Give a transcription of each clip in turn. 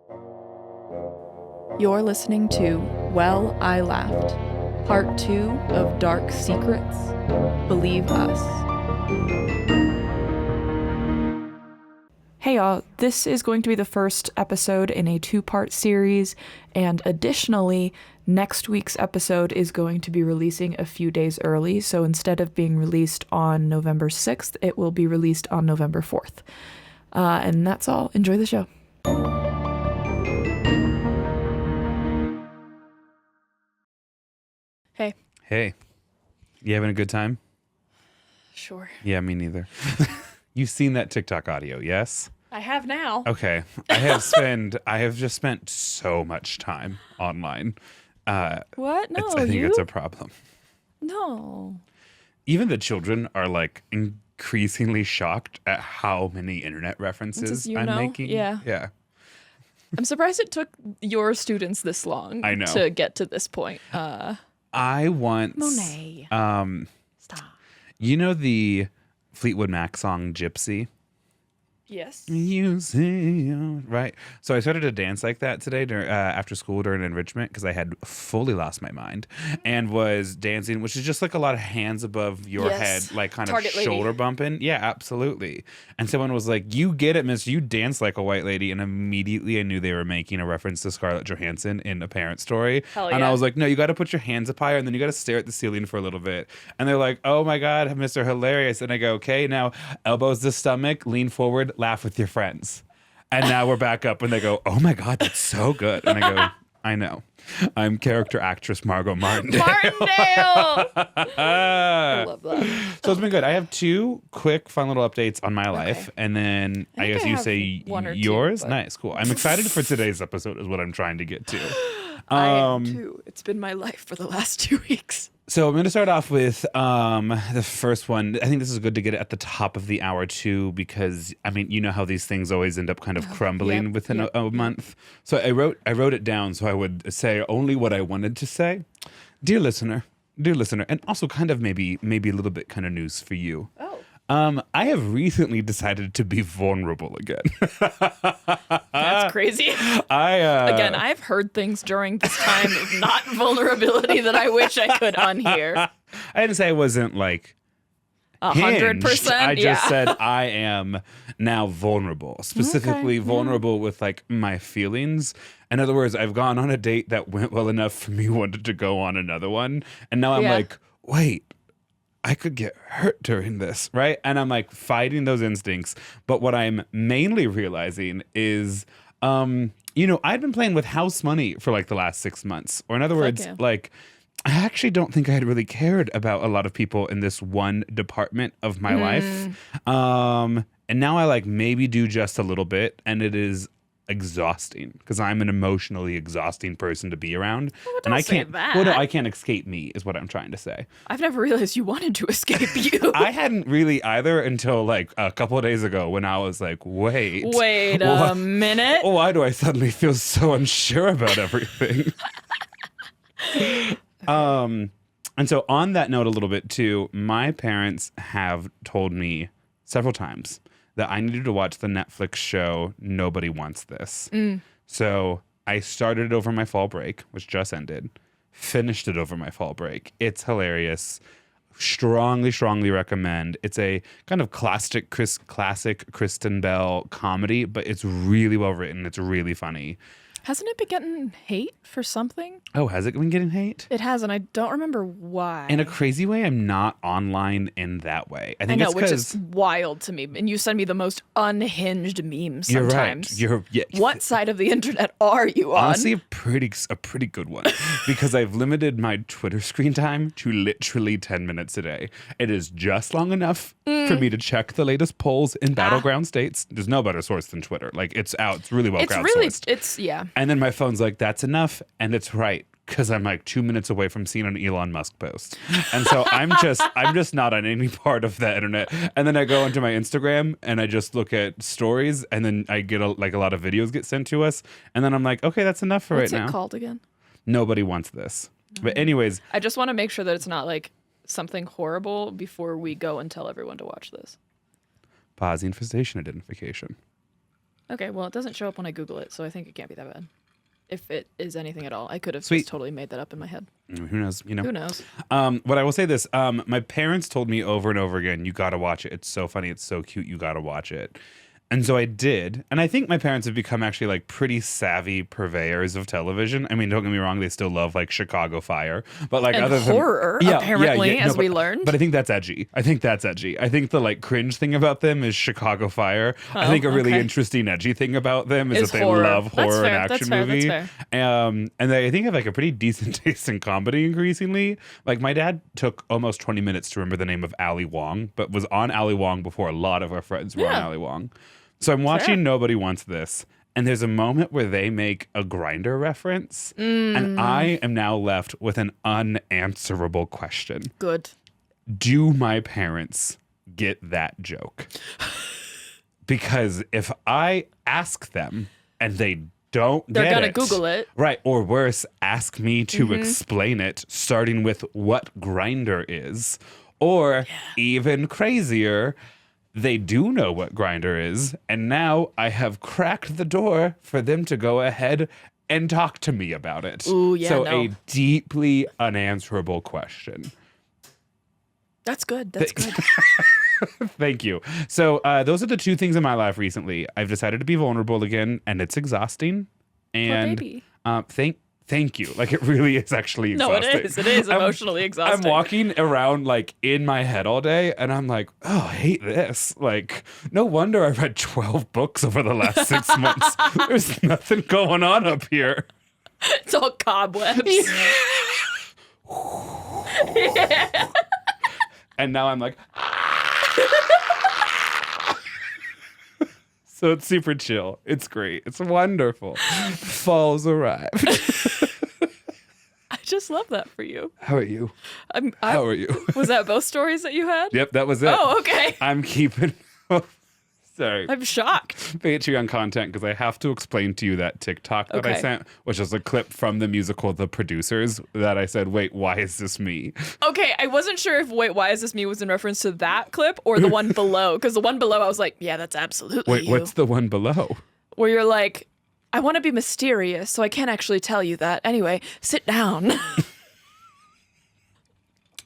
You're listening to Well, I Laughed, Part 2 of Dark Secrets. Believe us. Hey y'all, this is going to be the first episode in a 2-part series, and additionally, next week's episode is going to be releasing a few days early, so instead of being released on November 6th, it will be released on November 4th. And that's all. Enjoy the show. Hey. Hey. You having a good time? Sure. Yeah, me neither. You've seen that TikTok audio, yes? I have now. Okay. I have just spent so much time online. What? No, I think it's a problem. No. Even the children are like increasingly shocked at how many internet references I'm making. Yeah. Yeah. I'm surprised it took your students this long I know. to get to this point. I once Monet. Stop. You know the Fleetwood Mac song Gypsy? Yes. You see, right. So I started to dance like that today after school during enrichment because I had fully lost my mind and was dancing, which is just like a lot of hands above your head, like kind Target of lady. shoulder bumping. Yeah, absolutely. And someone was like, "You get it, miss. You dance like a white lady." And immediately I knew they were making a reference to Scarlett Johansson in A Parent Story. Hell And yeah. I was like, "No, you got to put your hands up higher and then you got to stare at the ceiling for a little bit." And they're like, "Oh my God, Mr. Hilarious." And I go, "Okay, now elbows to stomach, lean forward, laugh with your friends." And now we're back up and they go, "Oh my God, that's so good." And I go, "I know. I'm character actress Margot Martindale." Martindale! I love that. So it's been good. I have 2 quick, fun little updates on my life. And then I guess I you have say one or two, yours. but- Nice, cool. I'm excited for today's episode is what I'm trying to get to. I am too. It's been my life for the last 2 weeks. So I'm going to start off with the first one. I think this is good to get it at the top of the hour too, because I mean, you know how these things always end up kind of crumbling within a month. So I wrote it down so I would say only what I wanted to say. Dear listener, and also kind of maybe a little bit kind of news for you. Oh. I have recently decided to be vulnerable again. That's crazy. Again, I've heard things during this time of not vulnerability that I wish I could unhear. I didn't say I wasn't like 100%. I just said I am now vulnerable, specifically vulnerable with like my feelings. In other words, I've gone on a date that went well enough for me wanted to go on another one. And now I'm like, wait, I could get hurt during this, right? And I'm like fighting those instincts. But what I'm mainly realizing is, I'd been playing with house money for like the last 6 months. Or in other words, like, I actually don't think I had really cared about a lot of people in this one department of my life. And now I like maybe do just a little bit, and it is exhausting because I'm an emotionally exhausting person to be around. And I can't I can't escape me is what I'm trying to say. I've never realized you wanted to escape you. I hadn't really either until like a couple of days ago when I was like, wait a minute. Why do I suddenly feel so unsure about everything? And so on that note a little bit too, my parents have told me several times that I needed to watch the Netflix show Nobody Wants This. So I started it over my fall break, which just ended, finished it over my fall break. It's hilarious. Strongly recommend. It's a kind of classic Kristen Bell comedy, but it's really well written. It's really funny. Hasn't it been getting hate for something? Oh, has it been getting hate? It has, and I don't remember why. In a crazy way, I'm not online in that way. I think know, it's which is wild to me. And you send me the most unhinged memes sometimes. You're right. What side of the internet are you on? Honestly, a pretty good one because I've limited my Twitter screen time to literally 10 minutes a day. It is just long enough for me to check the latest polls in battleground states. There's no better source than Twitter. Like it's out. It's really well crowdsourced. And then my phone's like, that's enough. And it's right. Because I'm like 2 minutes away from seeing an Elon Musk post. And so I'm just not on any part of the internet. And then I go into my Instagram and I just look at stories and then I get a lot of videos get sent to us. And then I'm like, okay, that's enough for right now. What's it called again? Nobody Wants This. But anyways. I just want to make sure that it's not like something horrible before we go and tell everyone to watch this. Pausing for station identification. Okay, well, it doesn't show up when I Google it, so I think it can't be that bad. If it is anything at all. I could have Sweet. just totally made that up in my head. Who knows? You know. Who knows? What I will say this: my parents told me over and over again, "You got to watch it. It's so funny. It's so cute. You got to watch it." And so I did. And I think my parents have become actually like pretty savvy purveyors of television. I mean, don't get me wrong, they still love like Chicago Fire. But like and other horror, than apparently, as we but, learned. But I think that's edgy. I think the like cringe thing about them is Chicago Fire. I think a really interesting edgy thing about them is that they love horror and action movie. That's fair. And they I think have like a pretty decent taste in comedy increasingly. Like my dad took almost 20 minutes to remember the name of Ali Wong, but was on Ali Wong before a lot of our friends were on Ali Wong. So I'm watching Nobody Wants This, and there's a moment where they make a Grindr reference, and I am now left with an unanswerable question. Good. Do my parents get that joke? Because if I ask them and they don't They're get gonna it, Google it. right, or worse, ask me to explain it, starting with what Grindr is, or even crazier, they do know what Grindr is, and now I have cracked the door for them to go ahead and talk to me about it. Ooh, yeah, so no. a deeply unanswerable question. That's good. That's good. Thank you. So those are the two things in my life recently. I've decided to be vulnerable again, and it's exhausting. And baby. Thank you. Like, it really is actually exhausting. No, it is. It is emotionally exhausting. I'm walking around, like, in my head all day, and I'm like, oh, I hate this. Like, no wonder I read 12 books over the last 6 months. There's nothing going on up here. It's all cobwebs. Yeah. And now I'm like, so it's super chill. It's great. It's wonderful. Fall's arrived. I just love that for you. How are you? How are you? Was that both stories that you had? Yep, that was it. Oh, okay. I'm keeping... Sorry. I'm shocked. Patreon content, because I have to explain to you that TikTok that I sent, which is a clip from the musical The Producers, that I said, wait, why is this me? Okay, I wasn't sure if Wait, Why Is This Me was in reference to that clip or the one below, because the one below I was like, yeah, that's absolutely Wait, you. what's the one below? Where you're like, I want to be mysterious, so I can't actually tell you that. Anyway, sit down.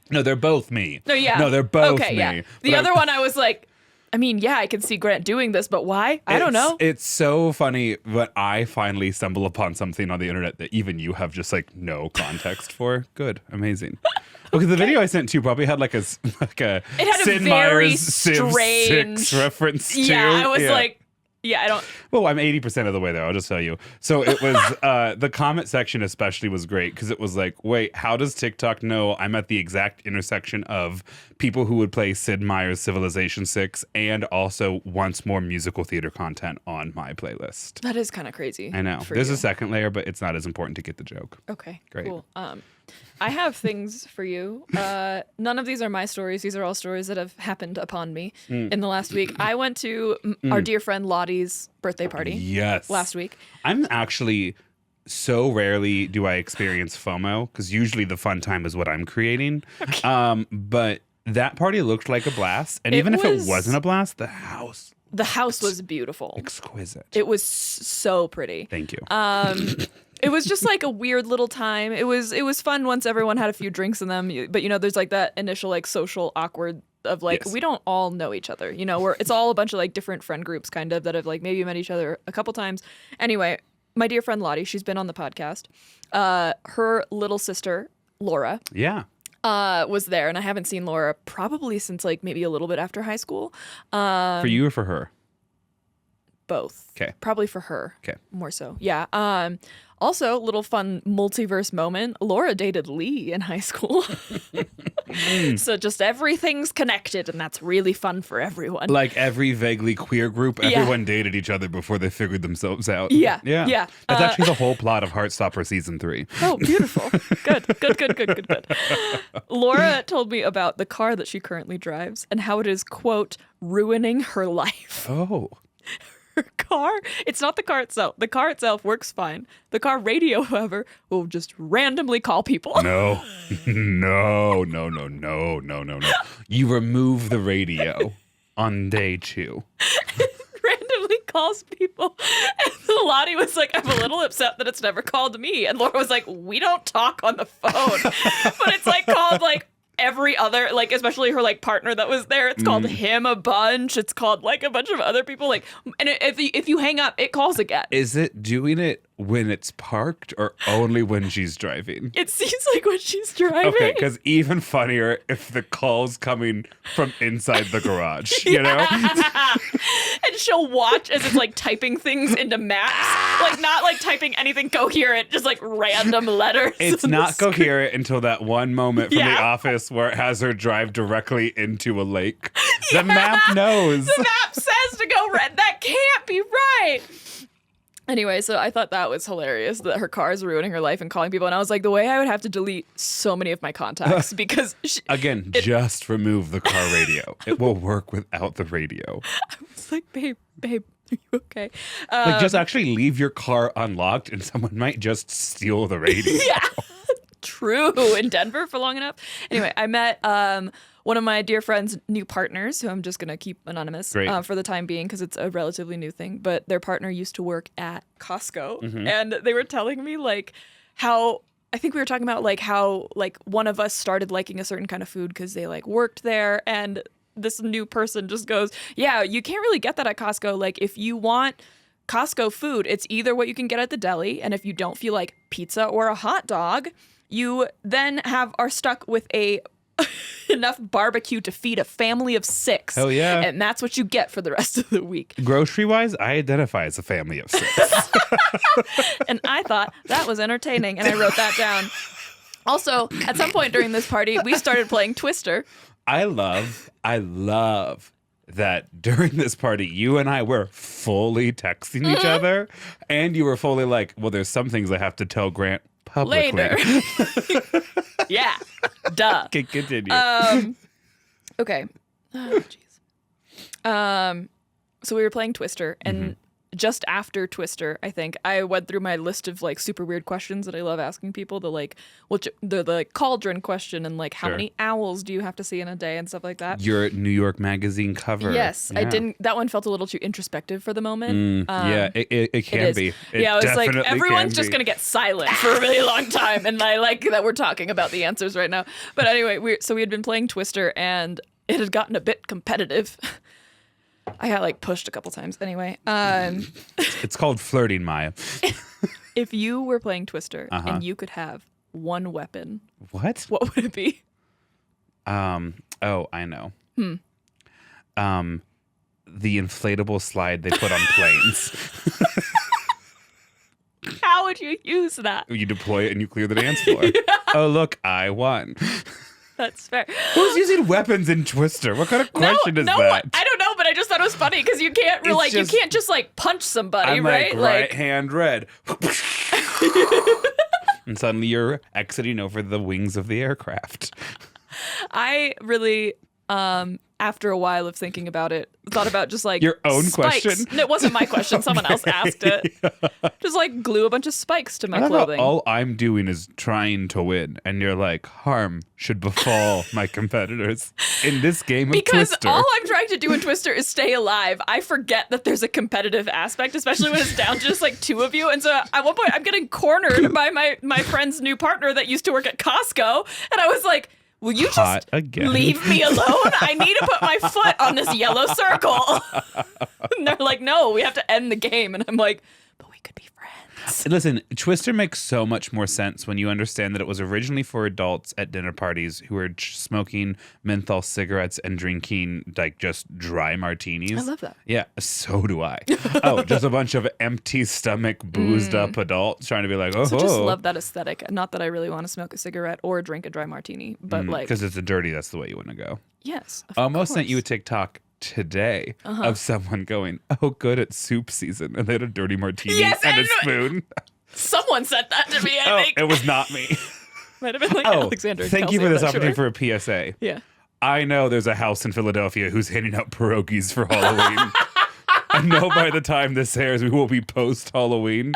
No, they're both me. No, yeah. No, they're both okay, me. Yeah. The other one, I was like, I mean, yeah, I can see Grant doing this, but why? I don't know. It's so funny, but I finally stumble upon something on the internet that even you have just like no context for. Good, amazing. Okay, the video I sent to you probably had like a it had Sid a very Meier's Civ strange 6 reference too. Yeah, I was like, yeah, I don't. Well, I'm 80% of the way there. I'll just tell you. So it was the comment section especially was great because it was like, wait, how does TikTok know I'm at the exact intersection of people who would play Sid Meier's Civilization 6 and also wants more musical theater content on my playlist? That is kind of crazy. I know. There's a second layer, but it's not as important to get the joke. Okay, Great. cool. I have things for you. None of these are my stories. These are all stories that have happened upon me in the last week. I went to our dear friend Lottie's birthday party. Yes. Last week. I'm actually so rarely do I experience FOMO because usually the fun time is what I'm creating. Okay. But that party looked like a blast. And even if it wasn't a blast, the house was beautiful. Exquisite. It was so pretty. Thank you. It was just like a weird little time. It was fun once everyone had a few drinks in them. But, there's like that initial like social awkward of like, we don't all know each other. It's all a bunch of like different friend groups kind of that have like maybe met each other a couple times. Anyway, my dear friend Lottie, she's been on the podcast. Her little sister, Laura. Yeah. Was there. And I haven't seen Laura probably since like maybe a little bit after high school. For you or for her? Both. Okay. Probably for her. Okay. More so. Yeah. Also, little fun multiverse moment. Laura dated Lee in high school. So just everything's connected, and that's really fun for everyone. Like every vaguely queer group, everyone dated each other before they figured themselves out. Yeah. That's actually the whole plot of Heartstopper Season 3. Oh, beautiful. Good. Laura told me about the car that she currently drives and how it is, quote, ruining her life. Oh. Her car, it's not the car itself. The car itself works fine. The car radio, however, will just randomly call people. No. You remove the radio on day 2. Randomly calls people. And Lottie was like, I'm a little upset that it's never called me. And Laura was like, we don't talk on the phone. But it's like called like every other, like especially her like partner that was there. It's called him a bunch. It's called like a bunch of other people. Like, and if you hang up, it calls again. Is it doing it when it's parked or only when she's driving? It seems like when she's driving. Okay, because even funnier if the call's coming from inside the garage, you know? And she'll watch as it's like typing things into maps, like not like typing anything coherent, just like random letters. It's not coherent until that one moment from the office where it has her drive directly into a lake. The map knows. The map says to go red. That can't be right. Anyway, so I thought that was hilarious that her car is ruining her life and calling people. And I was like, the way I would have to delete so many of my contacts because... just remove the car radio. It will work without the radio. I was like, babe, are you okay? Like, just actually leave your car unlocked and someone might just steal the radio. Yeah, true. In Denver for long enough. Anyway, I met... one of my dear friend's new partners, who I'm just going to keep anonymous for the time being because it's a relatively new thing, but their partner used to work at Costco. And they were telling me like how, I think we were talking about like how like one of us started liking a certain kind of food because they like worked there, and this new person just goes, yeah, you can't really get that at Costco. Like if you want Costco food, it's either what you can get at the deli, and if you don't feel like pizza or a hot dog, you then are stuck with enough barbecue to feed a family of 6. Oh, yeah. And that's what you get for the rest of the week. Grocery-wise, I identify as a family of 6. And I thought that was entertaining, and I wrote that down. Also, at some point during this party, we started playing Twister. I love that during this party, you and I were fully texting each other, and you were fully like, well, there's some things I have to tell Grant publicly. Later. Yeah. Duh. Okay, continue. Okay. Oh, jeez. So we were playing Twister, and just after Twister, I think I went through my list of like super weird questions that I love asking people. The like, the like cauldron question, and like how many owls do you have to see in a day and stuff like that. Your New York Magazine cover. Yes, yeah. I didn't. That one felt a little too introspective for the moment. It can be. It was like everyone's just gonna get silent for a really long time, and I like that we're talking about the answers right now. But anyway, we had been playing Twister, and it had gotten a bit competitive. I got like pushed a couple times. Anyway, it's called flirting, Maia. If you were playing Twister and you could have one weapon, what would it be? Oh, I know. The inflatable slide they put on planes. How would you use that? You deploy it and you clear the dance floor. Yeah. Oh, look, I won. That's fair. Who's using weapons in Twister? What kind of question is that? I don't know, but I just thought it was funny because you can't you can't just like punch somebody, I'm right? Like right hand red. And suddenly you're exiting over the wings of the aircraft. I really, after a while of thinking about it, thought about just like your own spikes. question. No, it wasn't my question. Someone else asked it. Yeah. Just like glue a bunch of spikes to my clothing. All I'm doing is trying to win, and you're like, harm should befall my competitors in this game of Twister. Because all I'm trying to do in Twister is stay alive. I forget that there's a competitive aspect, especially when it's down to just like 2 of you. And so at one point, I'm getting cornered by my friend's new partner that used to work at Costco, and I was like, will you just leave me alone? I need to put my foot on this yellow circle. And they're like, no, we have to end the game. And I'm like, but we could be friends. Listen, Twister makes so much more sense when you understand that it was originally for adults at dinner parties who were smoking menthol cigarettes and drinking like just dry martinis. I love that. Yeah, so do I. Oh, just a bunch of empty stomach, boozed up adults trying to be like, oh. So just love that aesthetic. Not that I really want to smoke a cigarette or drink a dry martini, but like. Because it's a dirty, that's the way you want to go. Yes. Almost sent you a TikTok today of someone going, oh, good, it's soup season. And they had a dirty martini and a spoon. Someone sent that to me, I think. It was not me. Might have been like Alexander. Thank Kelsey, you for this opportunity for a PSA. Yeah. I know there's a house in Philadelphia who's handing out pierogies for Halloween. I know by the time this airs, we will be post-Halloween.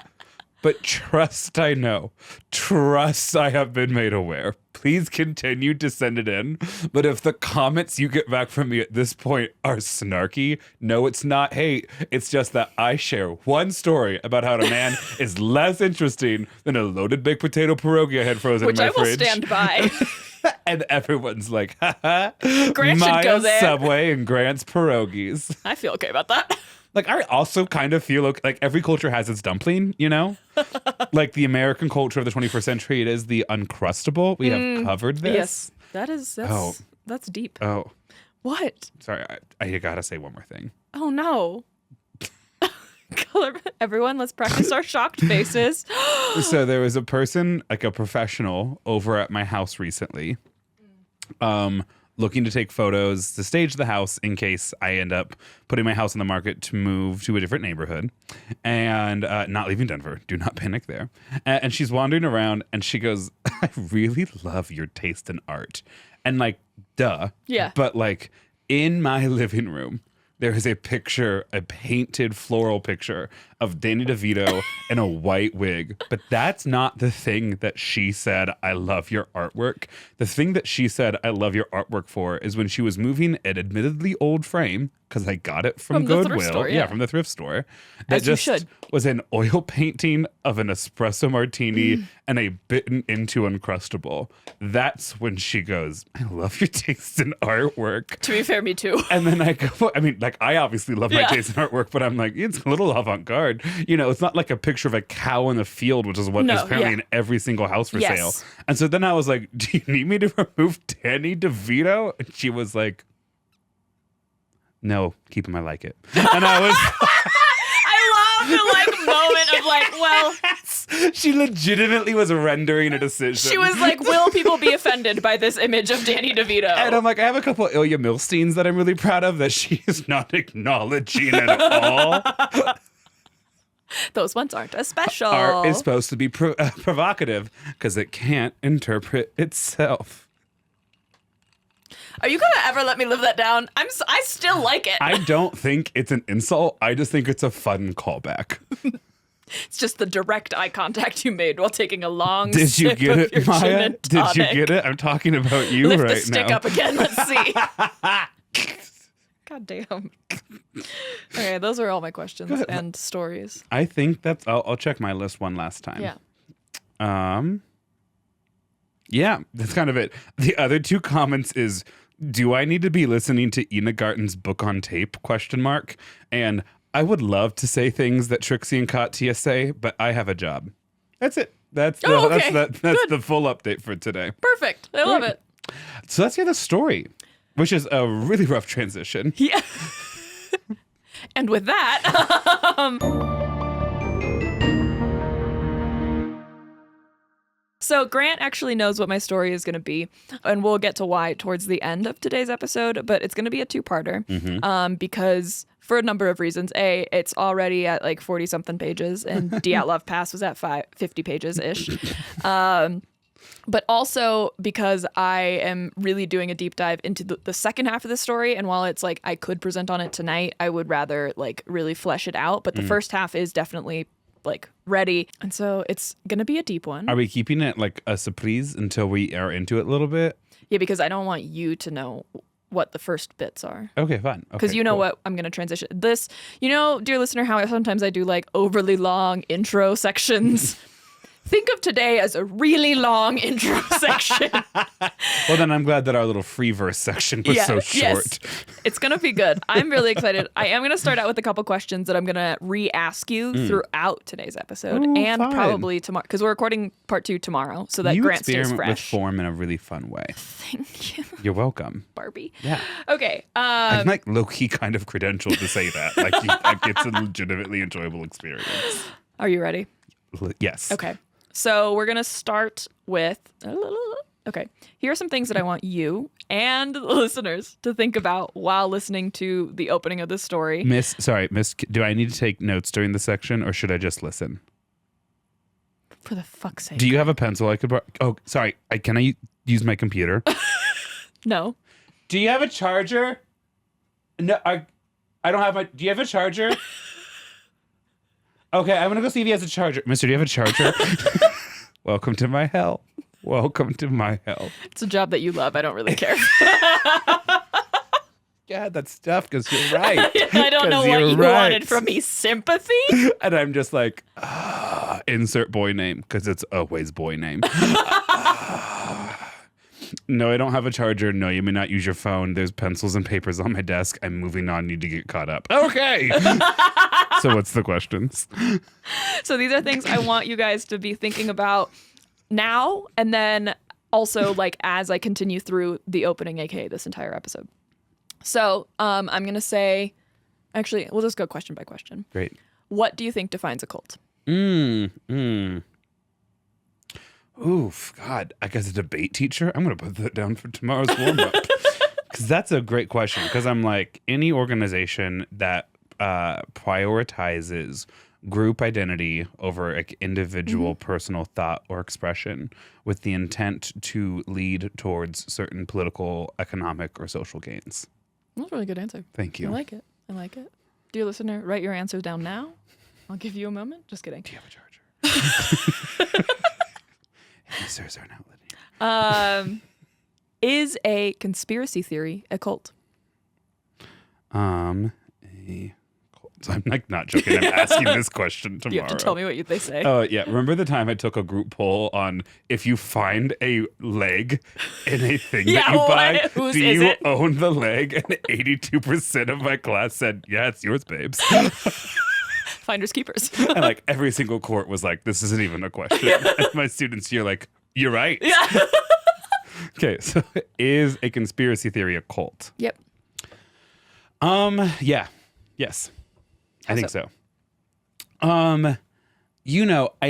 but trust I know. Trust I have been made aware. Please continue to send it in. But if the comments you get back from me at this point are snarky, no, it's not hate. It's just that I share one story about how a man is less interesting than a loaded baked potato pierogi I had frozen in my fridge. Which I will stand by. And everyone's like, haha, Grant should go Maia's there. Subway and Grant's pierogies. I feel okay about that. Like, I also kind of feel like every culture has its dumpling, you know? Like the American culture of the 21st century, it is the Uncrustable. We have covered this. Yes. That's deep. Oh. What? Sorry, I gotta say one more thing. Oh, no. Everyone, let's practice our shocked faces. So there was a person, like a professional, over at my house recently, looking to take photos to stage the house in case I end up putting my house on the market to move to a different neighborhood and not leaving Denver. Do not panic there. And she's wandering around and she goes, I really love your taste in art. And like, duh. Yeah. But like in my living room, there is a picture, a painted floral picture of Danny DeVito in a white wig. But that's not the thing that she said, I love your artwork. The thing that she said, I love your artwork for is when she was moving an admittedly old frame, because I got it from the Goodwill. thrift store, yeah, from the thrift store. That As you just should. was an oil painting of an espresso martini and a bitten into Uncrustable. That's when she goes, I love your taste in artwork. To be fair, me too. And then I go, I mean, like, I obviously love my taste in artwork, but I'm like, it's a little avant-garde. You know, it's not like a picture of a cow in the field, which is what is apparently in every single house for sale. And so then I was like, do you need me to remove Danny DeVito? And she was like, no, keep him, I like it. And I was... I love the moment of well... She legitimately was rendering a decision. She was like, will people be offended by this image of Danny DeVito? And I'm like, I have a couple of Ilya Milsteins that I'm really proud of that she is not acknowledging at all. Those ones aren't as special. Art is supposed to be provocative because it can't interpret itself. Are you going to ever let me live that down? I still like it. I don't think it's an insult. I just think it's a fun callback. It's just the direct eye contact you made while taking a long Did you sip get of it, your gin Maya? and Did you tonic. get it? I'm talking about you Lift right now. the stick up again. Let's see. God damn. Okay, those are all my questions and stories. I think that's... I'll check my list one last time. Yeah. Yeah, that's kind of it. The other two comments is, do I need to be listening to Ina Garten's book on tape? ? And I would love to say things that Trixie and Katya say, but I have a job. That's it. That's the full update for today. Perfect. I love it. So let's hear the story, which is a really rough transition. Yeah. And with that, so Grant actually knows what my story is going to be, and we'll get to why towards the end of today's episode, but it's going to be a two-parter because for a number of reasons. A, it's already at like 40-something pages, and D at Love Pass was at 50 pages-ish. But also because I am really doing a deep dive into the second half of the story, and while it's like I could present on it tonight, I would rather like really flesh it out. But the first half is definitely like ready, and so it's gonna be a deep one. Are we keeping it like a surprise until we are into it a little bit? Yeah, because I don't want you to know what the first bits are. Okay, fine. Because you know what I'm going to transition. This, you know, dear listener, how sometimes I do like overly long intro sections. Think of today as a really long intro section. Well, then I'm glad that our little free verse section was so short. Yes. It's going to be good. I'm really excited. I am going to start out with a couple questions that I'm going to re-ask you throughout today's episode. Ooh, and fine. probably tomorrow. Because we're recording part 2 tomorrow. So that you Grant stays experiment with fresh. form in a really fun way. Thank you, You're welcome. Barbie. Yeah. Okay. I'm like low-key kind of credentialed to say that. Like it's a legitimately enjoyable experience. Are you ready? Yes. Okay. So we're going to start with... Okay. Here are some things that I want you and the listeners to think about while listening to the opening of the story. Miss, do I need to take notes during the section or should I just listen? For the fuck's sake. Do you have a pencil I could borrow? Oh, sorry. Can I use my computer? No. Do you have a charger? No, I don't have my... Do you have a charger? Okay, I'm gonna go see if he has a charger. Mister, do you have a charger? Welcome to my hell. Welcome to my hell. It's a job that you love. I don't really care. Yeah, that's tough because you're right. I don't know what you wanted from me. Sympathy? And I'm just like, insert boy name because it's always boy name. No, I don't have a charger. No, you may not use your phone. There's pencils and papers on my desk. I'm moving on. Need to get caught up. Okay. So what's the questions? So these are things I want you guys to be thinking about now, and then also like as I continue through the opening, aka this entire episode. So I'm going to say, actually, we'll just go question by question. Great. What do you think defines a cult? Oof, God, I guess a debate teacher. I'm going to put that down for tomorrow's warm-up. Because that's a great question. Because I'm like, any organization that prioritizes group identity over like individual personal thought or expression with the intent to lead towards certain political, economic, or social gains. That's a really good answer. Thank you. I like it. Dear listener, write your answers down now. I'll give you a moment. Just kidding. Do you have a charger? Answers are not letting. Is a conspiracy theory a cult? A cult. I'm like not joking. I'm asking this question tomorrow. You have to tell me what they say. Oh, yeah. Remember the time I took a group poll on if you find a leg in a thing that you buy, do you own the leg? And 82% of my class said, yeah, it's yours, babes. Finders keepers. And like every single court was like, this isn't even a question. And my students, you're like, you're right. Yeah. Okay, so is a conspiracy theory a cult? Yep. Yeah. Yes. I think so. I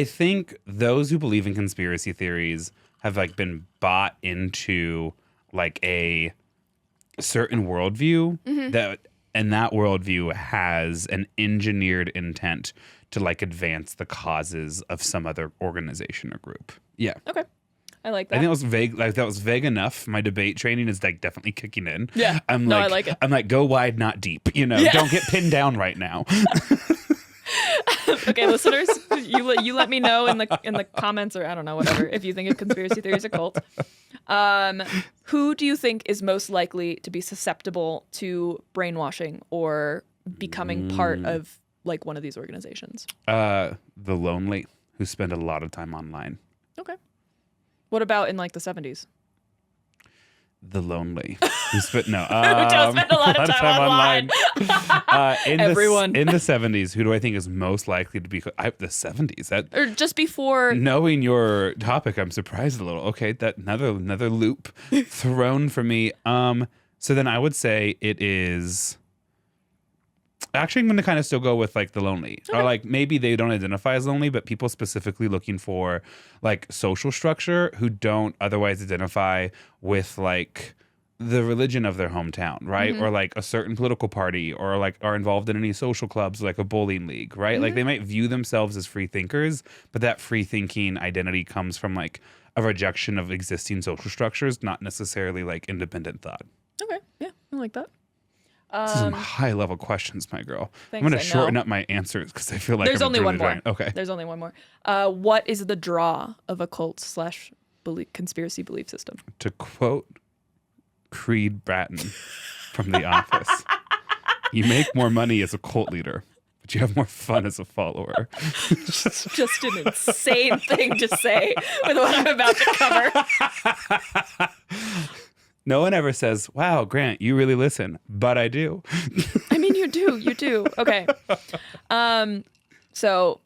think those who believe in conspiracy theories have like been bought into like a certain worldview and that worldview has an engineered intent to like advance the causes of some other organization or group. Yeah. Okay. I like that. I think that was vague. Like that was vague enough. My debate training is like definitely kicking in. Yeah. I like it. I'm like, go wide, not deep. Don't get pinned down right now. Okay, listeners, you let me know in the comments or I don't know, whatever, if you think a conspiracy theory is a cult. Who do you think is most likely to be susceptible to brainwashing or becoming part of like one of these organizations? The lonely who spend a lot of time online. Okay. What about in like the 70s? The lonely who spent who don't spend a lot of time online. Everyone in the 70s. Who do I think is most likely to be the 70s? Or just before. Knowing your topic, I'm surprised a little. Okay, that another loop thrown for me. So then I would say it is. Actually, I'm going to kind of still go with like the lonely, or like maybe they don't identify as lonely, but people specifically looking for like social structure who don't otherwise identify with like the religion of their hometown, right? Or like a certain political party, or like are involved in any social clubs, like a bowling league, right? Like they might view themselves as free thinkers, but that free thinking identity comes from like a rejection of existing social structures, not necessarily like independent thought. Okay, yeah, I like that. These are some high-level questions, my girl. Thanks, I'm going to shorten up my answers because I feel like there's only one more. Okay. There's only one more. What is the draw of a cult / conspiracy belief system? To quote Creed Bratton from The Office, you make more money as a cult leader, but you have more fun as a follower. Just an insane thing to say with what I'm about to cover. No one ever says, wow, Grant, you really listen. But I do. I mean, you do. Okay. So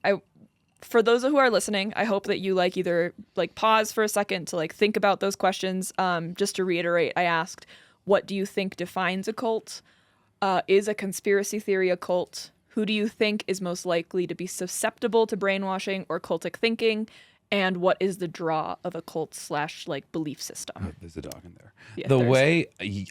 for those who are listening, I hope that you like either like pause for a second to like think about those questions. Just to reiterate, I asked, what do you think defines a cult? Is a conspiracy theory a cult? Who do you think is most likely to be susceptible to brainwashing or cultic thinking? And what is the draw of a cult / like belief system? Oh, there's a dog in there. Yeah,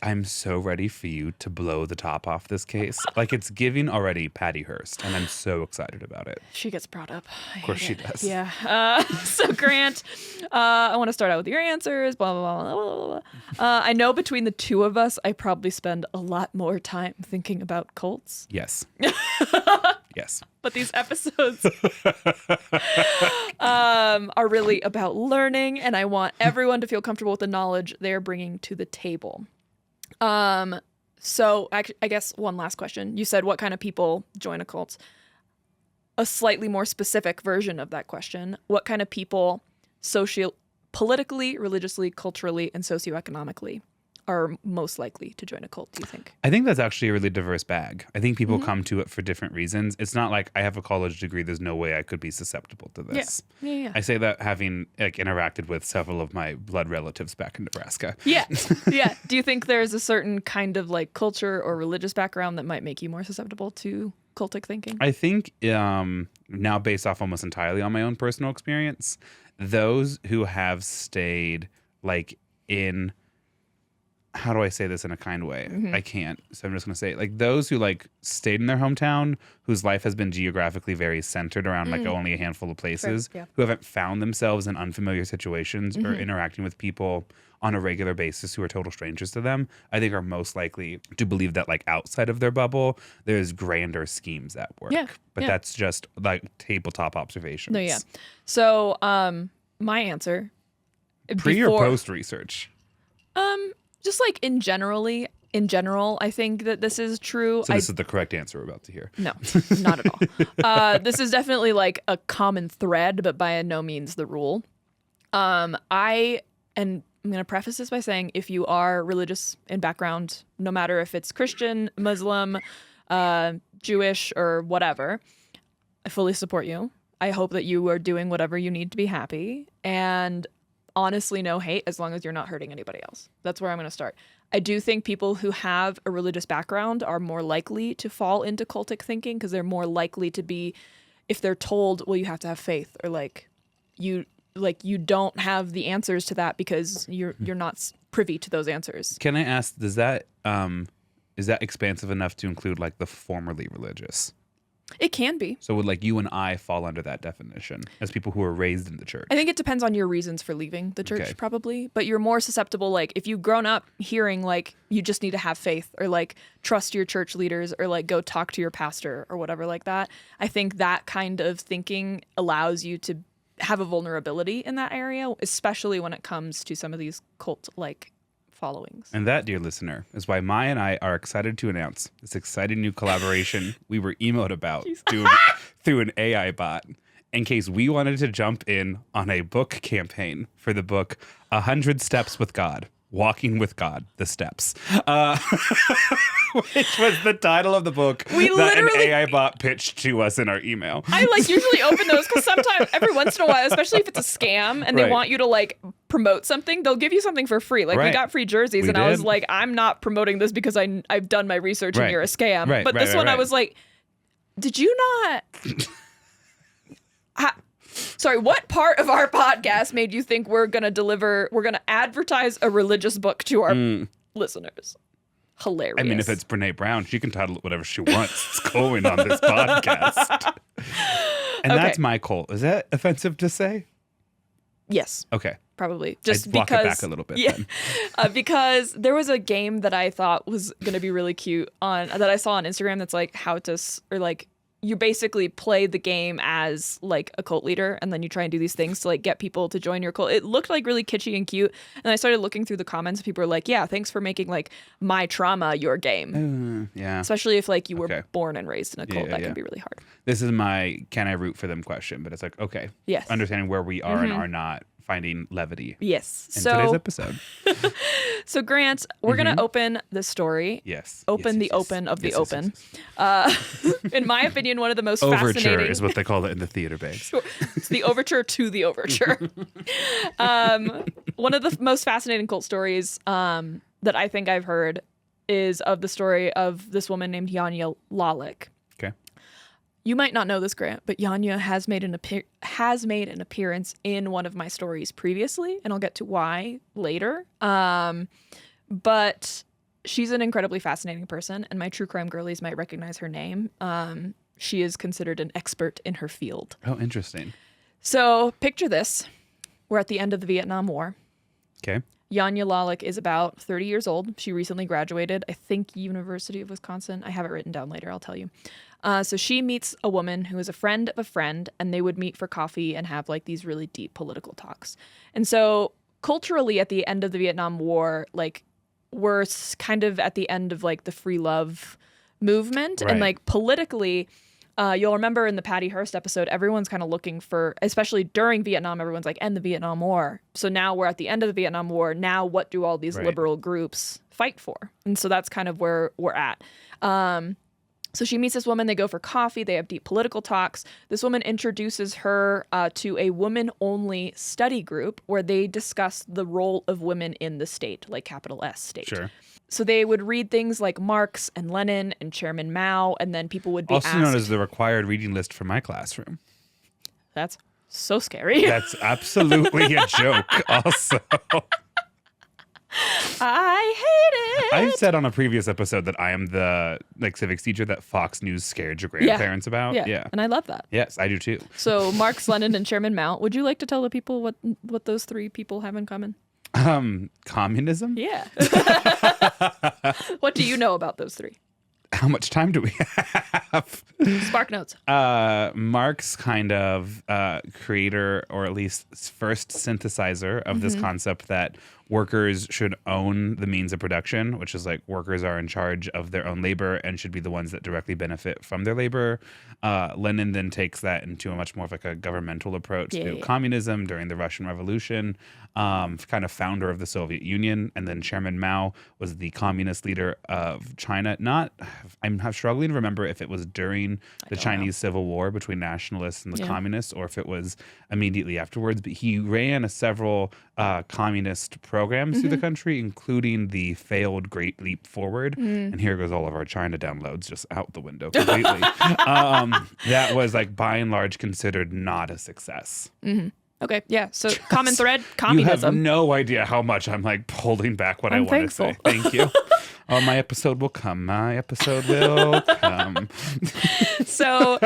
I'm so ready for you to blow the top off this case. Like it's giving already Patty Hearst, and I'm so excited about it. She gets brought up. Of course she does. Yeah. So Grant, I want to start out with your answers. Blah, blah, blah, blah, blah, blah. I know between the two of us, I probably spend a lot more time thinking about cults. Yes. Yes. But these episodes are really about learning, and I want everyone to feel comfortable with the knowledge they're bringing to the table. So I guess one last question. You said what kind of people join a cult? A slightly more specific version of that question. What kind of people politically, religiously, culturally, and socioeconomically are most likely to join a cult, do you think? I think that's actually a really diverse bag. I think people come to it for different reasons. It's not like I have a college degree, there's no way I could be susceptible to this. Yeah. I say that having interacted with several of my blood relatives back in Nebraska. Yeah. Do you think there's a certain kind of culture or religious background that might make you more susceptible to cultic thinking? I think now based off almost entirely on my own personal experience, those who have stayed in, how do I say this in a kind way? I can't. So I'm just going to say those who stayed in their hometown, whose life has been geographically very centered around only a handful of places, who haven't found themselves in unfamiliar situations or interacting with people on a regular basis who are total strangers to them, I think are most likely to believe that outside of their bubble, there's grander schemes at work. But that's just tabletop observations. No, yeah. So my answer. Pre or post research? Just in general, I think that this is true. So this is the correct answer we're about to hear. No, not at all. This is definitely a common thread, but by no means the rule. I'm going to preface this by saying if you are religious in background, no matter if it's Christian, Muslim, Jewish, or whatever, I fully support you. I hope that you are doing whatever you need to be happy. And honestly, no hate as long as you're not hurting anybody else. That's where I'm going to start. I do think people who have a religious background are more likely to fall into cultic thinking because they're more likely to be, if they're told, well, you have to have faith, or you don't have the answers to that because you're not privy to those answers. Can I ask, does that is that expansive enough to include the formerly religious? It can be. So would you and I fall under that definition as people who were raised in the church? I think it depends on your reasons for leaving the church, probably. But you're more susceptible, if you've grown up hearing, you just need to have faith, or, trust your church leaders, or, go talk to your pastor, or whatever like that. I think that kind of thinking allows you to have a vulnerability in that area, especially when it comes to some of these cult-like followings. And that, dear listener, is why Maia and I are excited to announce this exciting new collaboration we were emailed about through an AI bot, in case we wanted to jump in on a book campaign for the book 100 Steps with God. Walking with God, the steps, which was the title of the book that an AI bot pitched to us in our email. I usually open those because sometimes, every once in a while, especially if it's a scam and they want you to promote something, they'll give you something for free. We got free jerseys, and I was like, I'm not promoting this because I've done my research and you're a scam. But this one, I was like, did you not? Sorry, what part of our podcast made you think we're going to advertise a religious book to our listeners? Hilarious. I mean, if it's Brene Brown, she can title it whatever she wants. It's going on this podcast. And that's my cult. Is that offensive to say? Yes. Okay. Probably. Just block it back a little bit then. Because there was a game that I thought was going to be really cute that I saw on Instagram that's how to, or you basically play the game as a cult leader, and then you try and do these things to get people to join your cult. It looked really kitschy and cute, and I started looking through the comments, and people were like, yeah, thanks for making my trauma your game. Yeah. Especially if you were born and raised in a cult, that can be really hard. This is my can I root for them question, but it's okay. Yes. Understanding where we are and are not, finding levity. Yes. In today's episode. So Grant, we're going to open the story. Yes. Open the open of the open. In my opinion, one of the most fascinating... Overture is what they call it in the theater base. Sure. It's the overture to the overture. One of the most fascinating cult stories that I think I've heard is of the story of this woman named Janja Lalich. Okay. You might not know this, Grant, but Janja has made an appearance in one of my stories previously, and I'll get to why later. But she's an incredibly fascinating person, and my true crime girlies might recognize her name. She is considered an expert in her field. Oh, interesting. So picture this. We're at the end of the Vietnam War. Okay. Janja Lalich is about 30 years old. She recently graduated, I think, University of Wisconsin. I have it written down later. I'll tell you. So she meets a woman who is a friend of a friend, and they would meet for coffee and have like these really deep political talks. And so culturally, at the end of the Vietnam War, like we're kind of at the end of like the free love movement, Right. and like politically. You'll remember in the Patty Hearst episode, everyone's kind of looking for, especially during Vietnam, everyone's like, end the Vietnam War. So now we're at the end of the Vietnam War. Now what do all these Right. liberal groups fight for? And so that's kind of where we're at. So she meets this woman. They go for coffee. They have deep political talks. This woman introduces her to a woman-only study group where they discuss the role of women in the state, like capital S state. Sure. So they would read things like Marx and Lenin and Chairman Mao, and then people would be Also asked. known as the required reading list for my classroom. That's so scary. That's absolutely a joke also. I hate it. I've said on a previous episode that I am the like civics teacher that Fox News scared your grandparents about. Yeah. And I love that. Yes, I do too. So Marx, Lenin, and Chairman Mao. Would you like to tell the people what those three people have in common? Communism? Yeah. What do you know about those three? How much time do we have? Spark notes. Marx kind of creator, or at least first synthesizer of this concept that workers should own the means of production, which is like workers are in charge of their own labor and should be the ones that directly benefit from their labor. Lenin then takes that into a much more of like a governmental approach to communism during the Russian Revolution, kind of founder of the Soviet Union. And then Chairman Mao was the communist leader of China. I'm struggling to remember if it was during the Chinese Civil War between nationalists and the communists, or if it was immediately afterwards. But he ran several communist programs through the country, including the failed Great Leap Forward. And here goes all of our China downloads just out the window completely. That was like by and large considered not a success. Okay, yeah. So common thread, You communism. have no idea how much I'm like holding back what I I'm want to thankful. say. Thank you. Oh, my episode will come. My episode will come. So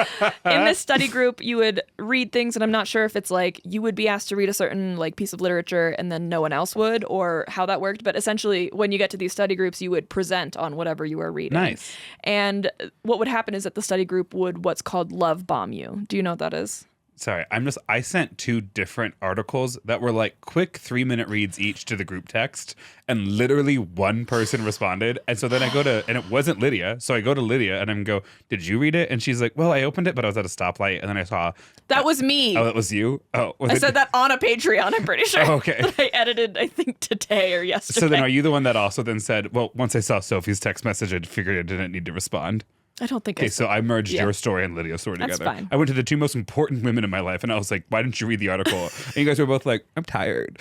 in this study group, you would read things, and I'm not sure if it's like you would be asked to read a certain like piece of literature and then no one else would, or how that worked. But essentially, when you get to these study groups, you would present on whatever you were reading. Nice. And what would happen is that the study group would what's called Love-Bomb you. Do you know what that is? Sorry, I sent 2 different articles that were like quick 3-minute reads each to the group text, and literally one person responded. And so then I go to, and it wasn't Lydia. So I go to Lydia and I go, did you read it? And she's like, well, I opened it, but I was at a stoplight. And then I saw. That was me. Oh, that was you? Oh, was I it? said that on a Patreon, I'm pretty sure. Oh, okay. That I edited, I think, today or yesterday. So then are you the one that also then said, well, once I saw Sophie's text message, I figured I didn't need to respond? I don't think Okay, so I merged your story and Lydia's story That's together. fine. I went to the 2 most important women in my life, and I was like, why didn't you read the article? And you guys were both like, I'm tired.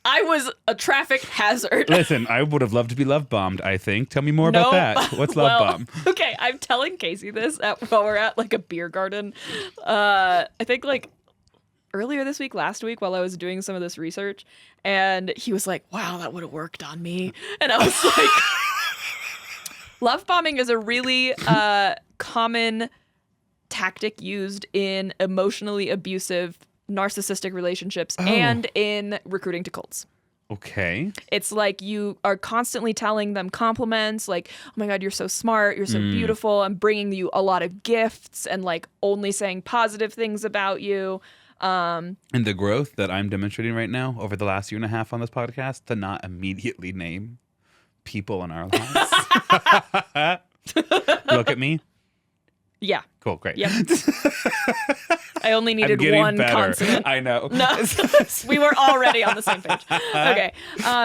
I was a traffic hazard. Listen, I would have loved to be love-bombed, I think. Tell me more about that. What's love-bomb? Okay, I'm telling Casey this while we're at like a beer garden. I think like earlier this week, last week, while I was doing some of this research, and he was like, wow, that would have worked on me. And I was like... Love bombing is a really common tactic used in emotionally abusive, narcissistic relationships and in recruiting to cults. Okay. It's like you are constantly telling them compliments, like, oh my God, you're so smart, you're so beautiful. I'm bringing you a lot of gifts and like only saying positive things about you. And the growth that I'm demonstrating right now over the last 1.5 years on this podcast to not immediately name people in our lives. Look at me. Yeah. Cool, great. Yep. I only I'm needed getting one better. consonant. I know. No, we were already on the same page. Okay.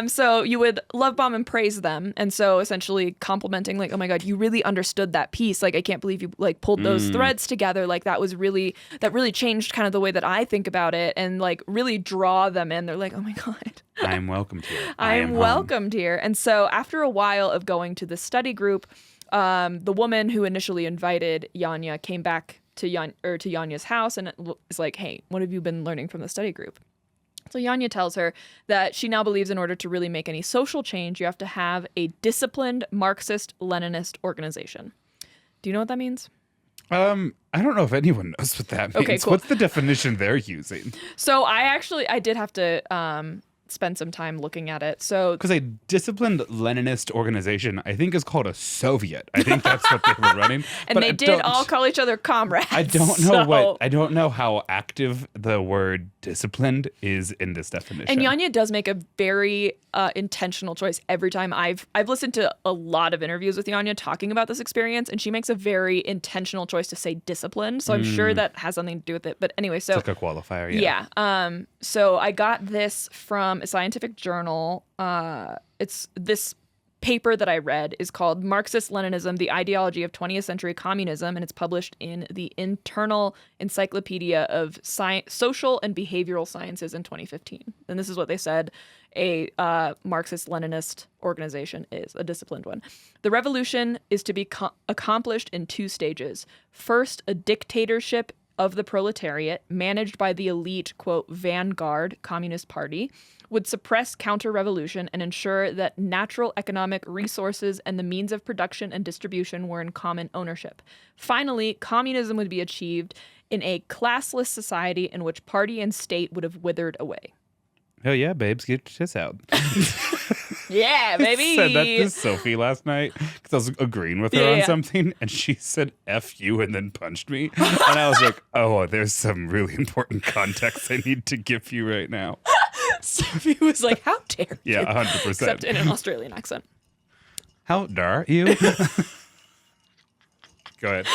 So you would love bomb and praise them. And so essentially complimenting like, oh my God, you really understood that piece. Like, I can't believe you like pulled those threads together. Like that really changed kind of the way that I think about it, and like really draw them in. They're like, oh my God. I am welcomed here. I am welcomed here. And so after a while of going to this study group, the woman who initially invited Janja came back to Janja's house and is like, hey, what have you been learning from the study group? So Janja tells her that she now believes in order to really make any social change, you have to have a disciplined Marxist-Leninist organization. Do you know what that means? I don't know if anyone knows what that means. Okay, cool. What's the definition they're using? So I did have to spend some time looking at it. So, because a disciplined Leninist organization, I think, is called a Soviet. I think that's what they were running. and they did all call each other comrades. I don't know I don't know how active the word disciplined is in this definition. And Janja does make a very intentional choice every time. I've listened to a lot of interviews with Janja talking about this experience, and she makes a very intentional choice to say disciplined. So I'm sure that has something to do with it. But anyway, so it's like a qualifier. Yeah. So I got this from a scientific journal. It's this paper that I read is called Marxist Leninism, the Ideology of 20th Century Communism, and it's published in the Internal Encyclopedia of Social and Behavioral Sciences in 2015. And this is what they said a Marxist-Leninist organization is, a disciplined one. The revolution is to be accomplished in 2 stages. First, a dictatorship of the proletariat, managed by the elite, quote, vanguard Communist Party, would suppress counter-revolution and ensure that natural economic resources and the means of production and distribution were in common ownership. Finally, communism would be achieved in a classless society in which party and state would have withered away. Hell yeah, babes, get your tits out. Yeah, baby. I said that to Sophie last night because I was agreeing with her on something, and she said F you and then punched me. And I was like, oh, there's some really important context I need to give you right now. Sophie was like, how dare you? Yeah, 100%. Except in an Australian accent. How dare you? Go ahead.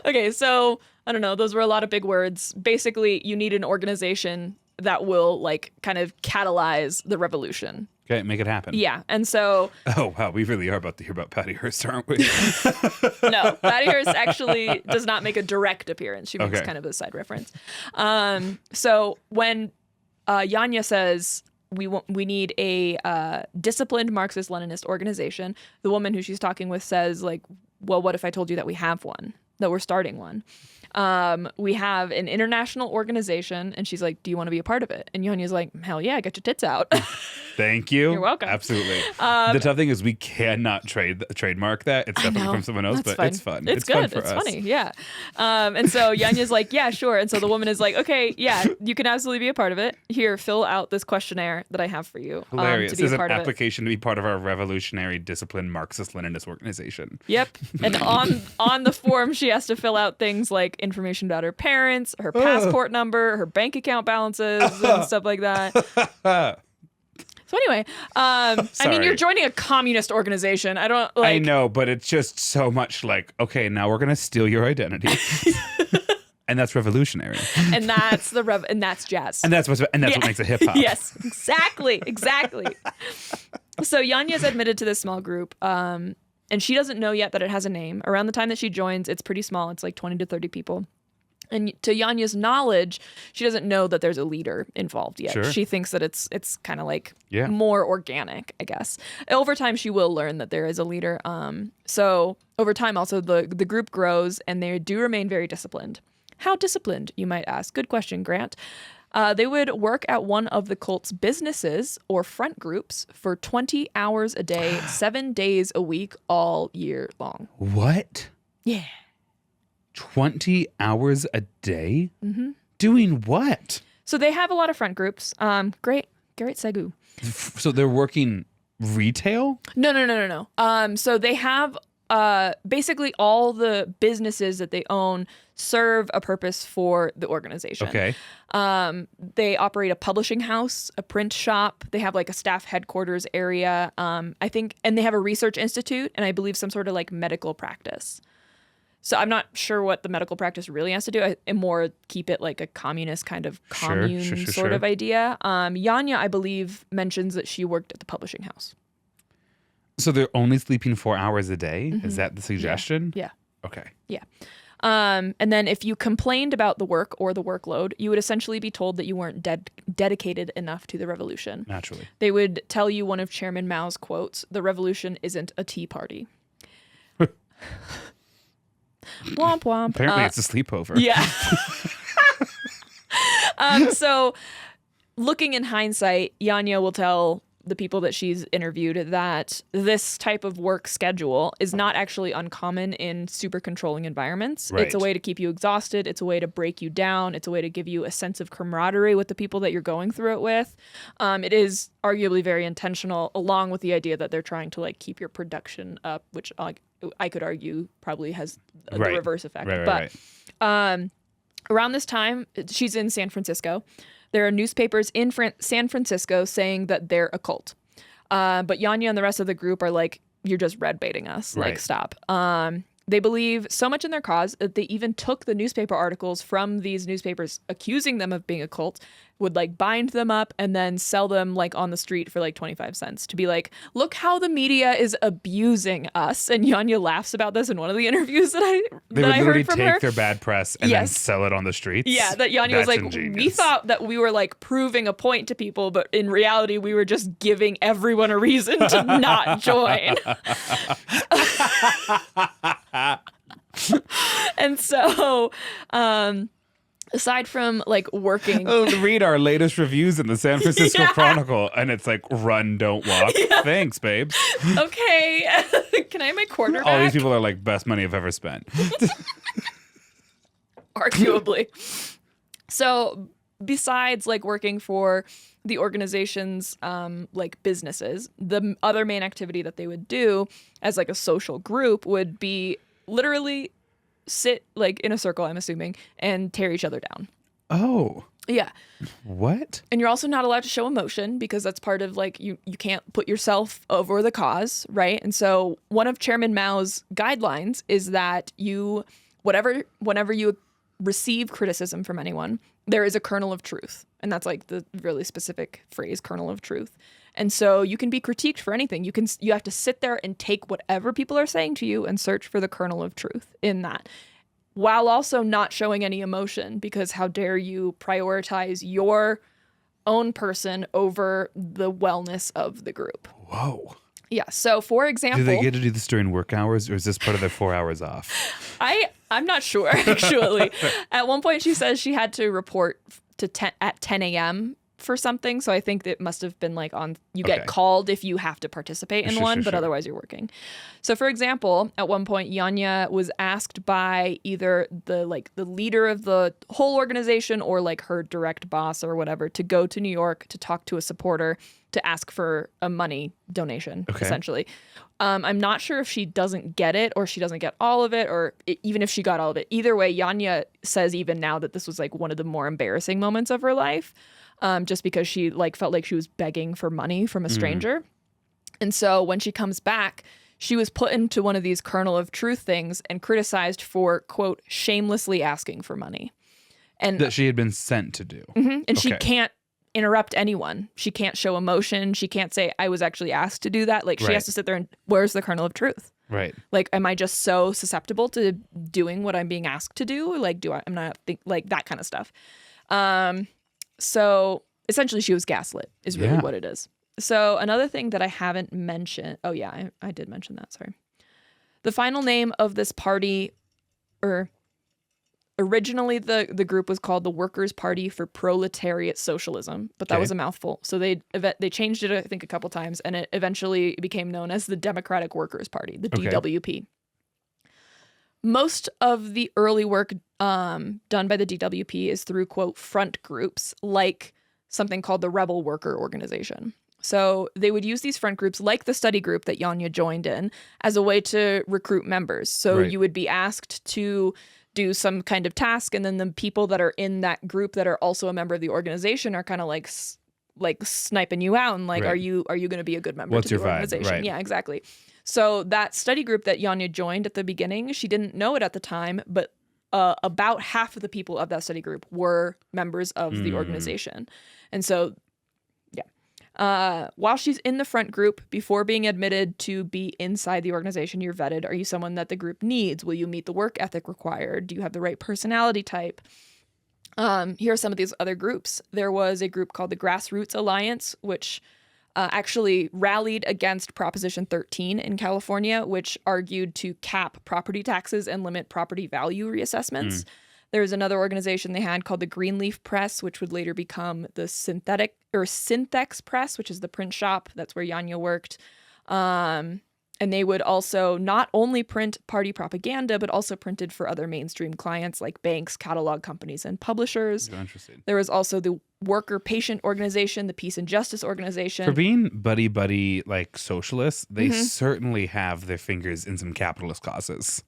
Okay, so, I don't know, those were a lot of big words. Basically, you need an organization that will, like, kind of catalyze the revolution. Okay, make it happen. Yeah, and so... Oh, wow, we really are about to hear about Patty Hearst, aren't we? No, Patty Hearst actually does not make a direct appearance. She makes kind of a side reference. So when Janja says we need a disciplined Marxist-Leninist organization, the woman who she's talking with says, like, well, what if I told you that we have one, that we're starting one? We have an international organization, and she's like, do you want to be a part of it? And Janja's like, hell yeah, get your tits out. Thank you. You're welcome. Absolutely. The tough thing is we cannot trademark that. It's definitely from someone else, but fine. it's fun. It's fun good. for It's us. funny. Yeah. And so Janja's like, yeah, sure. And so the woman is like, okay, yeah, you can absolutely be a part of it. Here, fill out this questionnaire that I have for you. Hilarious. To be This is a an part of it. application to be part of our revolutionary disciplined Marxist-Leninist organization. Yep. And on the form, she has to fill out things like information about her parents, her passport number, her bank account balances, and stuff like that. So anyway, I mean, you're joining a communist organization. I don't like. I know, but it's just so much like, okay, now we're gonna steal your identity, and that's revolutionary, and that's and that's jazz, and that's what makes it hip hop. Yes, exactly. So Janja's admitted to this small group, and she doesn't know yet that it has a name. Around the time that she joins, it's pretty small. It's like 20 to 30 people. And to Janja's knowledge, she doesn't know that there's a leader involved yet. Sure. She thinks that it's kind of like more organic, I guess. Over time, she will learn that there is a leader. So over time, also, the group grows, and they do remain very disciplined. How disciplined, you might ask? Good question, Grant. They would work at one of the cult's businesses or front groups for 20 hours a day, 7 days a week, all year long. What? Yeah. 20 hours a day? Mm-hmm. Doing what? So they have a lot of front groups. Great segue. So they're working retail? No. So they have basically all the businesses that they own serve a purpose for the organization. Okay. They operate a publishing house, a print shop. They have like a staff headquarters area. I think, and they have a research institute, and I believe some sort of like medical practice. So I'm not sure what the medical practice really has to do. I more keep it like a communist kind of commune sort of idea. Janja, I believe, mentions that she worked at the publishing house. So they're only sleeping 4 hours a day? Mm-hmm. Is that the suggestion? Yeah. Okay. Yeah. And then if you complained about the work or the workload, you would essentially be told that you weren't dedicated enough to the revolution. Naturally. They would tell you one of Chairman Mao's quotes, "The revolution isn't a tea party." Womp womp. Apparently it's a sleepover. Yeah. So looking in hindsight, Janja will tell the people that she's interviewed that this type of work schedule is not actually uncommon in super controlling environments. Right. It's a way to keep you exhausted. It's a way to break you down. It's a way to give you a sense of camaraderie with the people that you're going through it with. It is arguably very intentional, along with the idea that they're trying to like keep your production up, which I could argue probably has the reverse effect. Around this time, she's in San Francisco. There are newspapers in San Francisco saying that they're a cult. But Janja and the rest of the group are like, you're just red baiting us. Right. Like, stop. They believe so much in their cause that they even took the newspaper articles from these newspapers accusing them of being a cult, would like bind them up and then sell them like on the street for like 25 cents to be like, look how the media is abusing us. And Janja laughs about this in one of the interviews that I heard from her. They would literally take their bad press and then sell it on the streets. Yeah, that Janja was like, ingenious. we thought that we were like proving a point to people, but in reality, we were just giving everyone a reason to not join. And so, aside from like working, read our latest reviews in the San Francisco Chronicle, and it's like, run, don't walk. Yeah. Thanks, babes. Okay, can I have my quarterback? All these people are like, best money I've ever spent. Arguably. So besides like working for the organization's like businesses, the other main activity that they would do as like a social group would be literally sit like in a circle, I'm assuming, and tear each other down. Oh. Yeah. What? And you're also not allowed to show emotion because that's part of like you can't put yourself over the cause, right? And so one of Chairman Mao's guidelines is that whenever you receive criticism from anyone, there is a kernel of truth. And that's like the really specific phrase, kernel of truth. And so you can be critiqued for anything. You have to sit there and take whatever people are saying to you and search for the kernel of truth in that, while also not showing any emotion, because how dare you prioritize your own person over the wellness of the group. Whoa. Yeah. So for example, do they get to do this during work hours, or is this part of their 4 hours off? I'm not sure, actually. At one point she says she had to report at 10 a.m. for something. So I think that must have been like you get called if you have to participate in one, but otherwise you're working. So for example, at one point, Janja was asked by either the leader of the whole organization or like her direct boss or whatever to go to New York to talk to a supporter to ask for a money donation, essentially. I'm not sure if she doesn't get it or she doesn't get all of it, or even if she got all of it. Either way, Janja says even now that this was like one of the more embarrassing moments of her life. Just because she like felt like she was begging for money from a stranger. And so when she comes back, she was put into one of these kernel of truth things and criticized for, quote, shamelessly asking for money. And that she had been sent to do. And she can't interrupt anyone. She can't show emotion. She can't say, I was actually asked to do that. Like she has to sit there and where's the kernel of truth? Right. Like, am I just so susceptible to doing what I'm being asked to do? Like, I'm not like that kind of stuff. So essentially she was gaslit is really what it is. So another thing that I haven't mentioned. Oh yeah, I did mention that. Sorry. The final name of this party, or originally the group was called the Workers' Party for Proletariat Socialism, but that was a mouthful. So they changed it, I think, a couple times, and it eventually became known as the Democratic Workers' Party, the DWP. Most of the early work done by the DWP is through, quote, front groups, like something called the Rebel Worker Organization. So they would use these front groups, like the study group that Janja joined in, as a way to recruit members. So you would be asked to do some kind of task, and then the people that are in that group that are also a member of the organization are kind of like sniping you out and like, are you going to be a good member to the organization? Right. Yeah, exactly. So that study group that Janja joined at the beginning, she didn't know it at the time, but about half of the people of that study group were members of the organization. And so, while she's in the front group, before being admitted to be inside the organization, you're vetted. Are you someone that the group needs? Will you meet the work ethic required? Do you have the right personality type? Here are some of these other groups. There was a group called the Grassroots Alliance, which actually rallied against Proposition 13 in California, which argued to cap property taxes and limit property value reassessments. There was another organization they had called the Greenleaf Press, which would later become the Synthex Press, which is the print shop. That's where Janja worked. And they would also not only print party propaganda, but also printed for other mainstream clients like banks, catalog companies, and publishers. Interesting. There was also the Worker Patient Organization, the Peace and Justice Organization. For being buddy like socialists, they certainly have their fingers in some capitalist causes.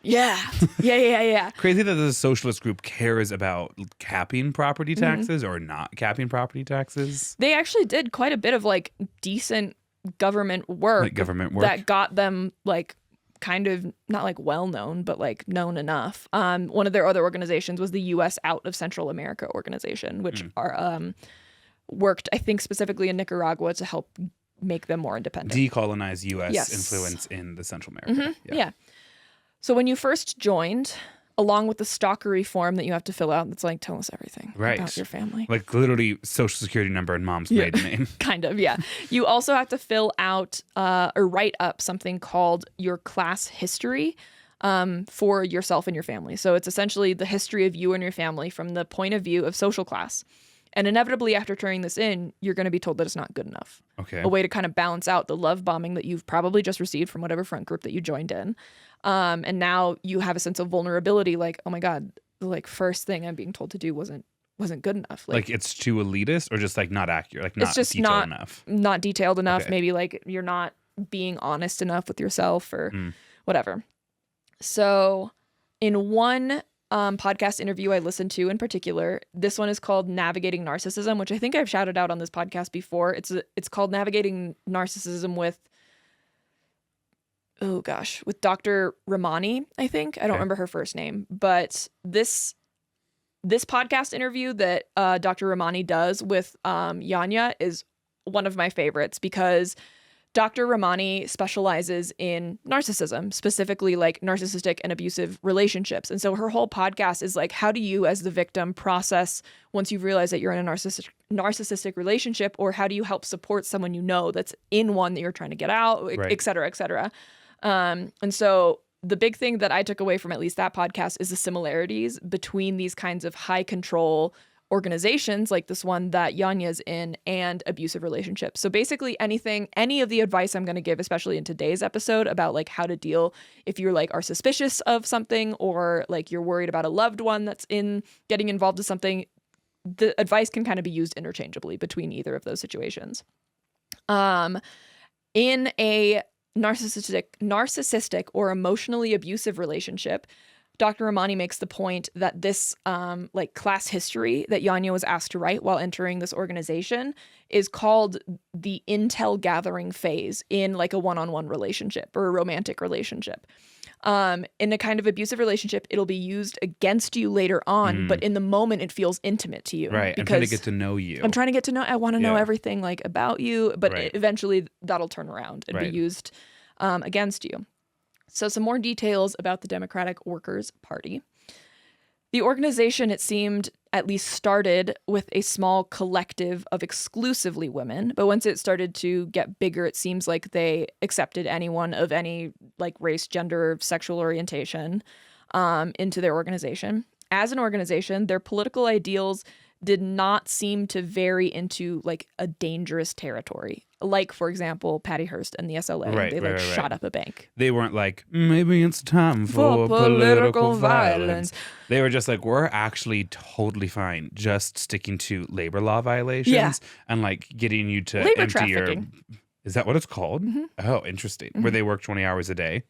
Yeah. Yeah. Crazy that the socialist group cares about capping property taxes or not capping property taxes. They actually did quite a bit of like decent government work, that got them like kind of not like well known, but like known enough. One of their other organizations was the U.S. Out of Central America organization, which are worked, I think, specifically in Nicaragua to help make them more independent, decolonize U.S. influence in the Central America. Yeah. So when you first joined, along with the stalkery form that you have to fill out, that's like, tell us everything about your family. Like literally social security number and mom's maiden name. Kind of, yeah. You also have to fill out or write up something called your class history for yourself and your family. So it's essentially the history of you and your family from the point of view of social class. And inevitably, after turning this in, you're going to be told that it's not good enough. Okay. A way to kind of balance out the love bombing that you've probably just received from whatever front group that you joined in. And now you have a sense of vulnerability, like, oh my God, the like first thing I'm being told to do wasn't good enough. Like it's too elitist or just like not accurate, like not it's just detailed enough. Not detailed enough. Okay. Maybe like you're not being honest enough with yourself or whatever. So in one podcast interview I listened to in particular, this one is called Navigating Narcissism, which I think I've shouted out on this podcast before. It's called Navigating Narcissism with Dr. Ramani, I think. I don't remember her first name, but this podcast interview that Dr. Ramani does with Janja is one of my favorites because Dr. Ramani specializes in narcissism, specifically like narcissistic and abusive relationships. And so her whole podcast is like, how do you as the victim process once you've realized that you're in a narcissistic relationship, or how do you help support someone you know that's in one that you're trying to get out, et cetera, et cetera. And so the big thing that I took away from at least that podcast is the similarities between these kinds of high control organizations like this one that Janja's in and abusive relationships. So basically any of the advice I'm going to give, especially in today's episode about like how to deal if you're like are suspicious of something or like you're worried about a loved one that's getting involved in something, the advice can kind of be used interchangeably between either of those situations. In a narcissistic or emotionally abusive relationship, Dr. Ramani makes the point that this like class history that Janja was asked to write while entering this organization is called the intel gathering phase in like a one-on-one relationship or a romantic relationship. In a kind of abusive relationship, it'll be used against you later on, but in the moment it feels intimate to you. Right. I'm trying to get to know you. I want to know everything like about you, but eventually that'll turn around and be used against you. So some more details about the Democratic Workers' Party. The organization, it seemed, at least started with a small collective of exclusively women. But once it started to get bigger, it seems like they accepted anyone of any like race, gender, sexual orientation into their organization. As an organization, their political ideals did not seem to vary into like a dangerous territory. Like, for example, Patty Hearst and the SLA. They shot up a bank. They weren't like, maybe it's time for political violence. They were just like, we're actually totally fine just sticking to labor law violations and like getting you to labor empty trafficking. Is that what it's called? Oh, interesting. Where they work 20 hours a day?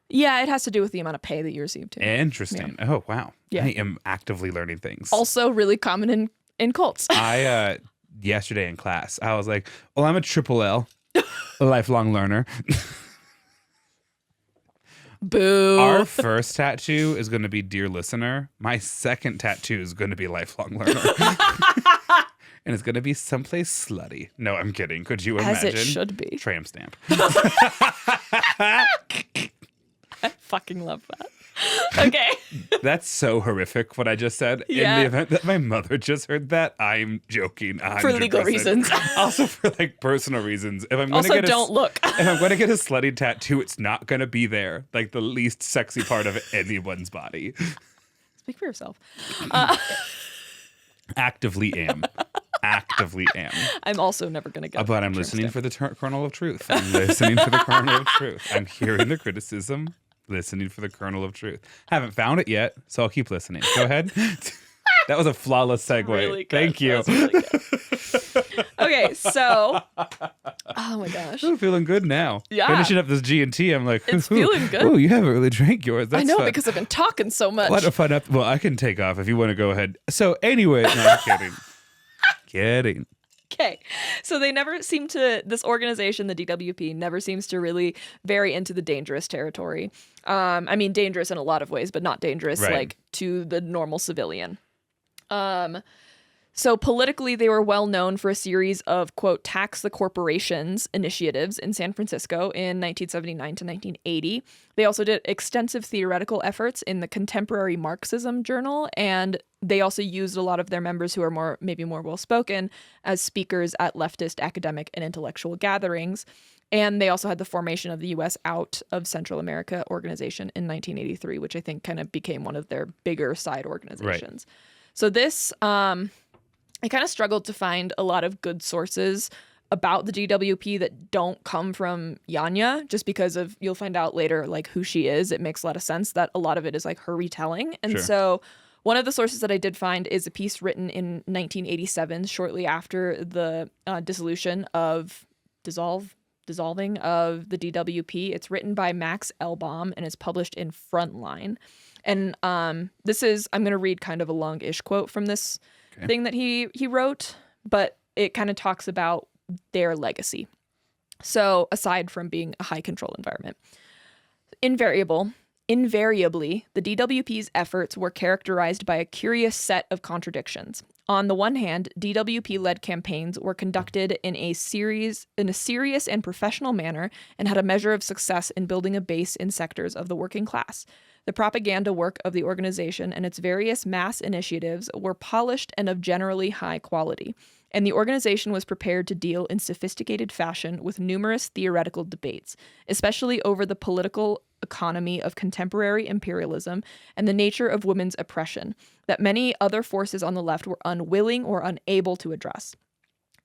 Yeah, it has to do with the amount of pay that you receive too. Interesting. Yeah. Oh, wow. Yeah. I am actively learning things. Also really common in cults. I, yesterday in class, I was like, well, I'm a triple L, a lifelong learner. Boo. Our first tattoo is going to be Dear Listener. My second tattoo is going to be Lifelong Learner. And it's going to be someplace slutty. No, I'm kidding. Could you imagine? As it should be. Tramp stamp. I fucking love that. Okay. That's so horrific what I just said. Yeah. In the event that my mother just heard that, I'm joking. 100%. For legal reasons. Also for like personal reasons. If I'm going also, don't look. If I'm going to get a slutty tattoo, it's not going to be there. Like the least sexy part of anyone's body. Speak for yourself. Actively am. I'm also never going to go. But I'm listening for the kernel of truth. I'm listening for the kernel of truth. I'm hearing the criticism, listening for the kernel of truth. Haven't found it yet, so I'll keep listening. Go ahead. That was a flawless segue. Really good. Thank you. Really good. Okay, so, oh my gosh. I'm feeling good now. Yeah. Finishing up this G&T, I'm like, It's feeling good. Oh, you haven't really drank yours. That's I know, fun. because I've been talking so much. What a fun well, I can take off if you want to go ahead. So anyway, no, I'm kidding. Kidding. Okay, so they never seem to, this organization, the DWP, never seems to really vary into the dangerous territory. I mean, dangerous in a lot of ways, but not dangerous like to the normal civilian. So politically, they were well known for a series of, quote, tax the corporations initiatives in San Francisco in 1979 to 1980. They also did extensive theoretical efforts in the Contemporary Marxism Journal, and they also used a lot of their members who are maybe more well-spoken as speakers at leftist academic and intellectual gatherings. And they also had the formation of the U.S. Out of Central America organization in 1983, which I think kind of became one of their bigger side organizations. Right. So this, I kind of struggled to find a lot of good sources about the DWP that don't come from Janja, just because of, you'll find out later, like who she is. It makes a lot of sense that a lot of it is like her retelling. And so one of the sources that I did find is a piece written in 1987, shortly after the dissolving of the DWP. It's written by Max Elbaum and it's published in Frontline. And this is, I'm going to read kind of a long-ish quote from this thing that he wrote, but it kind of talks about their legacy. So aside from being a high control environment, invariably, the DWP's efforts were characterized by a curious set of contradictions. On the one hand, DWP-led campaigns were conducted in a serious and professional manner and had a measure of success in building a base in sectors of the working class. The propaganda work of the organization and its various mass initiatives were polished and of generally high quality, and the organization was prepared to deal in sophisticated fashion with numerous theoretical debates, especially over the political economy of contemporary imperialism and the nature of women's oppression, that many other forces on the left were unwilling or unable to address.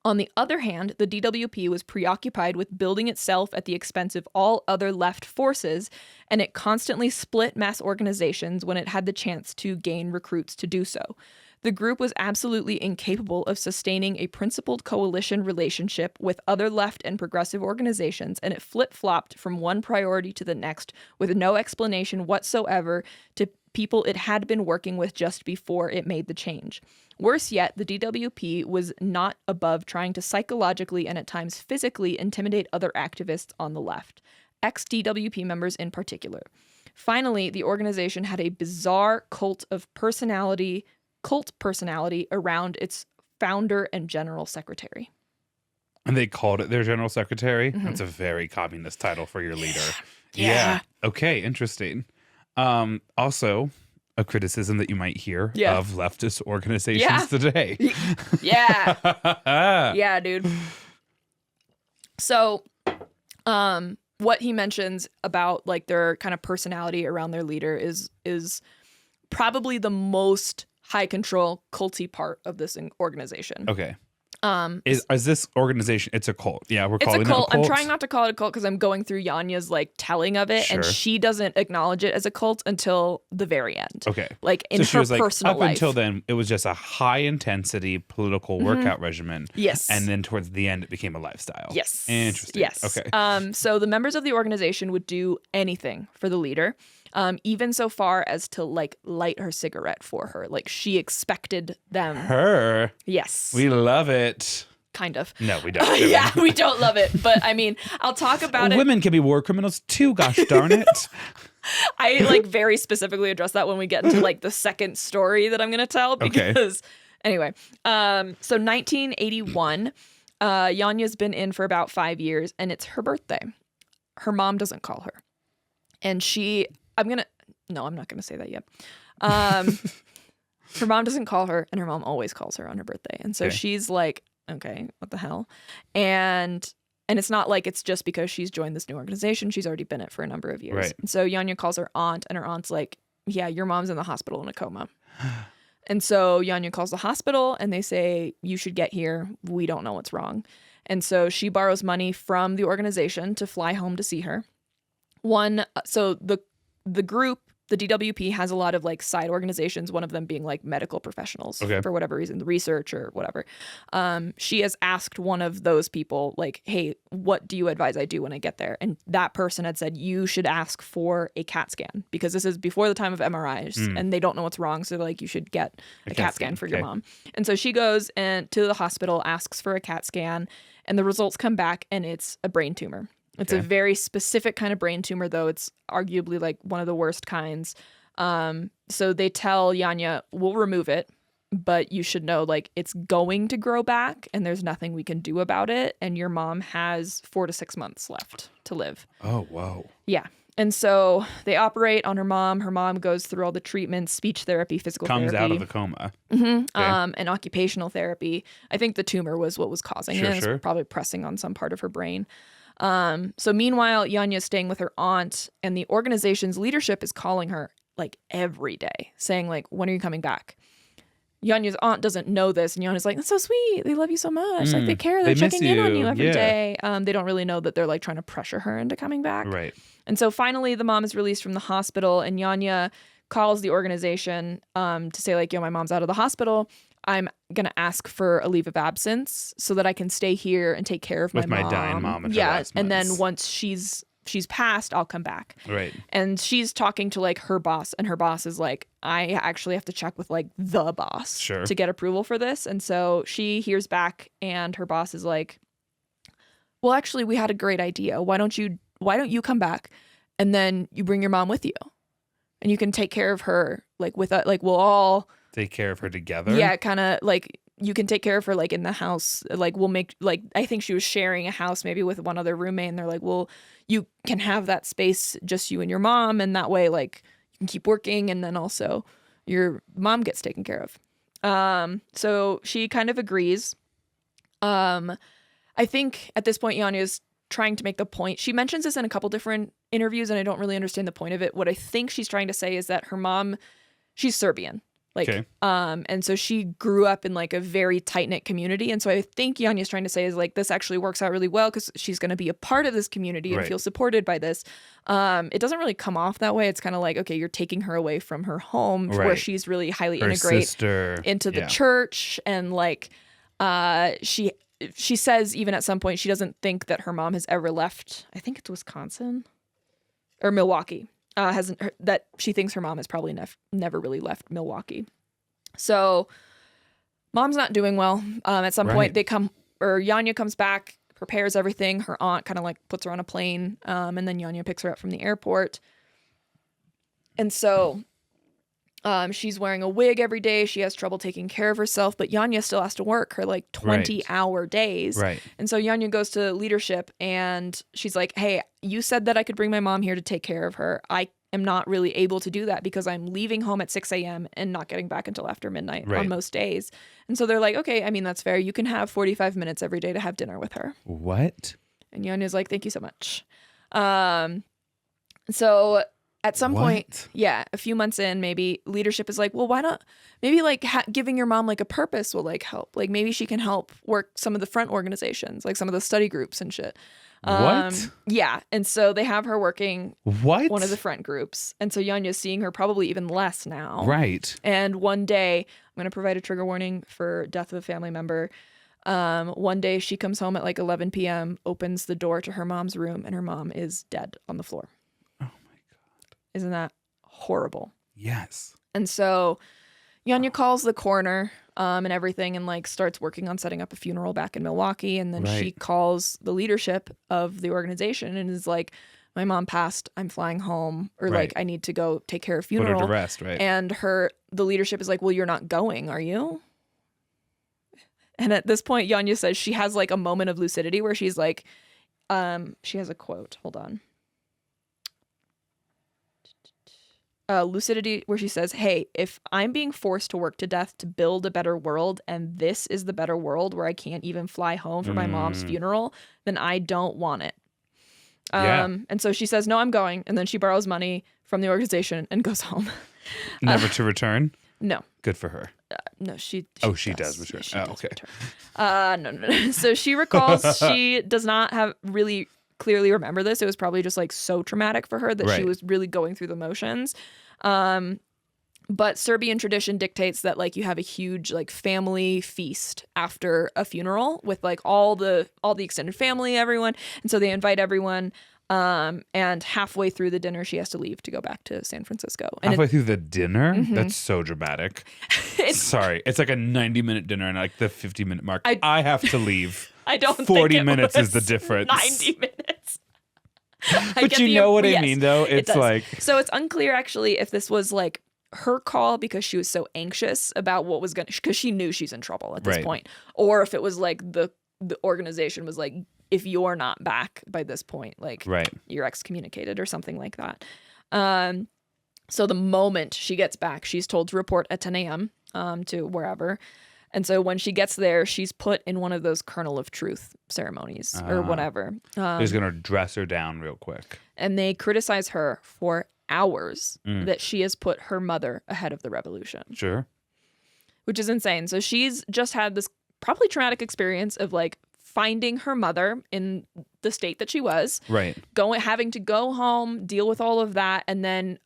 On the other hand, the DWP was preoccupied with building itself at the expense of all other left forces, and it constantly split mass organizations when it had the chance to gain recruits to do so. The group was absolutely incapable of sustaining a principled coalition relationship with other left and progressive organizations, and it flip-flopped from one priority to the next with no explanation whatsoever to people it had been working with just before it made the change. Worse yet, the DWP was not above trying to psychologically and at times physically intimidate other activists on the left, ex-DWP members in particular. Finally, the organization had a bizarre cult personality around its founder and general secretary. And they called it their general secretary? Mm-hmm. That's a very communist title for your leader. Yeah. Okay, interesting. Also, a criticism that you might hear of leftist organizations today. Yeah, dude. So, what he mentions about like their kind of personality around their leader is probably the most high control culty part of this organization. Okay. Is this organization? It's a cult. Yeah, we're calling it a cult. I'm trying not to call it a cult because I'm going through Janja's like telling of it, and she doesn't acknowledge it as a cult until the very end. Okay, like in her personal life. Up until then, it was just a high intensity political workout regimen. Yes, and then towards the end, it became a lifestyle. Yes, interesting. Yes. Okay. So the members of the organization would do anything for the leader. Even so far as to like light her cigarette for her. Like she expected them. Her? Yes. We love it. Kind of. No, we don't. Yeah, we don't love it. But I mean, I'll talk about it. Women can be war criminals too, gosh darn it. I like very specifically address that when we get into like the second story that I'm going to tell. Because anyway, so 1981, Janja's been in for about 5 years and it's her birthday. Her mom doesn't call her. And I'm not going to say that yet. Her mom doesn't call her, and her mom always calls her on her birthday. And so she's like, okay, what the hell? And it's not like it's just because she's joined this new organization. She's already been it for a number of years. Right. And so Janja calls her aunt, and her aunt's like, yeah, your mom's in the hospital in a coma. And so Janja calls the hospital and they say, you should get here. We don't know what's wrong. And so she borrows money from the organization to fly home to see her. So the group, the DWP, has a lot of like side organizations, one of them being like medical professionals for whatever reason, the research or whatever. She has asked one of those people like, hey, what do you advise I do when I get there? And that person had said, you should ask for a CAT scan because this is before the time of MRIs and they don't know what's wrong. So like, you should get a CAT scan for your mom. And so she goes to the hospital, asks for a CAT scan, and the results come back and it's a brain tumor. It's a very specific kind of brain tumor, though. It's arguably like one of the worst kinds. So they tell Janja, we'll remove it, but you should know like it's going to grow back and there's nothing we can do about it. And your mom has 4 to 6 months left to live. Oh, whoa. Yeah. And so they operate on her mom. Her mom goes through all the treatments, speech therapy, physical therapy. Comes out of the coma. Okay. And occupational therapy. I think the tumor was what was causing it. It's probably pressing on some part of her brain. So meanwhile, Janja is staying with her aunt, and the organization's leadership is calling her like every day, saying like, when are you coming back? Janja's aunt doesn't know this, and Janja's like, that's so sweet. They love you so much. Like they care. They're checking in on you every day. They don't really know that they're like trying to pressure her into coming back. Right. And so finally the mom is released from the hospital, and Janja calls the organization to say like, yo, my mom's out of the hospital. I'm going to ask for a leave of absence so that I can stay here and take care of my mom. With my dying mom and her last months. And then once she's passed, I'll come back. Right. And she's talking to like her boss, and her boss is like, I actually have to check with like the boss to get approval for this. And so she hears back and her boss is like, well, actually, we had a great idea. Why don't you come back and then you bring your mom with you and you can take care of her like with like we'll all take care of her together. Yeah, kind of like you can take care of her like in the house. Like we'll make like I think she was sharing a house maybe with one other roommate, and they're like, well, you can have that space just you and your mom, and that way like you can keep working, and then also your mom gets taken care of. So she kind of agrees. I think at this point Janja is trying to make the point. She mentions this in a couple different interviews, and I don't really understand the point of it. What I think she's trying to say is that her mom, she's Serbian. Like, and so she grew up in like a very tight-knit community. And so I think Janja's trying to say is like, this actually works out really well because she's going to be a part of this community and feel supported by this. It doesn't really come off that way. It's kind of like, okay, you're taking her away from her home where she's really highly integrated into the church. And like, she says even at some point, she doesn't think that her mom has ever left. I think it's Wisconsin or Milwaukee. That she thinks her mom has probably never really left Milwaukee. So mom's not doing well. At some point Janja comes back, prepares everything. Her aunt kind of like puts her on a plane. And then Janja picks her up from the airport. And so she's wearing a wig every day. She has trouble taking care of herself, but Janja still has to work her like 20-hour days. Right. And so Janja goes to leadership and she's like, hey, you said that I could bring my mom here to take care of her. I am not really able to do that because I'm leaving home at 6 a.m. and not getting back until after midnight on most days. And so they're like, okay, I mean, that's fair. You can have 45 minutes every day to have dinner with her. What? And Janja's like, thank you so much. So at some point, a few months in, maybe leadership is like, well, why not? Maybe like giving your mom like a purpose will like help. Like maybe she can help work some of the front organizations, like some of the study groups and shit. What? Yeah. And so they have her working one of the front groups. And so Janja's seeing her probably even less now. Right. And one day, I'm going to provide a trigger warning for death of a family member. One day she comes home at like 11 p.m., opens the door to her mom's room, and her mom is dead on the floor. Oh my God. Isn't that horrible? Yes. And so Janja calls the coroner and everything and like starts working on setting up a funeral back in Milwaukee. And then she calls the leadership of the organization and is like, my mom passed. I'm flying home, or like I need to go take care of funeral. Put her to rest, right? And the leadership is like, well, you're not going, are you? And at this point, Janja says she has like a moment of lucidity where she's like, she has a quote. Hold on. Lucidity where she says, hey, if I'm being forced to work to death to build a better world, and this is the better world where I can't even fly home for my mom's funeral, then I don't want it. And so she says, no, I'm going. And then she borrows money from the organization and goes home. Never to return? No. Good for her. No, she does return. Yeah, okay. No. So she recalls she does not have really clearly remember this. It was probably just like so traumatic for her that she was really going through the motions. But Serbian tradition dictates that like you have a huge like family feast after a funeral with like all the extended family, everyone. And so they invite everyone. And halfway through the dinner, she has to leave to go back to San Francisco. And halfway through the dinner? That's so dramatic. Sorry. It's like a 90-minute dinner and like the 50-minute mark. I have to leave. I don't 40 think minutes is the difference. 90 minutes. But you know what I mean, though? It's like... So it's unclear, actually, if this was like her call because she was so anxious about what was going to... Because she knew she's in trouble at this point. Or if it was like the organization was like... If you're not back by this point, like you're excommunicated or something like that. So the moment she gets back, she's told to report at 10 a.m. To wherever. And so when she gets there, she's put in one of those kernel of truth ceremonies or whatever. They're just going to dress her down real quick. And they criticize her for hours that she has put her mother ahead of the revolution. Sure. Which is insane. So she's just had this probably traumatic experience of like finding her mother in the state that she was, having to go home, deal with all of that, and then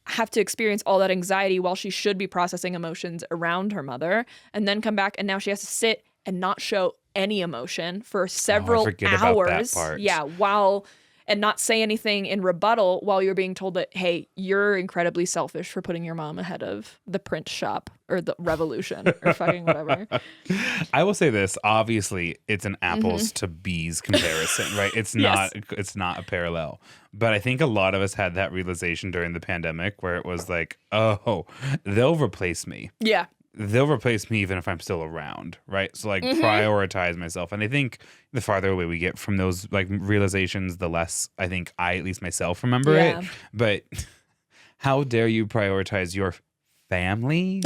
have to experience all that anxiety while she should be processing emotions around her mother, and then come back, and now she has to sit and not show any emotion for several hours. About that part. Yeah, and not say anything in rebuttal while you're being told that, hey, you're incredibly selfish for putting your mom ahead of the print shop or the revolution or fucking whatever. I will say this. Obviously, it's an apples to bees comparison, right? It's not a parallel. But I think a lot of us had that realization during the pandemic where it was like, oh, they'll replace me. Yeah. They'll replace me even if I'm still around, right? So like prioritize myself. And I think the farther away we get from those like realizations, the less I think I, at least myself, remember it. But how dare you prioritize your family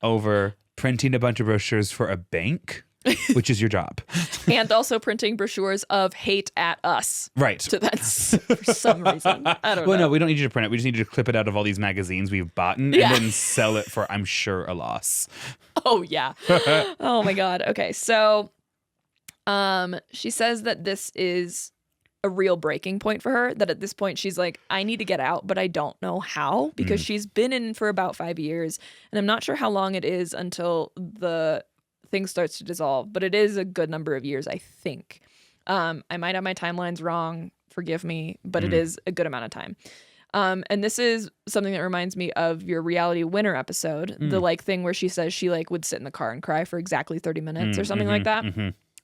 over printing a bunch of brochures for a bank, which is your job. And also printing brochures of hate at us. Right. So that's for some reason. I don't know. Well, no, we don't need you to print it. We just need you to clip it out of all these magazines we've bought and then sell it for, I'm sure, a loss. Oh, yeah. Oh, my God. Okay. So she says that this is a real breaking point for her, that at this point she's like, I need to get out, but I don't know how, because she's been in for about 5 years, and I'm not sure how long it is until the thing starts to dissolve, but it is a good number of years, I think. I might have my timelines wrong, forgive me, but it is a good amount of time. And this is something that reminds me of your Reality Winner episode, the like thing where she says she like would sit in the car and cry for exactly 30 minutes or something like that.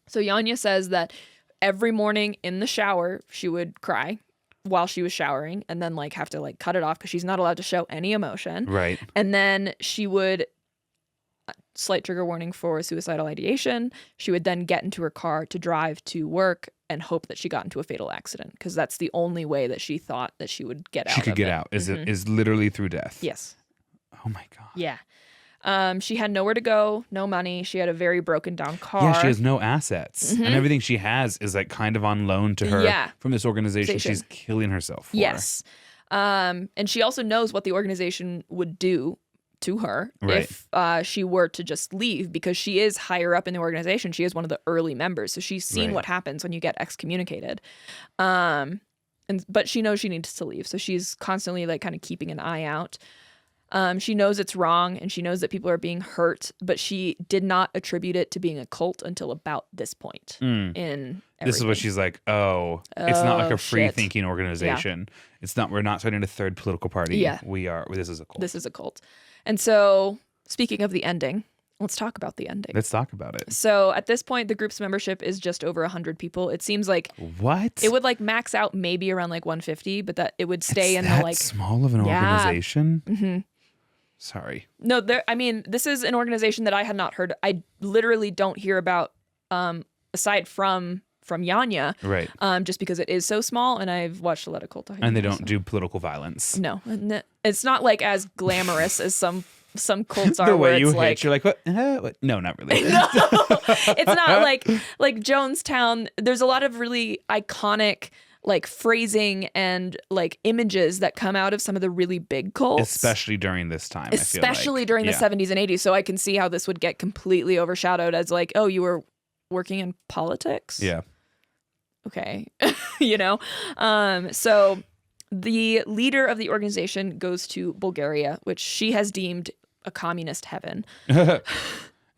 So Janja says that every morning in the shower, she would cry while she was showering and then like have to like cut it off because she's not allowed to show any emotion. Right. And then she would, slight trigger warning for suicidal ideation, she would then get into her car to drive to work and hope that she got into a fatal accident, because that's the only way that she thought that she would get out. She could get out. Is literally through death. Yes. Oh my God. Yeah. She had nowhere to go, no money. She had a very broken down car. Yeah, she has no assets. And everything she has is like kind of on loan to her from this organization she's killing herself for. Yes. And she also knows what the organization would do to her if she were to just leave, because she is higher up in the organization. She is one of the early members. So she's seen what happens when you get excommunicated. But she knows she needs to leave. So she's constantly like kind of keeping an eye out. She knows it's wrong and she knows that people are being hurt, but she did not attribute it to being a cult until about this point in everything. This is what she's like, it's not like a free thinking organization. Yeah. It's not, we're not starting a third political party. Yeah. This is a cult. This is a cult. And so speaking of the ending, let's talk about the ending. Let's talk about it. So at this point, the group's membership is just over 100 people. It seems like what? It would like max out maybe around like 150, but that it would stay in the like small of an organization. Mm-hmm. Sorry. No, this is an organization that I had not heard. I literally don't hear about aside from Janja. Right. Just because it is so small, and I've watched a lot of cult documentaries. And they don't do political violence. No. It's not like as glamorous as some cults are. The way where you it's hit, like, you're like, what? No, not really. No, it's not like Jonestown. There's a lot of really iconic like phrasing and like images that come out of some of the really big cults. Especially during this time. Especially during the 70s and 80s. So I can see how this would get completely overshadowed as like, oh, you were working in politics? Yeah. Okay. You know? So the leader of the organization goes to Bulgaria, which she has deemed a communist heaven.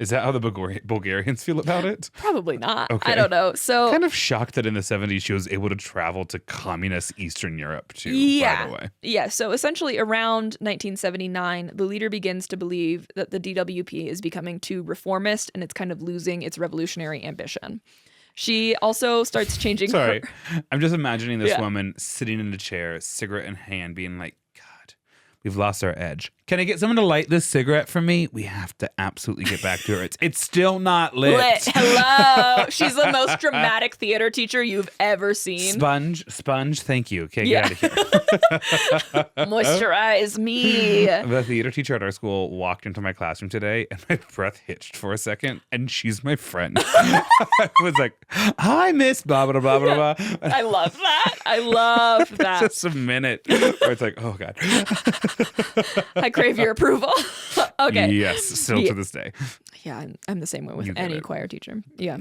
Is that how the Bulgarians feel about it? Probably not. Okay. I don't know. So kind of shocked that in the 70s she was able to travel to communist Eastern Europe too, by the way. Yeah. So essentially around 1979, the leader begins to believe that the DWP is becoming too reformist and it's kind of losing its revolutionary ambition. She also starts changing Sorry. I'm just imagining this woman sitting in a chair, cigarette in hand, being like, God, we've lost our edge. Can I get someone to light this cigarette for me? We have to absolutely get back to her. It's still not lit. Hello. She's the most dramatic theater teacher you've ever seen. Sponge, thank you. Okay, get out of here. Moisturize me. The theater teacher at our school walked into my classroom today and my breath hitched for a second, and she's my friend. I was like, hi, Miss blah, blah, blah, blah, blah. I love that. I love that. Just a minute where it's like, oh, God. I crave your approval. Okay. Yes, still to this day. Yeah, I'm the same way with any choir teacher. Yeah.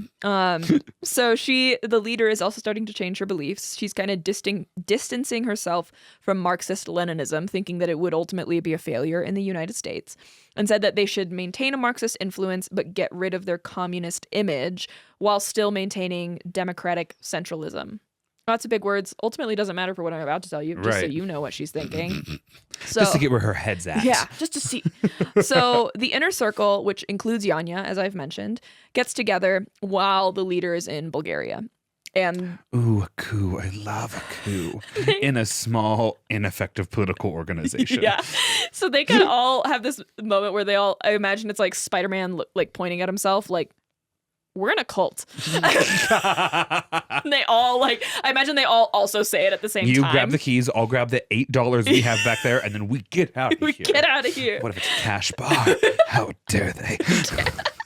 So the leader is also starting to change her beliefs. She's kind of distancing herself from Marxist Leninism, thinking that it would ultimately be a failure in the United States, and said that they should maintain a Marxist influence but get rid of their communist image while still maintaining democratic centralism. Lots of big words. Ultimately doesn't matter for what I'm about to tell you, just so you know what she's thinking. So, just to get where her head's at. Yeah, just to see. So the inner circle, which includes Janja, as I've mentioned, gets together while the leader is in Bulgaria. And ooh, a coup. I love a coup in a small, ineffective political organization. Yeah. So they kind of all have this moment where I imagine it's like Spider-Man like pointing at himself, like, we're in a cult. They all I imagine they all also say it at the same time. You grab the keys, I'll grab the $8 we have back there, and then we get out of here. We get out of here. What if it's a cash bar? How dare they?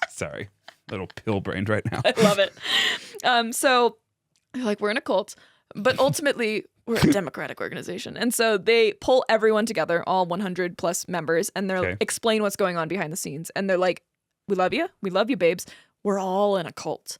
Sorry. Little pill-brained right now. I love it. So they're like, we're in a cult, but ultimately we're a democratic organization. And so they pull everyone together, all 100 plus members, and they're explain what's going on behind the scenes. And they're like, we love you, babes. We're all in a cult.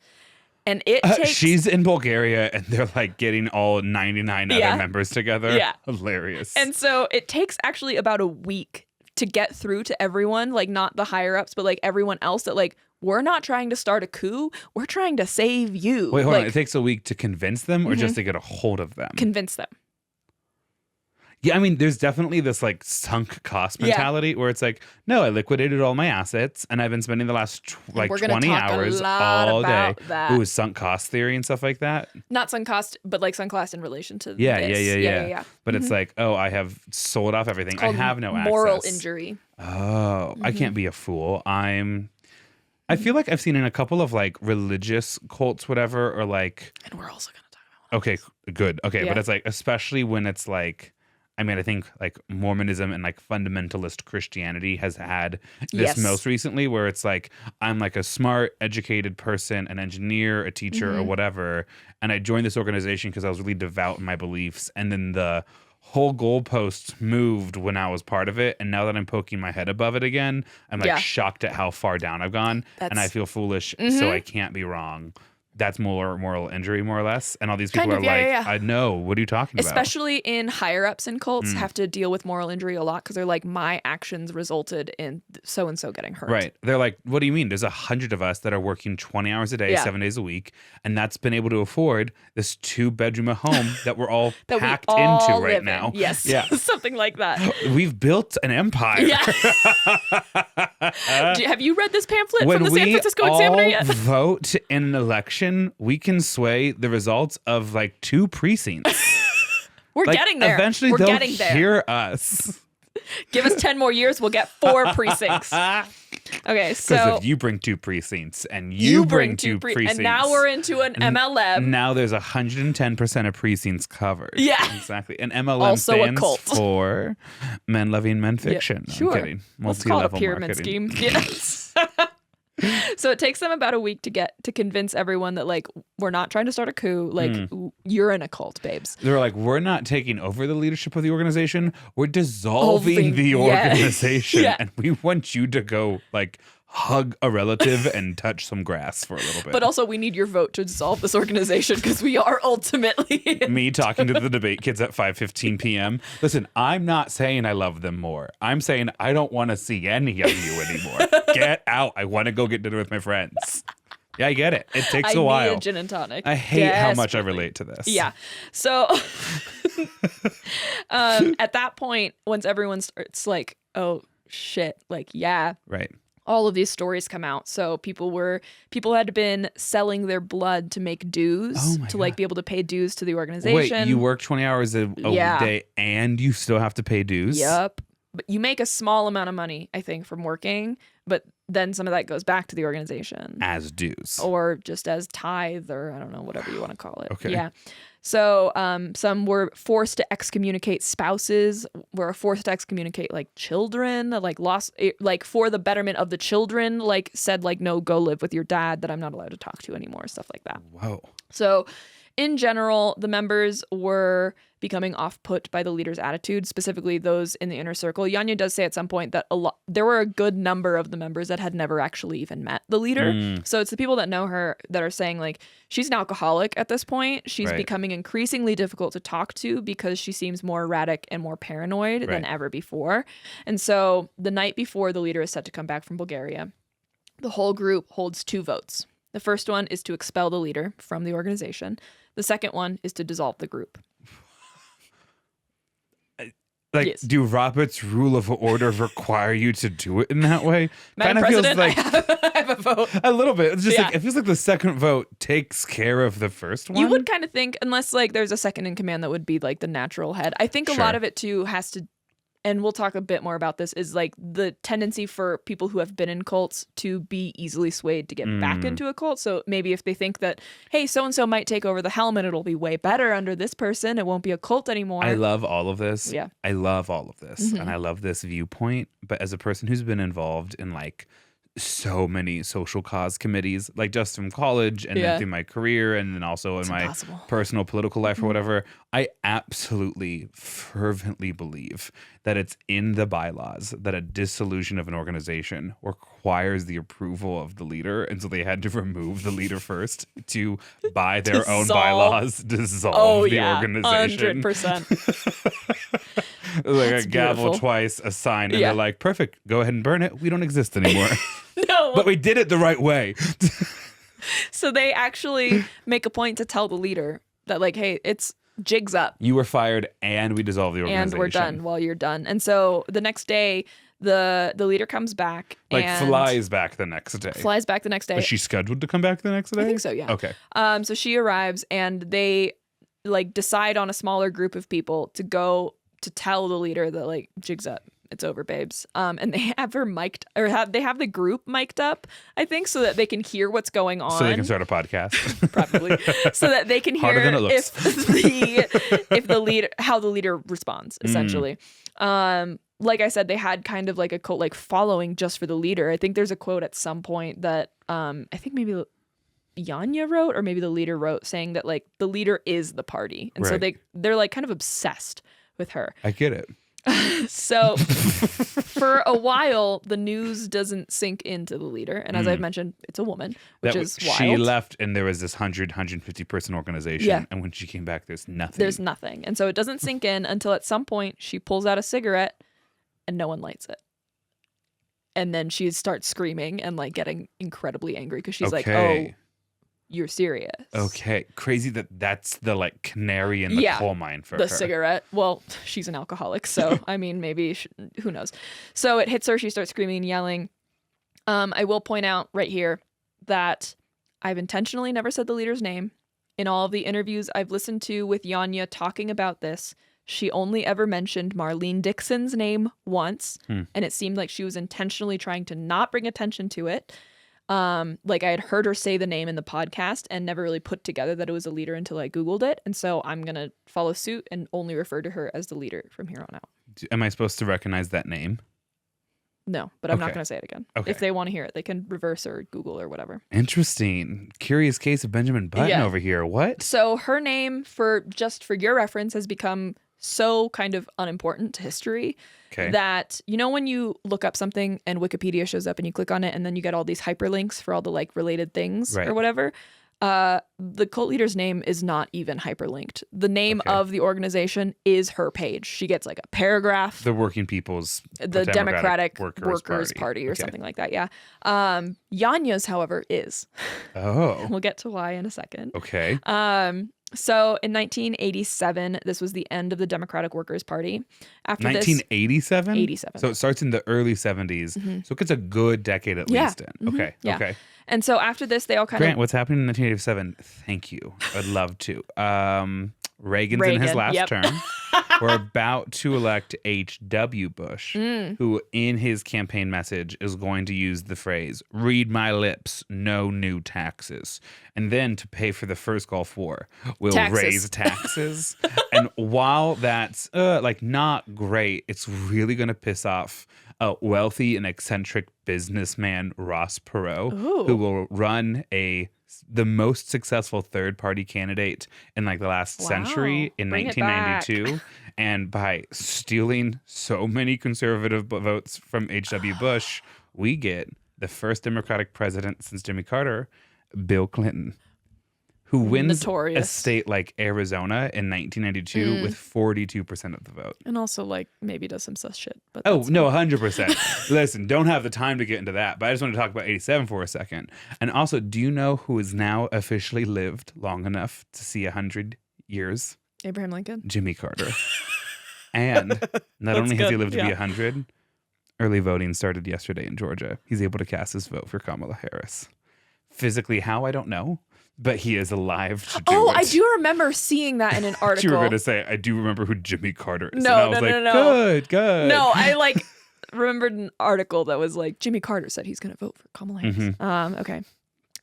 And it takes... She's in Bulgaria, and they're like getting all 99 other members together. Yeah. Hilarious. And so it takes actually about a week to get through to everyone, like not the higher ups, but like everyone else that like, we're not trying to start a coup. We're trying to save you. Wait, hold on. It takes a week to convince them or just to get a hold of them? Convince them. Yeah, I mean, there's definitely this like sunk cost mentality where it's like, no, I liquidated all my assets and I've been spending the last 20 hours all day. Ooh, sunk cost theory and stuff like that. Not sunk cost, but like sunk cost in relation to this. Yeah. But it's like, oh, I have sold off everything. I have no moral access. injury. Oh, I can't be a fool. I feel like I've seen in a couple of like religious cults, whatever, or like. And we're also going to talk about one. Okay, good. Okay, but it's like, especially when it's like, I mean, I think like Mormonism and like fundamentalist Christianity has had this most recently where it's like, I'm like a smart, educated person, an engineer, a teacher or whatever. And I joined this organization because I was really devout in my beliefs. And then the whole goalpost moved when I was part of it. And now that I'm poking my head above it again, I'm like shocked at how far down I've gone. And I feel foolish. So I can't be wrong. That's moral injury, more or less. And all these people are I know. What are you talking about? Especially in higher ups in cults have to deal with moral injury a lot because they're like, my actions resulted in so-and-so getting hurt. Right. They're like, what do you mean? There's 100 of us that are working 20 hours a day, 7 days a week. And that's been able to afford this 2-bedroom home that we're all packed into right now. Yes. Yeah. Something like that. We've built an empire. Yeah. Have you read this pamphlet from the San Francisco Examiner yet? When we all vote in an election, we can sway the results of like 2 precincts. We're getting there. Eventually they'll hear us. Give us 10 more years, we'll get 4 precincts. Okay, so because if you bring 2 precincts and you bring 2 precincts, and now we're into an MLM. Now there's 110% of precincts covered. Yeah, exactly. And MLM also stands a cult for men loving men fiction. Yeah, sure. I'm kidding. Let's call it a pyramid scheme. Yes. So it takes them about a week to convince everyone that like we're not trying to start a coup. Like you're in a cult, babes. They're like, we're not taking over the leadership of the organization. We're dissolving the organization, and we want you to go like hug a relative and touch some grass for a little bit. But also, we need your vote to dissolve this organization because we are ultimately me talking to the debate kids at 5:15 p.m. Listen, I'm not saying I love them more. I'm saying I don't want to see any of you anymore. Get out. I want to go get dinner with my friends. Yeah, I get it. It takes a while. I need a gin and tonic. I hate how much I relate to this. Yeah. So at that point, once everyone starts like, oh shit, like, yeah. Right. All of these stories come out. So people had been selling their blood to make dues to like be able to pay dues to the organization. Wait, you work 20 hours a day and you still have to pay dues? Yep. But you make a small amount of money, I think, from working, but then some of that goes back to the organization. As dues. Or just as tithe, or I don't know, whatever you want to call it. Okay. Yeah. So some were forced to excommunicate spouses, were forced to excommunicate like children, like for the betterment of the children, like said like, no, go live with your dad that I'm not allowed to talk to anymore, stuff like that. Whoa. So in general, the members were becoming off-put by the leader's attitude, specifically those in the inner circle. Janja does say at some point that there were a good number of the members that had never actually even met the leader. So it's the people that know her that are saying like, she's an alcoholic at this point. She's becoming increasingly difficult to talk to because she seems more erratic and more paranoid than ever before. And so the night before the leader is set to come back from Bulgaria, the whole group holds 2 votes. The first one is to expel the leader from the organization. The second one is to dissolve the group. Like, yes. Do Robert's rule of order require you to do it in that way? Madam President, I have a vote. A little bit. It's just like, it feels like the second vote takes care of the first one. You would kind of think, unless like there's a second in command that would be like the natural head. I think a lot of it too has to, and we'll talk a bit more about this, is like the tendency for people who have been in cults to be easily swayed to get back into a cult. So maybe if they think that, hey, so-and-so might take over the helm and it'll be way better under this person, it won't be a cult anymore. I love all of this. Yeah. I love all of this. And I love this viewpoint. But as a person who's been involved in like so many social cause committees, like just from college and then through my career and then also in my personal political life or whatever, I absolutely fervently believe that it's in the bylaws that a dissolution of an organization requires the approval of the leader. And so they had to remove the leader first to, by their own bylaws, dissolve the organization. 100%. Like a gavel twice, a sign, and they're like, perfect, go ahead and burn it. We don't exist anymore. No. But we did it the right way. So they actually make a point to tell the leader that like, hey, it's jigs up. You were fired and we dissolved the organization. And we're done while you're done. And so the next day, the leader comes back. Like flies back the next day. Flies back the next day. Was she scheduled to come back the next day? I think so, yeah. Okay. So she arrives and they like decide on a smaller group of people to go to tell the leader that like, jigs up. It's over, babes. And they have her mic'd, or they have the group mic'd up, I think, so that they can hear what's going on. So they can start a podcast. Probably. So that they can hear if the leader, how the leader responds, essentially. Like I said, they had kind of like a cult like following just for the leader. I think there's a quote at some point that I think maybe Janja wrote, or maybe the leader wrote, saying that like the leader is the party. And so they're like kind of obsessed with her. I get it. So for a while, the news doesn't sink into the leader. And as I've mentioned, it's a woman, which is wild. She left and there was this 150 person organization. Yeah. And when she came back, there's nothing. There's nothing. And so it doesn't sink in until at some point she pulls out a cigarette and no one lights it. And then she starts screaming and like getting incredibly angry because she's like, oh, you're serious. Okay. Crazy that's the like canary in the coal mine for her. The cigarette. Well, she's an alcoholic. So, I mean, maybe, who knows? So it hits her. She starts screaming and yelling. I will point out right here that I've intentionally never said the leader's name. In all of the interviews I've listened to with Janja talking about this, she only ever mentioned Marlene Dixon's name once. And it seemed like she was intentionally trying to not bring attention to it. Like I had heard her say the name in the podcast and never really put together that it was a leader until I Googled it. And so I'm going to follow suit and only refer to her as the leader from here on out. Am I supposed to recognize that name? No, but I'm not Okay. going to say it again. Okay. If they want to hear it, they can reverse or Google or whatever. Interesting. Curious case of Benjamin Button over here. What? So her name, for your reference, has become so kind of unimportant to history that, you know, when you look up something and Wikipedia shows up and you click on it and then you get all these hyperlinks for all the like related things or whatever. The cult leader's name is not even hyperlinked. The name of the organization is her page. She gets like a paragraph. The Working People's the Democratic Workers Party or something like that. Yeah. Janja's, however, is. Oh. We'll get to why in a second. Okay. So in 1987, this was the end of the Democratic Workers Party. After 1987? 87. So it starts in the early 70s. So it gets a good decade at least in. Okay. Yeah. Okay. And so after this, they all kind Grant, of... what's happening in 1987? Thank you. I'd love to. Reagan's in his last term. We're about to elect H.W. Bush, who in his campaign message is going to use the phrase, read my lips, no new taxes. And then to pay for the first Gulf War, we'll raise taxes. And while that's like not great, it's really going to piss off a wealthy and eccentric businessman, Ross Perot, who will run the most successful third-party candidate in like the last century in 1992. And by stealing so many conservative votes from H.W. Bush, we get the first Democratic president since Jimmy Carter, Bill Clinton, who wins a state like Arizona in 1992 with 42% of the vote. And also, like, maybe does some sus shit. But no, 100%. Listen, don't have the time to get into that, but I just want to talk about 87 for a second. And also, do you know who has now officially lived long enough to see 100 years? Abraham Lincoln? Jimmy Carter. And not only has he lived to be 100, early voting started yesterday in Georgia. He's able to cast his vote for Kamala Harris. Physically how, I don't know. But he is alive to do it. I do remember seeing that in an article. You were going to say, I do remember who Jimmy Carter is. No, and I was like, good. No, I like remembered an article that was like, Jimmy Carter said he's going to vote for Kamala Harris. Okay.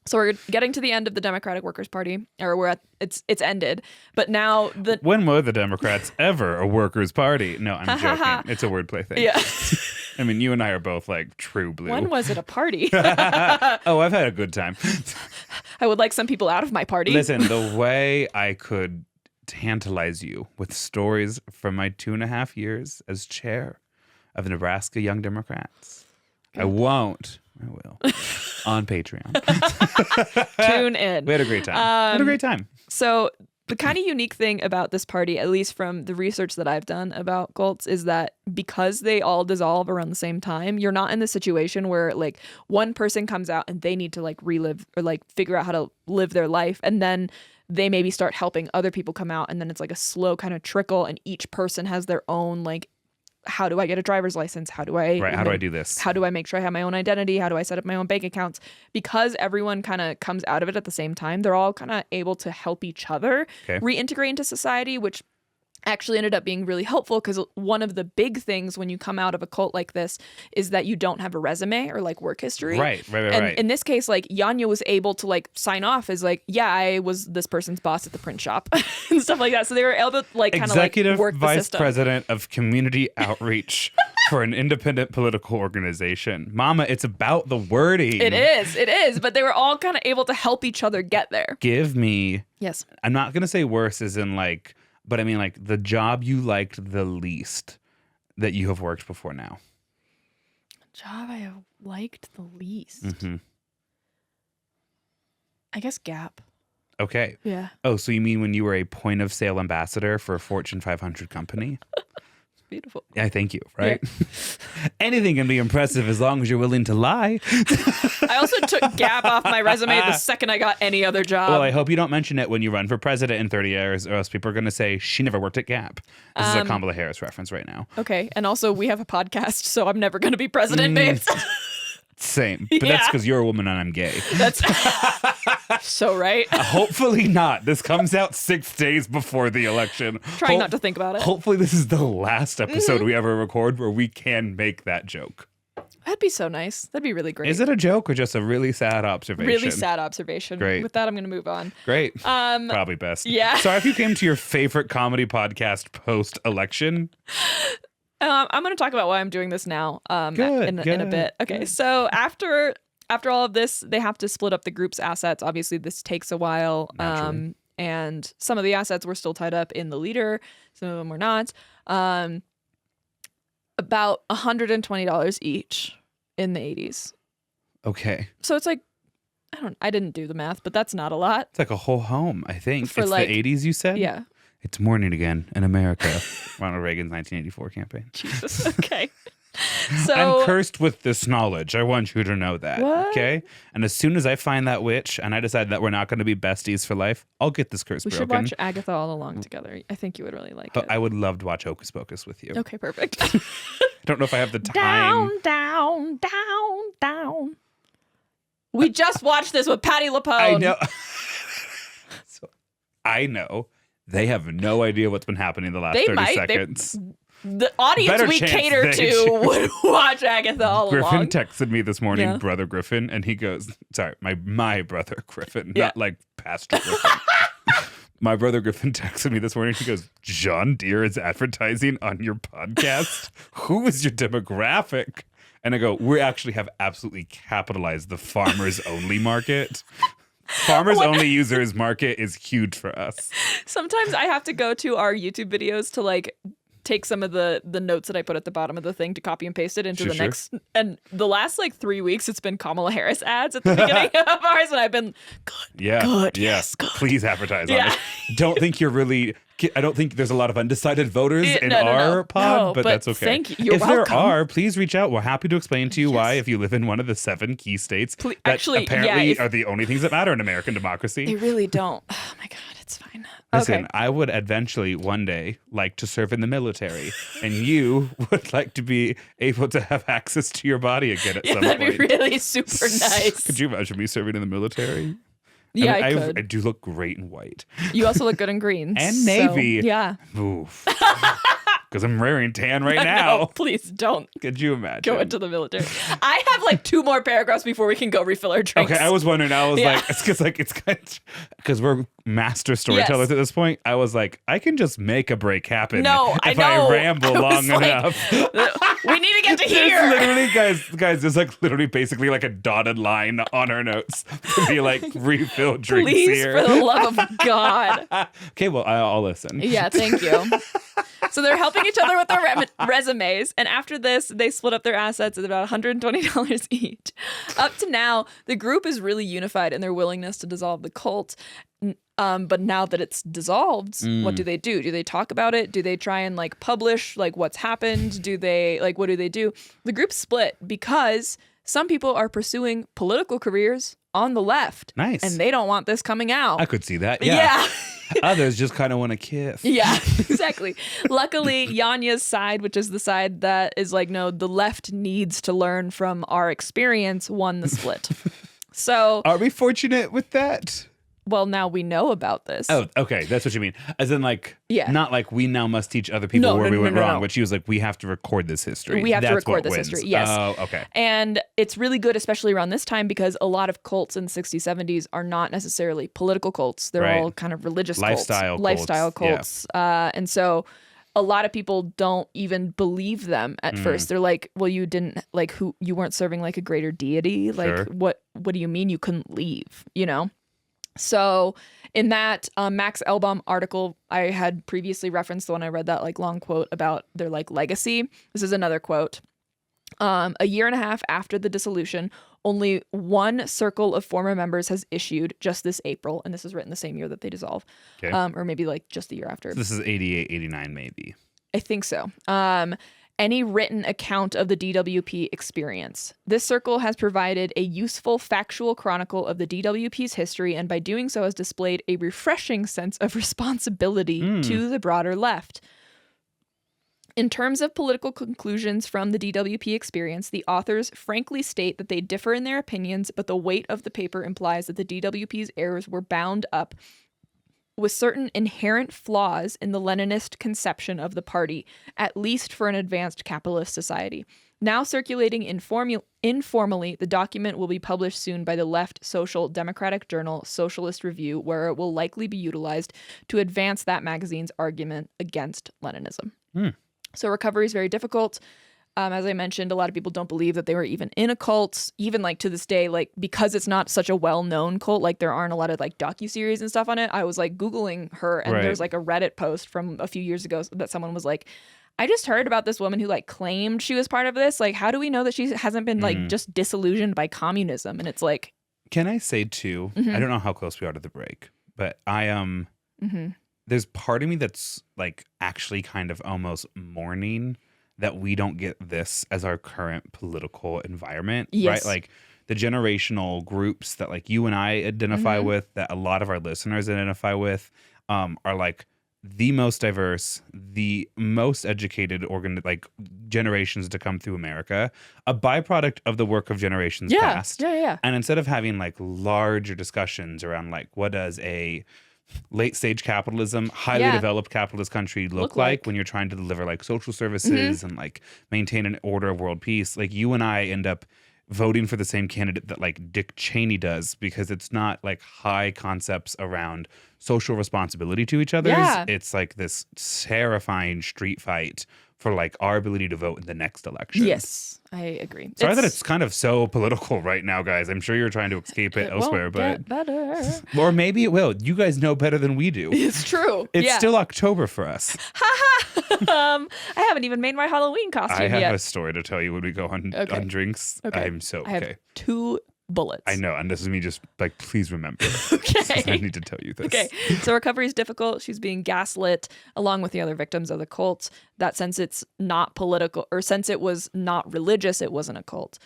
So we're getting to the end of the Democratic Workers Party, or we're at it's ended. But now when were the Democrats ever a workers' party? No, I'm joking. It's a wordplay thing. Yeah. I mean, you and I are both like true blue. When was it a party? Oh, I've had a good time. I would like some people out of my party. Listen, the way I could tantalize you with stories from my 2.5 years as chair of Nebraska Young Democrats. I won't. I will. On Patreon. Tune in. We had a great time. So the kind of unique thing about this party, at least from the research that I've done about cults, is that because they all dissolve around the same time, you're not in the situation where like one person comes out and they need to like relive or like figure out how to live their life, and then they maybe start helping other people come out, and then it's like a slow kind of trickle, and each person has their own like, how do I get a driver's license? How do I do this? How do I make sure I have my own identity? How do I set up my own bank accounts? Because everyone kind of comes out of it at the same time, they're all kind of able to help each other reintegrate into society, which actually ended up being really helpful, because one of the big things when you come out of a cult like this is that you don't have a resume or like work history. Right. And in this case, like Janja was able to like sign off as like, yeah, I was this person's boss at the print shop and stuff like that. So they were able to like kind of like work the system. Executive Vice President of Community Outreach for an independent political organization. Mama, it's about the wording. It is. But they were all kind of able to help each other get there. Give me. Yes. I'm not going to say worse as in like, but I mean, like, the job you liked the least that you have worked before now. Job I have liked the least. Mm-hmm. I guess Gap. Okay. Yeah. Oh, so you mean when you were a point of sale ambassador for a Fortune 500 company? Beautiful. Yeah, thank you. Right? Yeah. Anything can be impressive as long as you're willing to lie. I also took Gap off my resume the second I got any other job. Well, I hope you don't mention it when you run for president in 30 years, or else people are going to say, she never worked at Gap. This is a Kamala Harris reference right now. Okay. And also, we have a podcast, so I'm never going to be president, babes. Same. But that's because you're a woman and I'm gay. That's so right. Hopefully not. This comes out 6 days before the election. Trying not to think about it. Hopefully this is the last episode we ever record where we can make that joke. That'd be so nice. That'd be really great. Is it a joke or just a really sad observation? Really sad observation. Great. With that, I'm going to move on. Great. Probably best. Yeah. So if you came to your favorite comedy podcast post-election... I'm going to talk about why I'm doing this now in a bit. Okay, good. so after all of this, they have to split up the group's assets. Obviously, this takes a while. And some of the assets were still tied up in the leader. Some of them were not. About $120 each in the 80s. Okay. So it's like, I didn't do the math, but that's not a lot. It's like a whole home, I think. For it's like, the 80s, you said? Yeah. It's morning again in America. Ronald Reagan's 1984 campaign. Jesus. Okay. So I'm cursed with this knowledge. I want you to know that. What? Okay? And as soon as I find that witch and I decide that we're not going to be besties for life, I'll get this curse broken. We should watch Agatha All Along together. I think you would really like it. I would love to watch Hocus Pocus with you. Okay, perfect. I don't know if I have the time. Down, down, down, down. We just watched this with Patti LuPone. I know. So, I know. They have no idea what's been happening the last 30 seconds. The audience Better we chance cater they to would watch Agatha All Griffin Along. texted me this morning, Yeah. Brother Griffin, and he goes, sorry, my brother Griffin, Yeah. not like Pastor Griffin. My brother Griffin texted me this morning. He goes, John Deere is advertising on your podcast. Who is your demographic? And I go, we actually have absolutely capitalized the farmers only market. Farmers only users market is huge for us. Sometimes I have to go to our YouTube videos to like take some of the notes that I put at the bottom of the thing to copy and paste it into the next. And the last like 3 weeks, it's been Kamala Harris ads at the beginning of ours, and I've been good, yes, good. Please advertise on it. Don't think you're really. I don't think there's a lot of undecided voters in our pod, but that's okay. Thank you. You're if welcome. there are, please reach out. We're happy to explain to you why, if you live in one of the 7 key states that apparently are the only things that matter in American democracy. They really don't. Oh my God, it's fine. Listen, Okay. I would eventually one day like to serve in the military, and you would like to be able to have access to your body again at some point. That'd be really super nice. Could you imagine me serving in the military? Yeah, I could. I do look great in white. You also look good in green. And navy. So, yeah. Oof. Because I'm wearing tan right now. No, please don't Could you imagine? go into the military. I have like 2 more paragraphs before we can go refill our drinks. Okay, I was wondering. I was Yeah. like, it's kind of because we're master storytellers at this point. I was like, I can just make a break happen. No, if I know. ramble I long was like, enough. we need to get to It's here. literally, guys, there's like literally basically like a dotted line on our notes to be like refill drinks Please, here. for the love of God. Okay, well, I'll listen. Yeah, thank you. So they're helping each other with their resumes. And after this, they split up their assets at about $120 each. Up to now, the group is really unified in their willingness to dissolve the cult. But now that it's dissolved, what do? Do they talk about it? Do they try and like publish like what's happened? Do they like, what do they do? The group split because some people are pursuing political careers on the left. Nice. And they don't want this coming out. I could see that. Yeah. Others just kind of want to kiss. Yeah, exactly. Luckily, Janja's side, which is the side that is like, no, the left needs to learn from our experience, won the split. So, Are we fortunate with that? well, now we know about this. Oh, okay. That's what you mean. As in, like, Yeah. not like we now must teach other people No, where we went wrong, no. but she was like, we have to record this history. We have to That's record what this wins. history, yes. Oh, okay. And it's really good, especially around this time, because a lot of cults in the 60s, 70s are not necessarily political cults. They're Right. all kind of religious Lifestyle cults. And so a lot of people don't even believe them at first. They're like, well, you didn't, like, you weren't serving like a greater deity. Like, Sure. what do you mean you couldn't leave, you know? So in that Max Elbaum article, I had previously referenced the one I read, that like long quote about their like legacy. This is another quote. A year and a half after the dissolution, only one circle of former members has issued just this April. And this is written the same year that they dissolve. Okay. Or maybe like just the year after. So this is 88, 89 maybe. I think so. Any written account of the DWP experience. This circle has provided a useful factual chronicle of the DWP's history, and by doing so has displayed a refreshing sense of responsibility to the broader left. In terms of political conclusions from the DWP experience, the authors frankly state that they differ in their opinions, but the weight of the paper implies that the DWP's errors were bound up with certain inherent flaws in the Leninist conception of the party, at least for an advanced capitalist society. Now circulating informally, the document will be published soon by the left social democratic journal Socialist Review, where it will likely be utilized to advance that magazine's argument against Leninism. So recovery is very difficult. As I mentioned, a lot of people don't believe that they were even in a cult, even like to this day, like because it's not such a well-known cult, like there aren't a lot of like docuseries and stuff on it. I was like Googling her and there's like a Reddit post from a few years ago that someone was like, I just heard about this woman who like claimed she was part of this. Like, how do we know that she hasn't been like just disillusioned by communism? And it's like, can I say too, I don't know how close we are to the break, but I there's part of me that's like actually kind of almost mourning that we don't get this as our current political environment, right? Like the generational groups that like you and I identify with, that a lot of our listeners identify with, are like the most diverse, the most educated like generations to come through America, a byproduct of the work of generations past. Yeah. And instead of having like larger discussions around like what does a late stage capitalism, highly developed capitalist country look like when you're trying to deliver like social services and like maintain an order of world peace, like you and I end up voting for the same candidate that like Dick Cheney does, because it's not like high concepts around social responsibility to each other. It's like this terrifying street fight for like our ability to vote in the next election. Yes, I agree. Sorry that it's kind of so political right now, guys. I'm sure you're trying to escape it elsewhere, but get better. Or maybe it will. You guys know better than we do. It's true. It's still October for us. I haven't even made my Halloween costume yet. I have a story to tell you when we go on drinks. Okay. I'm so I have 2 bullets. I know, and this is me just like, please remember. Okay. I need to tell you this. Okay. So recovery is difficult. She's being gaslit along with the other victims of the cult. That since it's not political, or since it was not religious, it wasn't a cult.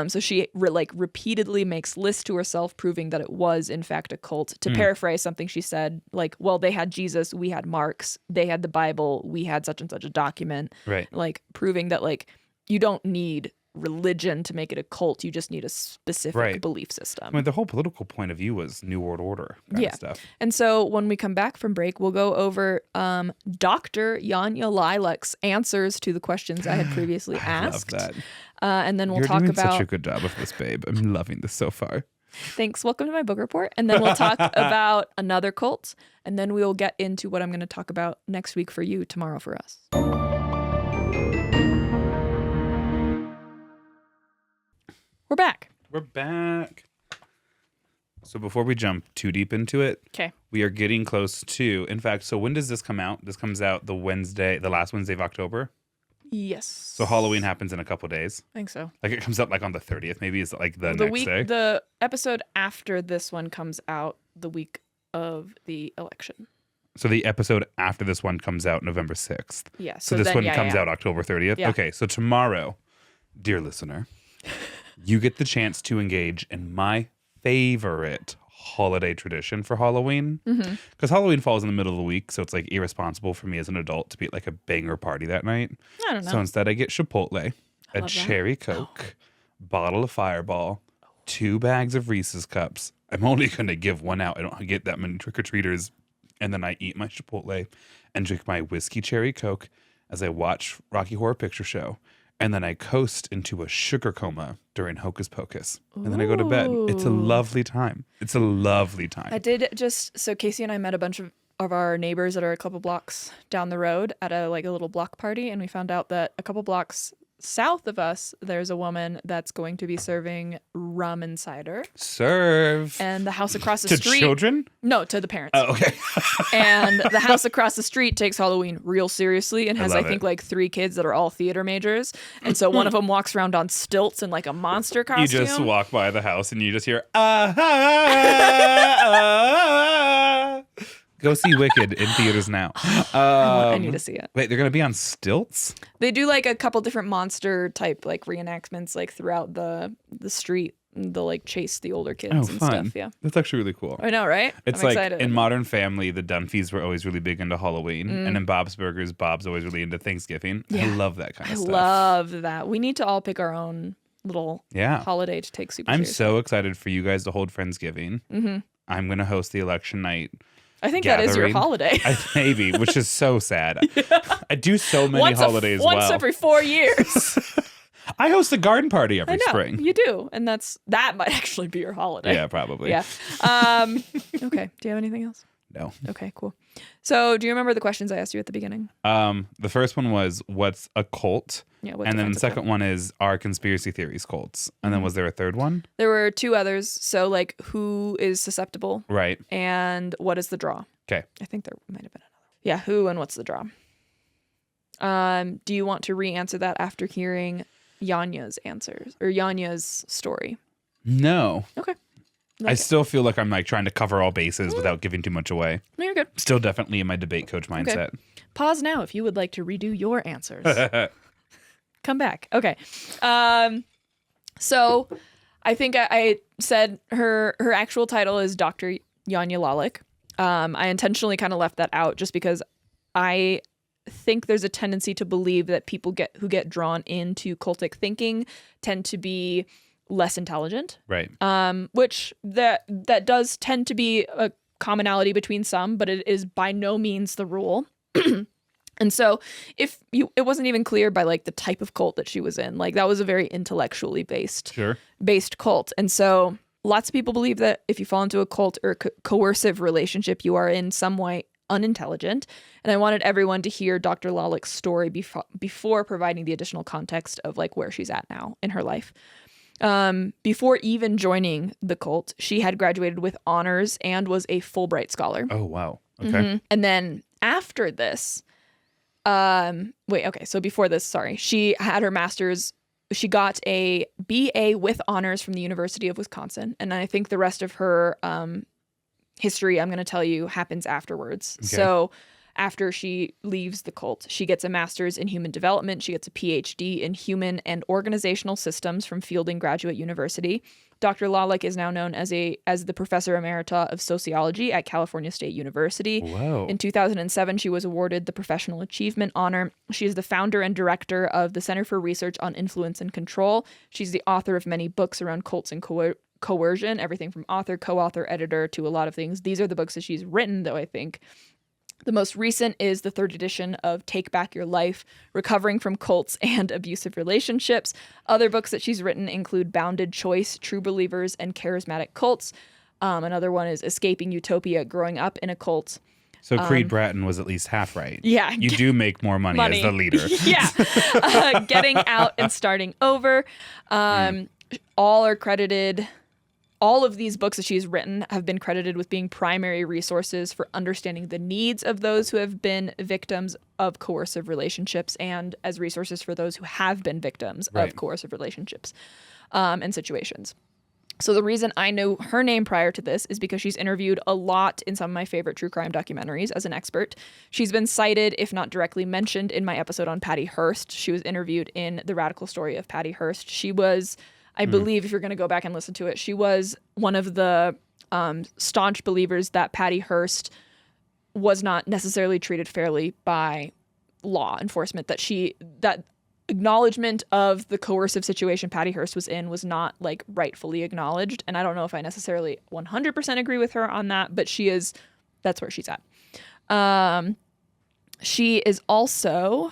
So she repeatedly makes lists to herself proving that it was in fact a cult. To paraphrase something she said, like, well, they had Jesus, we had Marx, they had the Bible, we had such and such a document. Right. Like proving that like you don't need religion to make it a cult, you just need a specific belief system. I mean, the whole political point of view was New World Order kind of stuff. And so when we come back from break, we'll go over Dr. Janja Lalich's answers to the questions I had previously asked. I love that. And then we'll You're talk doing about such a good job of this, babe. I'm loving this so far. Thanks. Welcome to my book report. And then we'll talk about another cult. And then we'll get into what I'm going to talk about next week for you, tomorrow for us. We're back. We're back. So before we jump too deep into it, we are getting close to, in fact, so when does this come out? This comes out the last Wednesday of October? Yes. So Halloween happens in a couple days. I think so. Like it comes out like on the 30th. Maybe it's like the next day. The episode after this one comes out the week of the election. So the episode after this one comes out November 6th. Yeah. So this one comes out October 30th. Yeah. Okay. So tomorrow, dear listener, you get the chance to engage in my favorite holiday tradition for Halloween. Because Halloween falls in the middle of the week, so it's like irresponsible for me as an adult to be at like a banger party that night. I don't know. So instead I get Chipotle, a cherry Coke, bottle of Fireball, 2 bags of Reese's Cups. I'm only going to give one out. I don't get that many trick-or-treaters. And then I eat my Chipotle and drink my whiskey cherry Coke as I watch Rocky Horror Picture Show. And then I coast into a sugar coma during Hocus Pocus. And then I go to bed. It's a lovely time. It's a lovely time. I did so Casey and I met a bunch of our neighbors that are a couple blocks down the road at a little block party. And we found out that a couple blocks south of us, there's a woman that's going to be serving rum and cider. Serve. And the house across the to street. To children? No, to the parents. Oh, okay. And the house across the street takes Halloween real seriously and has, I think, like 3 kids that are all theater majors. And so one of them walks around on stilts in like a monster costume. You just walk by the house and you just hear, ah, ah, ah, ah. Go see Wicked in theaters now. I need to see it. Wait, they're going to be on stilts? They do like a couple different monster type like reenactments like throughout the street. They'll like chase the older kids and fun. stuff. Yeah. That's actually really cool. I know, right? It's I'm like excited. in Modern Family, the Dunphys were always really big into Halloween. And in Bob's Burgers, Bob's always really into Thanksgiving. Yeah. I love that kind of stuff. I love that. We need to all pick our own little holiday to take super I'm seriously. so excited for you guys to hold Friendsgiving. I'm going to host the election night. I think gathering. that is your holiday. Maybe, which is so sad. I do so many holidays once every 4 years. I host a garden party every I know, spring. You do. And that might actually be your holiday. Yeah, probably. Yeah. Okay. Do you have anything else? No. Okay, cool. So do you remember the questions I asked you at the beginning? The first one was, what's a cult? Yeah. What And then the defines a cult? second one is, are conspiracy theories cults? And then was there a third one? There were two others. So like, who is susceptible? Right. And what is the draw? Okay. I think there might have been another. Yeah, who and what's the draw? Do you want to re-answer that after hearing Janja's answers or Janja's story? No. Okay. I still feel like I'm like trying to cover all bases without giving too much away. No, you're good. Still definitely in my debate coach mindset. Pause now if you would like to redo your answers. Come back. Okay. So I think I said her actual title is Dr. Janja Lalich. I intentionally kind of left that out just because I think there's a tendency to believe that people who get drawn into cultic thinking tend to be less intelligent. Right. Which that does tend to be a commonality between some, but it is by no means the rule. And so it wasn't even clear by like the type of cult that she was in. Like that was a very intellectually based cult. And so lots of people believe that if you fall into a cult or coercive relationship, you are in some way unintelligent. And I wanted everyone to hear Dr. Lalich's story before providing the additional context of like where she's at now in her life. Before even joining the cult, she had graduated with honors and was a Fulbright scholar. Oh, wow. Okay. And then after this, so before this, she had her master's. She got a BA with honors from the University of Wisconsin. And I think the rest of her history, I'm going to tell you, happens afterwards. Okay. So after she leaves the cult, she gets a master's in human development. She gets a PhD in human and organizational systems from Fielding Graduate University. Dr. Lalich is now known as the Professor Emerita of Sociology at California State University. Whoa. In 2007, she was awarded the Professional Achievement Honor. She is the founder and director of the Center for Research on Influence and Control. She's the author of many books around cults and coercion, everything from author, co-author, editor to a lot of things. These are the books that she's written, though, I think. The most recent is the third edition of Take Back Your Life, Recovering from Cults and Abusive Relationships. Other books that she's written include Bounded Choice, True Believers, and Charismatic Cults. Another one is Escaping Utopia, Growing Up in a Cult. So Creed Bratton was at least half right. Yeah. You do make more money as the leader. Yeah. Getting Out and Starting Over. All are credited... All of these books that she's written have been credited with being primary resources for understanding the needs of those who have been victims of coercive relationships and as resources for those who have been victims of coercive relationships and situations. So the reason I know her name prior to this is because she's interviewed a lot in some of my favorite true crime documentaries as an expert. She's been cited, if not directly mentioned, in my episode on Patty Hearst. She was interviewed in The Radical Story of Patty Hearst. She was... I believe if you're going to go back and listen to it, she was one of the staunch believers that Patty Hearst was not necessarily treated fairly by law enforcement, that acknowledgement of the coercive situation Patty Hearst was in was not like rightfully acknowledged. And I don't know if I necessarily 100% agree with her on that, but that's where she's at. She is also,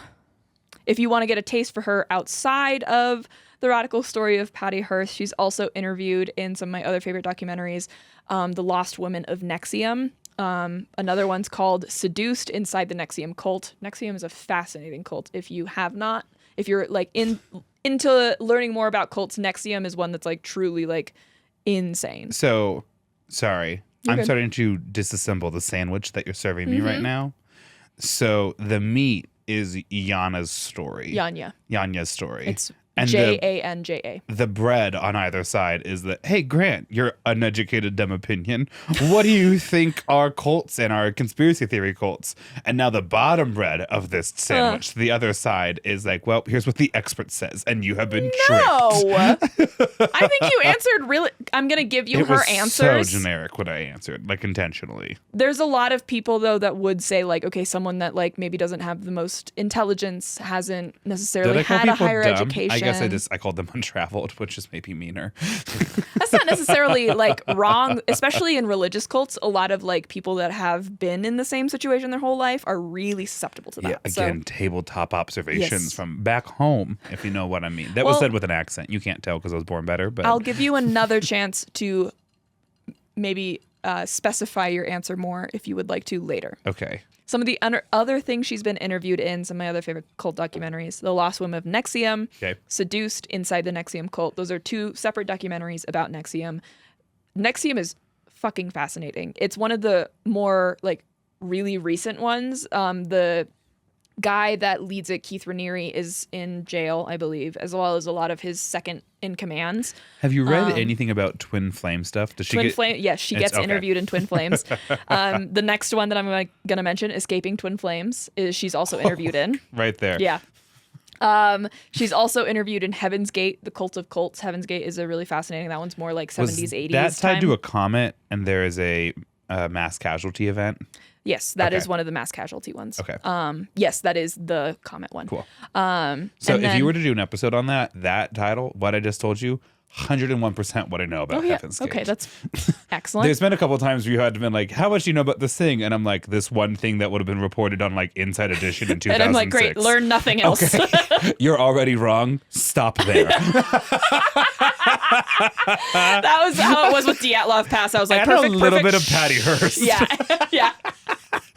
if you want to get a taste for her outside of The Radical Story of Patty Hearst, she's also interviewed in some of my other favorite documentaries, The Lost Women of NXIVM. Another one's called Seduced Inside the NXIVM Cult. NXIVM is a fascinating cult. If you're like into learning more about cults, NXIVM is one that's like truly like insane. So, sorry. You're good. Starting to disassemble the sandwich that you're serving me right now. So the meat is Janja's story. Janja's story. It's and Janja. The bread on either side is that, hey, Grant, your uneducated, dumb opinion. What do you think are cults and are conspiracy theory cults? And now the bottom bread of this sandwich, the other side, is like, well, here's what the expert says, and you have been tricked. I think you answered really... I'm going to give you her answers. So generic what I answered, like intentionally. There's a lot of people, though, that would say, like, okay, someone that like maybe doesn't have the most intelligence, hasn't necessarily had a higher education. I guess I called them untraveled, which is maybe meaner. That's not necessarily like wrong, especially in religious cults. A lot of like people that have been in the same situation their whole life are really susceptible to that. Yeah, again, tabletop observations from back home, if you know what I mean. That was said with an accent. You can't tell because I was born better. But I'll give you another chance to maybe specify your answer more if you would like to later. Okay. Some of the other things she's been interviewed in, some of my other favorite cult documentaries, The Lost Women of Nexium, Seduced, Inside the Nexium Cult. Those are 2 separate documentaries about Nexium. Nexium is fucking fascinating. It's one of the more like really recent ones. The guy that leads it, Keith Raniere, is in jail, I believe, as well as a lot of his second in commands. Have you read anything about Twin Flame stuff? Does she Yes, she gets interviewed in Twin Flames. The next one that I'm going to mention, Escaping Twin Flames, is she's also interviewed in. Right there. Yeah. She's also interviewed in Heaven's Gate, The Cult of Cults. Heaven's Gate is a really fascinating. That one's more like 70s, 80s. That's tied to a comet, and there is a mass casualty event. Yes, that is one of the mass casualty ones. Okay. Yes, that is the comet one. Cool. So if you were to do an episode on that title, what I just told you, 101% what I know about Heaven's Gate. Okay, that's excellent. There's been a couple of times where you had been like, how much do you know about this thing? And I'm like, this one thing that would have been reported on like Inside Edition in 2006. And I'm like, great, learn nothing else. Okay. You're already wrong. Stop there. That was how it was with Dyatlov Pass. I was like, and perfect, a little bit of Patty Hearst. Yeah. Yeah.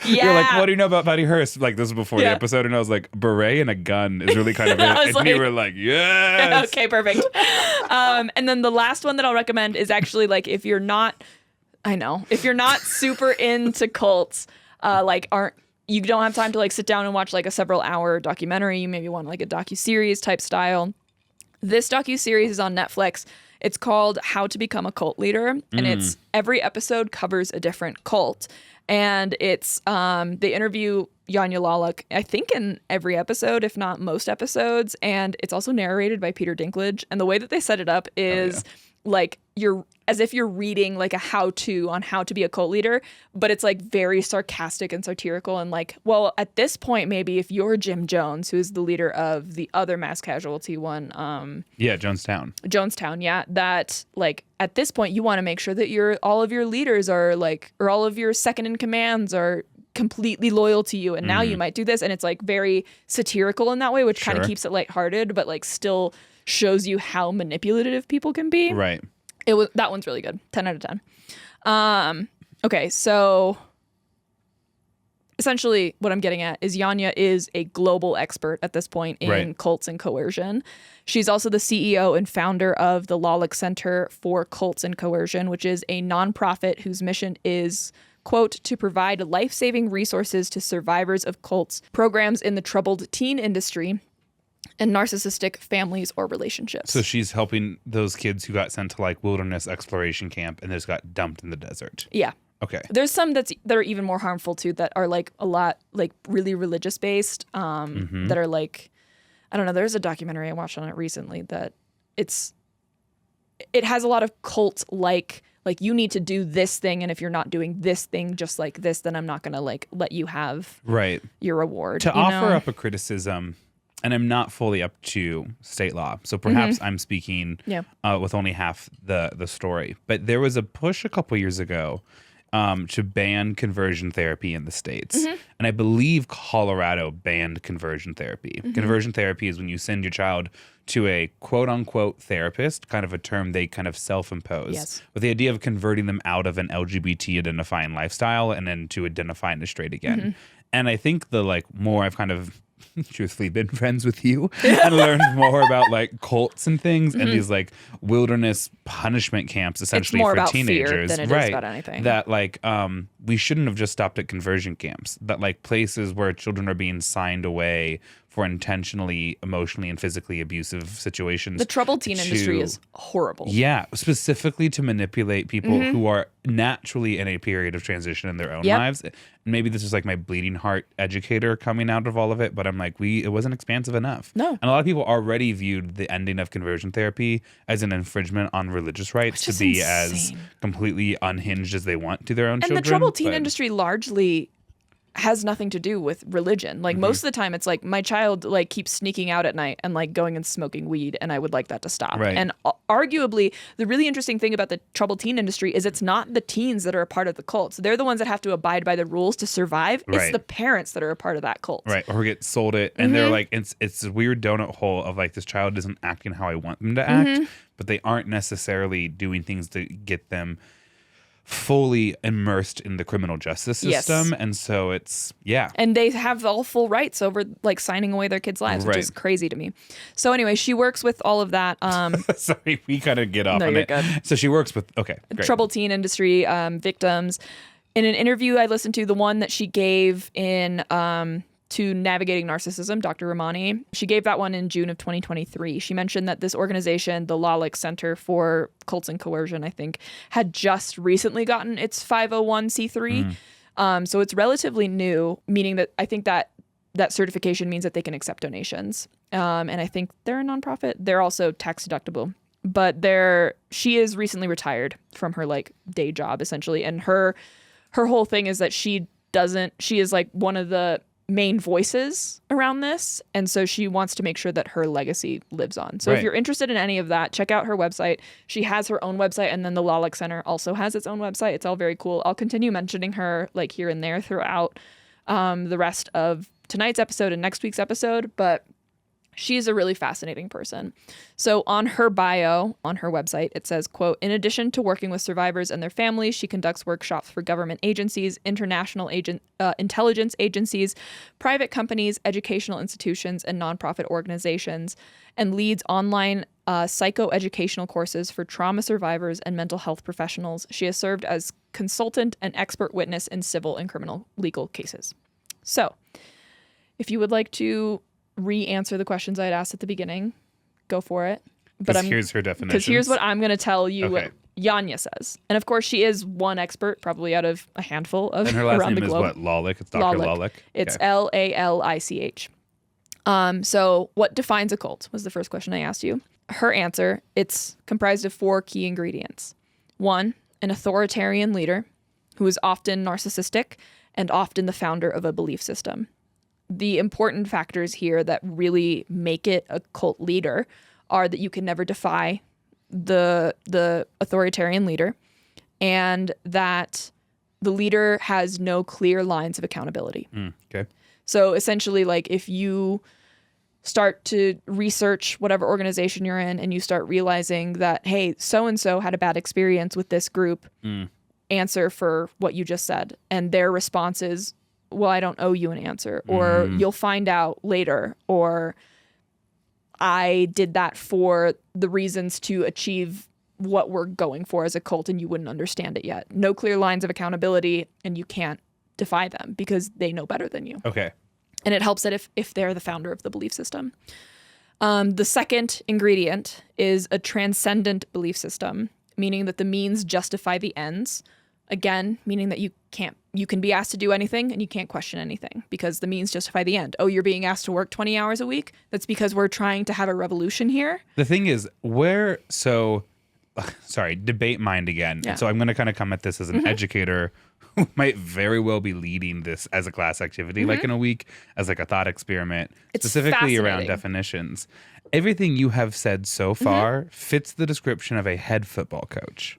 You're like, what do you know about Patty Hearst? Like, this was before the episode, and I was like, beret and a gun is really kind of it. And like, you were like, yes. Okay, perfect. And then the last one that I'll recommend is actually like, if you're not super into cults, you don't have time to like sit down and watch like a several hour documentary. You maybe want like a docuseries type style. This docuseries is on Netflix. It's called How to Become a Cult Leader, and it's every episode covers a different cult. And it's they interview Janja Lalich, I think, in every episode, if not most episodes. And it's also narrated by Peter Dinklage. And the way that they set it up is like as if you're reading like a how-to on how to be a cult leader, but it's like very sarcastic and satirical and like, well, at this point, maybe if you're Jim Jones, who's the leader of the other mass casualty one. Jonestown, yeah. That like at this point, you want to make sure that all of your leaders are like, or all of your second in commands are completely loyal to you. And now you might do this. And it's like very satirical in that way, which kind of keeps it lighthearted, but like still shows you how manipulative people can be. Right. That one's really good. 10 out of 10. Okay, so essentially what I'm getting at is Janja is a global expert at this point in cults and coercion. She's also the CEO and founder of the Lalich Center for Cults and Coercion, which is a nonprofit whose mission is, quote, to provide life-saving resources to survivors of cults, programs in the troubled teen industry, and narcissistic families or relationships. So she's helping those kids who got sent to like wilderness exploration camp and just got dumped in the desert. Yeah. Okay. There's some that are even more harmful too, that are like a lot like really religious based, that are like, I don't know. There's a documentary I watched on it recently that it has a lot of cult like you need to do this thing, and if you're not doing this thing just like this, then I'm not gonna like let you have your reward. To offer up a criticism. And I'm not fully up to state law, so perhaps I'm speaking with only half the story. But there was a push a couple years ago to ban conversion therapy in the States. And I believe Colorado banned conversion therapy. Conversion therapy is when you send your child to a quote-unquote therapist, kind of a term they kind of self-impose, with the idea of converting them out of an LGBT-identifying lifestyle and then to identifying as straight again. And I think the like more I've kind of truthfully been friends with you and learned more about like cults and things and these like wilderness punishment camps essentially for teenagers, than it is about anything. That like we shouldn't have just stopped at conversion camps, that like places where children are being signed away for intentionally emotionally and physically abusive situations. The troubled teen industry is horrible. Yeah, specifically to manipulate people who are naturally in a period of transition in their own lives. Maybe this is like my bleeding heart educator coming out of all of it, but I'm like, it wasn't expansive enough. No. And a lot of people already viewed the ending of conversion therapy as an infringement on religious rights to be as completely unhinged as they want to their own children. And the troubled teen industry largely has nothing to do with religion. Like most of the time it's like my child like keeps sneaking out at night and like going and smoking weed, and I would like that to stop. And arguably the really interesting thing about the troubled teen industry is it's not the teens that are a part of the cults. They're the ones that have to abide by the rules to survive. It's the parents that are a part of that cult. Right. Or get sold it. And they're like, it's a weird donut hole of like, this child isn't acting how I want them to act, but they aren't necessarily doing things to get them fully immersed in the criminal justice system. And so it's, And they have all full rights over like signing away their kids' lives, which is crazy to me. So anyway, she works with all of that. Sorry, we kind of get off on you're it. good. So she works with, great. Troubled teen industry victims. In an interview I listened to, the one that she gave in to Navigating Narcissism, Dr. Ramani, she gave that one in June of 2023. She mentioned that this organization, the Lalich Center for Cults and Coercion, I think, had just recently gotten its 501c3. So it's relatively new, meaning that I think that certification means that they can accept donations. And I think they're a nonprofit. They're also tax deductible. But she is recently retired from her like day job, essentially. And her whole thing is that she is like one of the main voices around this, and so she wants to make sure that her legacy lives on. So if you're interested in any of that, check out her website. She has her own website, and then the Lalich Center also has its own website. It's all very cool. I'll continue mentioning her like here and there throughout the rest of tonight's episode and next week's episode, but she's a really fascinating person. So on her bio, on her website, it says, quote, in addition to working with survivors and their families, she conducts workshops for government agencies, international intelligence agencies, private companies, educational institutions, and nonprofit organizations, and leads online psychoeducational courses for trauma survivors and mental health professionals. She has served as consultant and expert witness in civil and criminal legal cases. So if you would like to re-answer the questions I'd asked at the beginning, go for it. But here's her definition. Because here's what I'm going to tell you what Janja says. And of course, she is one expert, probably out of a handful of and her last around name the is globe. what? Lalich? It's Dr. Lalich? It's Lalich. So what defines a cult was the first question I asked you. Her answer, it's comprised of 4 key ingredients. 1, an authoritarian leader who is often narcissistic and often the founder of a belief system. The important factors here that really make it a cult leader are that you can never defy the authoritarian leader, and that the leader has no clear lines of accountability. Okay. So essentially, like if you start to research whatever organization you're in and you start realizing that, hey, so-and-so had a bad experience with this group, answer for what you just said. And their response is, well, I don't owe you an answer, or you'll find out later, or I did that for the reasons to achieve what we're going for as a cult and you wouldn't understand it yet. No clear lines of accountability, and you can't defy them because they know better than you. Okay. And it helps that if they're the founder of the belief system. The second ingredient is a transcendent belief system, meaning that the means justify the ends. Again, meaning that you can be asked to do anything and you can't question anything because the means justify the end. Oh, you're being asked to work 20 hours a week? That's because we're trying to have a revolution here. The thing is, debate mind again. Yeah. And so I'm going to kind of come at this as an educator who might very well be leading this as a class activity, like in a week, as like a thought experiment, It's specifically around fascinating. definitions. Everything you have said so far fits the description of a head football coach.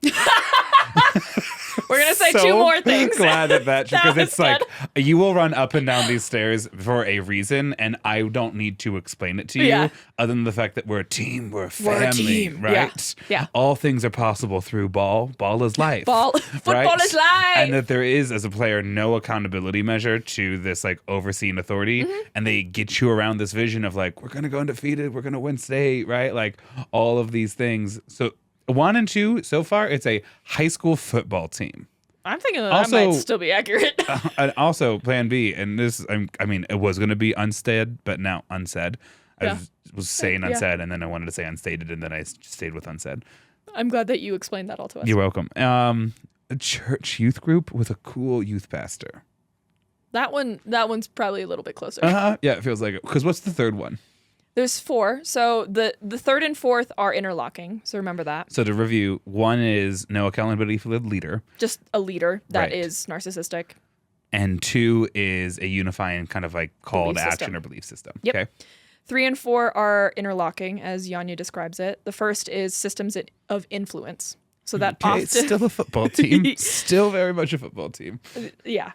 We're going to say 2 more things. Glad that because was it's like you will run up and down these stairs for a reason, and I don't need to explain it to you other than the fact that we're a team, we're a family, team. right? Yeah. All things are possible through ball. Ball is life. Football is life. And that there is, as a player, no accountability measure to this like overseeing authority, and they get you around this vision of like, we're gonna go undefeated, we're gonna win state, right? Like all of these things. So 1 and 2, so far, it's a high school football team. I'm thinking that might still be accurate. And also, plan B, and this, I mean, it was going to be unsaid, but now unsaid. I was saying unsaid, and then I wanted to say unstated, and then I stayed with unsaid. I'm glad that you explained that all to us. You're welcome. A church youth group with a cool youth pastor. That one's probably a little bit closer. Yeah, it feels like it. Because what's the third one? There's 4. So the third and fourth are interlocking. So remember that. So to review, 1 is no accountability for the leader. Just a leader that Right. is narcissistic. And 2 is a unifying kind of like call to Belief system. action or belief system. Yep. Okay. 3 and 4 are interlocking, as Janja describes it. The first is systems of influence. So that Okay, it's still a football team. Still very much a football team. Yeah.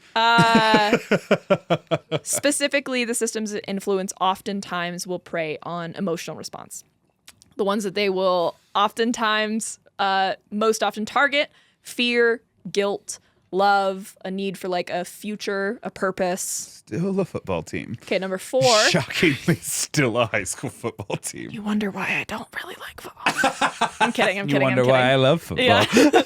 Specifically, the systems of influence oftentimes will prey on emotional response. The ones that they will oftentimes, most often target, fear, guilt, love, a need for like a future, a purpose. Still a football team. Okay, number 4. Shockingly, still a high school football team. You wonder why I don't really like football. I'm kidding. You wonder why I love football. Yeah.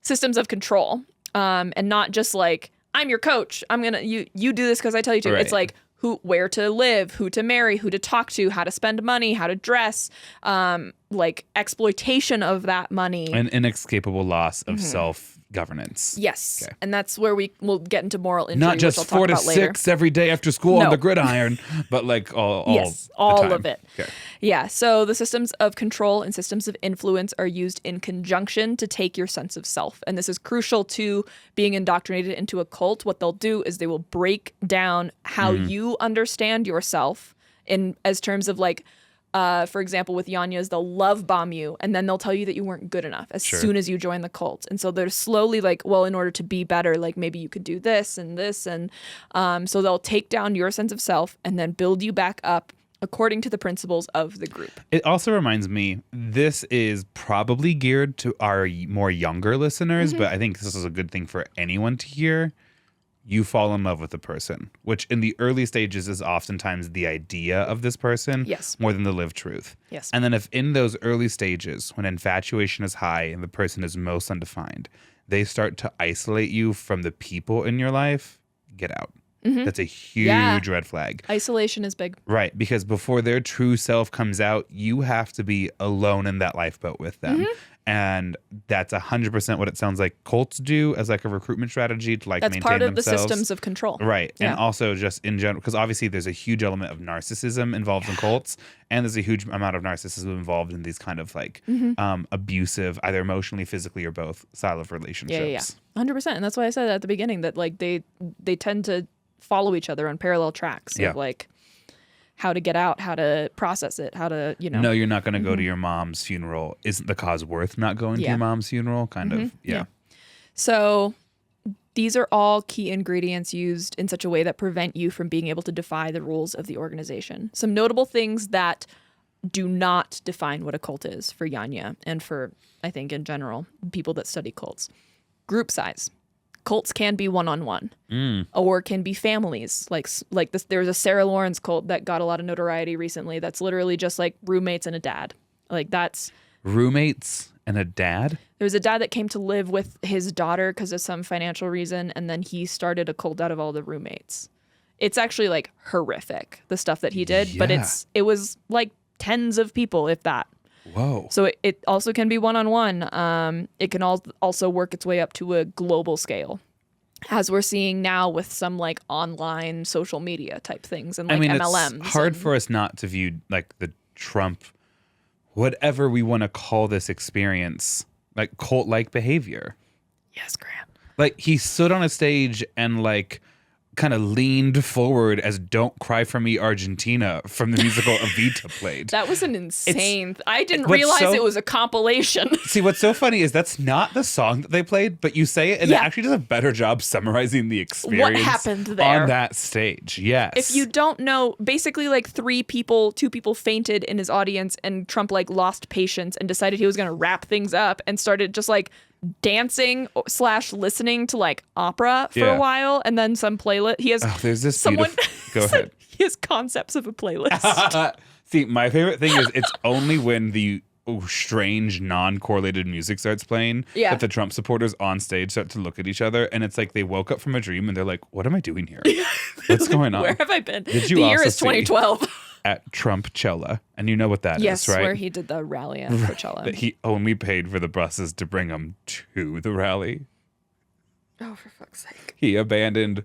Systems of control, and not just like I'm your coach. You do this because I tell you to. Right. It's like where to live, who to marry, who to talk to, how to spend money, how to dress, like exploitation of that money. An inescapable loss of self-governance. Yes. Okay. And that's where will get into moral injury, Not just which I'll 4 talk to about later. 6 every day after school on No. the gridiron, but like all Yes, the all time. of it. Okay. Yeah, so the systems of control and systems of influence are used in conjunction to take your sense of self. And this is crucial to being indoctrinated into a cult. What they'll do is they will break down how you understand yourself in as terms of like, for example, with Janja's, they'll love bomb you, and then they'll tell you that you weren't good enough as soon as you join the cult. And so they're slowly like, well, in order to be better, like maybe you could do this and this. And so they'll take down your sense of self and then build you back up according to the principles of the group. It also reminds me, this is probably geared to our more younger listeners, but I think this is a good thing for anyone to hear. You fall in love with a person, which in the early stages is oftentimes the idea of this person more than the lived truth. Yes. And then if in those early stages, when infatuation is high and the person is most undefined, they start to isolate you from the people in your life, get out. That's a huge red flag. Isolation is big. Right, because before their true self comes out, you have to be alone in that lifeboat with them. And that's 100% what it sounds like cults do as like a recruitment strategy to like That's maintain part of themselves. the systems of control. Right. Yeah. And also just in general, because obviously there's a huge element of narcissism involved in cults. And there's a huge amount of narcissism involved in these kind of like abusive, either emotionally, physically, or both style of relationships. Yeah. 100%. And that's why I said at the beginning that like they tend to follow each other on parallel tracks of like how to get out, how to process it, how to, No, you're not going to go to your mom's funeral. Isn't the cause worth not going to your mom's funeral? Kind of. Yeah. So these are all key ingredients used in such a way that prevent you from being able to defy the rules of the organization. Some notable things that do not define what a cult is for Janja and for, I think, in general, people that study cults. Group size. Cults can be one-on-one or can be families. Like this, there's a Sarah Lawrence cult that got a lot of notoriety recently that's literally just like roommates and a dad. Like that's... Roommates and a dad? There was a dad that came to live with his daughter because of some financial reason, and then he started a cult out of all the roommates. It's actually like horrific, the stuff that he did, but it was like tens of people, if that. Whoa. So it also can be one-on-one. It can also work its way up to a global scale, as we're seeing now with some like online social media type things and like MLMs. It's hard for us not to view like the Trump, whatever we want to call this experience, like cult-like behavior. Yes, Grant. Like he stood on a stage and like kind of leaned forward as "Don't Cry for Me, Argentina" from the musical Evita played. That was an insane... I didn't realize it was a compilation. See, what's so funny is that's not the song that they played, but you say it and it actually does a better job summarizing the experience what happened there on that stage. Yes. If you don't know, basically like two people fainted in his audience and Trump like lost patience and decided he was going to wrap things up and started just like dancing / listening to like opera for a while, and then some playlist. He has there's this someone Go ahead. He has concepts of a playlist. See, my favorite thing is it's only when the strange non-correlated music starts playing that the Trump supporters on stage start to look at each other, and it's like they woke up from a dream and they're like, what am I doing here? What's going on? Where have I been? Did you the also year is see 2012. At Trumpchella, and you know what that is, right? Where he did the rally at Coachella. That he only paid for the buses to bring him to the rally. Oh, for fuck's sake. He abandoned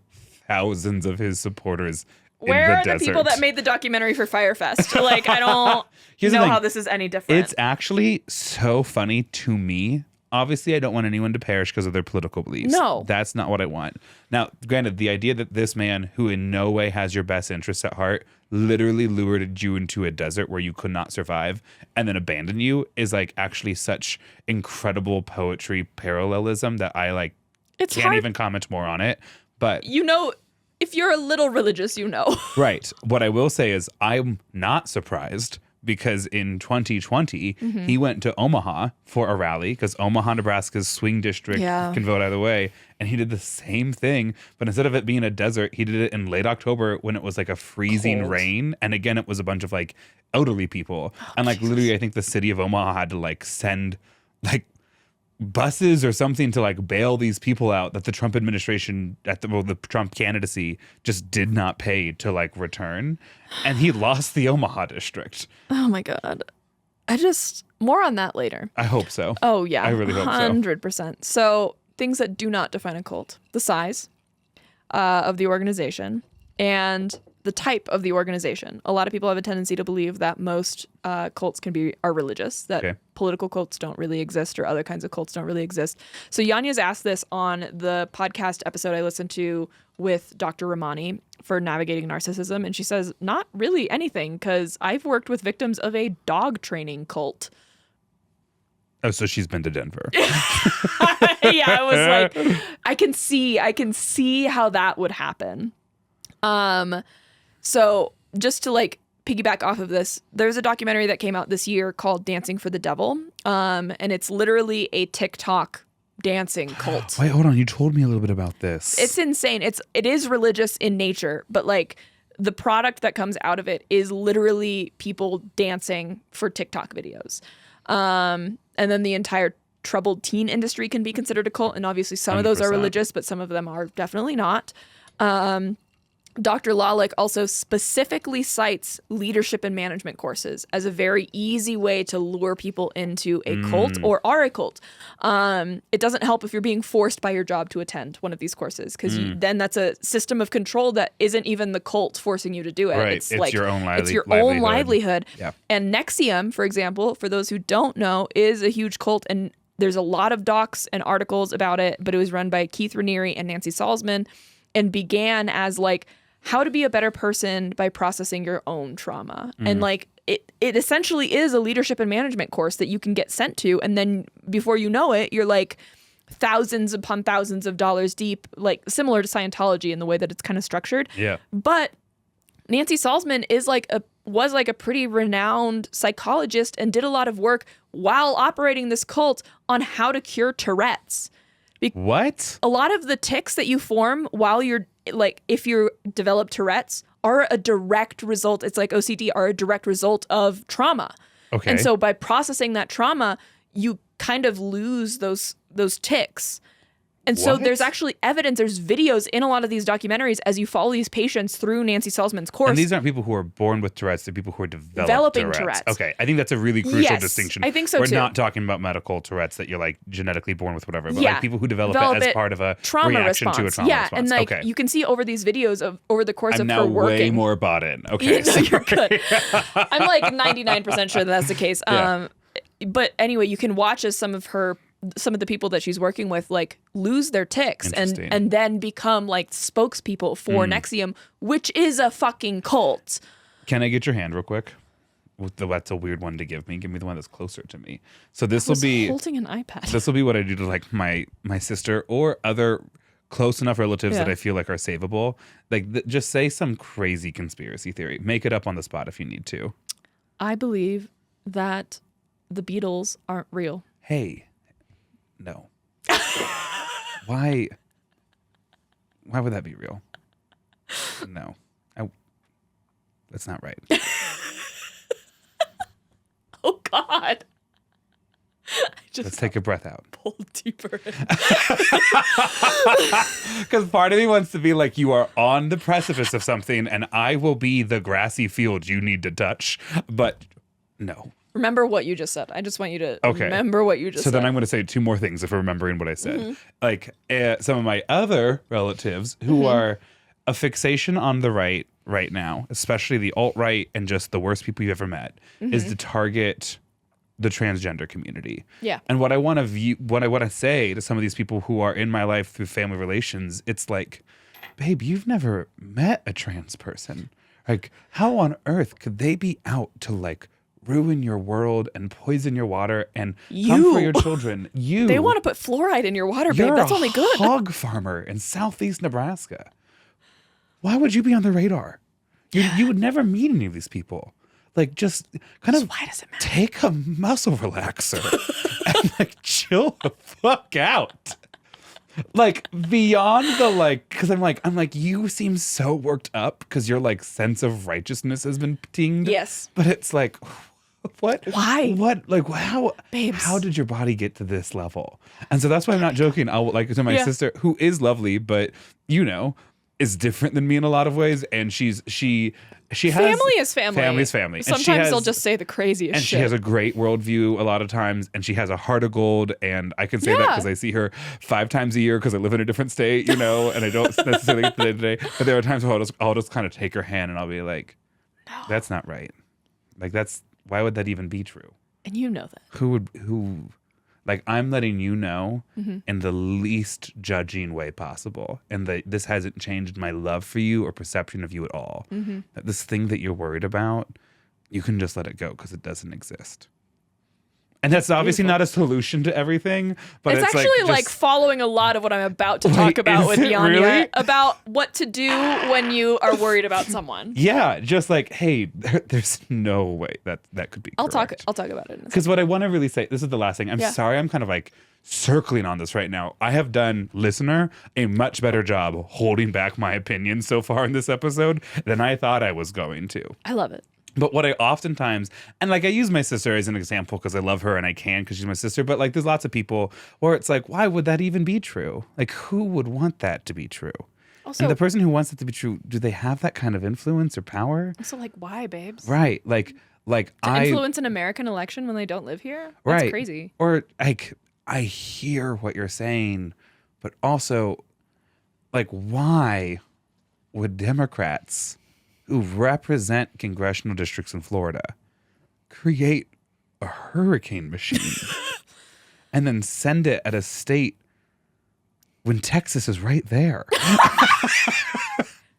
thousands of his supporters Where in the are desert. the people that made the documentary for Firefest? Like, I don't know how this is any different. It's actually so funny to me. Obviously, I don't want anyone to perish because of their political beliefs. No. That's not what I want. Now, granted, the idea that this man, who in no way has your best interests at heart, literally lured you into a desert where you could not survive and then abandon you is like actually such incredible poetry parallelism that I like it's can't hard. even comment more on it. But You know, if you're a little religious, you know. right. What I will say is I'm not surprised because in 2020, he went to Omaha for a rally because Omaha, Nebraska's swing district can vote either way. And he did the same thing, but instead of it being a desert, he did it in late October when it was like a freezing rain. And again, it was a bunch of like elderly people. And like literally, I think the city of Omaha had to like send like buses or something to like bail these people out that the Trump administration the Trump candidacy just did not pay to like return. And he lost the Omaha district. Oh my God. More on that later. I hope so. Oh yeah. I really hope so. 100%. So things that do not define a cult: the size of the organization and the type of the organization. A lot of people have a tendency to believe that most cults are religious, that political cults don't really exist or other kinds of cults don't really exist. So Janja's asked this on the podcast episode I listened to with Dr. Ramani for Navigating Narcissism. And she says, not really anything, because I've worked with victims of a dog training cult. Oh, so she's been to Denver. Yeah, I was like, I can see how that would happen. So just to like piggyback off of this, there's a documentary that came out this year called Dancing for the Devil. And it's literally a TikTok dancing cult. Wait, hold on. You told me a little bit about this. It's insane. It is religious in nature, but like the product that comes out of it is literally people dancing for TikTok videos. And then the entire troubled teen industry can be considered a cult. And obviously some of those are 100%. religious, but some of them are definitely not. Dr. Lalich also specifically cites leadership and management courses as a very easy way to lure people into a cult or are a cult. It doesn't help if you're being forced by your job to attend one of these courses, because then that's a system of control that isn't even the cult forcing you to do it. Right. It's like your own livelihood. It's your own livelihood. Yeah. And NXIVM, for example, for those who don't know, is a huge cult, and there's a lot of docs and articles about it, but it was run by Keith Raniere and Nancy Salzman and began as like how to be a better person by processing your own trauma. And like it essentially is a leadership and management course that you can get sent to, and then before you know it, you're like thousands upon thousands of dollars deep, like similar to Scientology in the way that it's kind of structured. Yeah. But Nancy Salzman was a pretty renowned psychologist and did a lot of work while operating this cult on how to cure Tourette's. What? A lot of the tics that you form while you're like, if you develop Tourette's, are a direct result. It's like OCD are a direct result of trauma. Okay. And so by processing that trauma, you kind of lose those tics. And so What? there's actually evidence, there's videos in a lot of these documentaries as you follow these patients through Nancy Salzman's course. And these aren't people who are born with Tourette's, they're people who are developing Tourette's. Okay, I think that's a really crucial distinction. I think so We're too. not talking about medical Tourette's that you're like genetically born with whatever, but Yeah. like people who develop it as part of a trauma reaction response. to a trauma yeah, response. and like Okay. you can see over these videos over the course I'm of now her working. way more bought in. Okay, No, you're good. I'm like 99% sure that's the case. Yeah. But anyway, you can watch as some of the people that she's working with like lose their tics Interesting. and then become like spokespeople for NXIVM, which is a fucking cult. Can I get your hand real quick? That's a weird one to give me. Give me the one that's closer to me. So this will be holding an iPad. This will be what I do to like my sister or other close enough relatives that I feel like are savable. Like just say some crazy conspiracy theory. Make it up on the spot if you need to. I believe that the Beatles aren't real. Hey, no. Why would that be real? No. That's not right. Oh God. Let's take a breath out. Pull deeper. Because part of me wants to be like, you are on the precipice of something and I will be the grassy field you need to touch. But no. Remember what you just said. I just want you to Okay. remember what you just So said. then I'm going to say two more things if I'm remembering what I said. Like some of my other relatives who are a fixation on the right now, especially the alt-right and just the worst people you've ever met, is to target the transgender community. Yeah. And what I want to say to some of these people who are in my life through family relations, it's like, babe, you've never met a trans person. Like, how on earth could they be out to like ruin your world and poison your water and come for your children? They want to put fluoride in your water, babe. You're That's a only good. hog farmer in southeast Nebraska. Why would you be on the radar? You would never meet any of these people. like just kind of why does it matter? take a muscle relaxer and like chill the fuck out. Like beyond the like, because I'm like, you seem so worked up because your like sense of righteousness has been pinged. Yes. But it's like, what? Why? What? Like how? Babes. How did your body get to this level? And so that's why I'm not joking. I'll like to my sister, who is lovely, but is different than me in a lot of ways, and she has family is family. Family is family. Sometimes they'll just say the craziest and shit. she has a great worldview a lot of times, and she has a heart of gold, and I can say that because I see her 5 times a year because I live in a different state, and I don't necessarily get the day-to-day. But there are times where I'll just kind of take her hand and I'll be like, no, that's not right. Like why would that even be true? And you know that. Who like I'm letting you know in the least judging way possible, and that this hasn't changed my love for you or perception of you at all. That this thing that you're worried about, you can just let it go because it doesn't exist. And that's obviously not a solution to everything, but it's actually like following a lot of what I'm about to talk about with Janja, really? About what to do when you are worried about someone. Yeah, just like, hey, there's no way that could be. I'll talk about it because what I want to really say. This is the last thing. I'm sorry. I'm kind of like circling on this right now. I have done, listener, a much better job holding back my opinion so far in this episode than I thought I was going to. I love it. But what I oftentimes, and like I use my sister as an example because I love her and I can because she's my sister, but like there's lots of people where it's like, why would that even be true? Like who would want that to be true? Also, and the person who wants it to be true, do they have that kind of influence or power? Also, like, why, babes? Right. Like to influence an American election when they don't live here? That's crazy. Or like, I hear what you're saying, but also like, why would Democrats who represent congressional districts in Florida create a hurricane machine and then send it at a state when Texas is right there?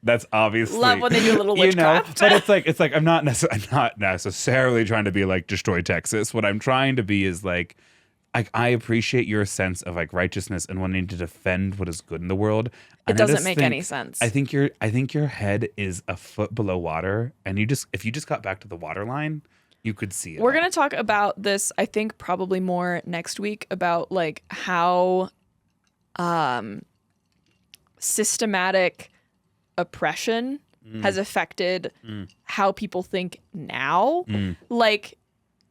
That's obviously love when they do a little witchcraft. But it's like I'm not necessarily trying to be like destroy Texas. What I'm trying to be is like I appreciate your sense of like righteousness and wanting to defend what is good in the world. It doesn't make any sense. I think your head is a foot below water, and if you just got back to the water line, you could see it. We're gonna talk about this, I think, probably more next week about like how systematic oppression has affected how people think now. Like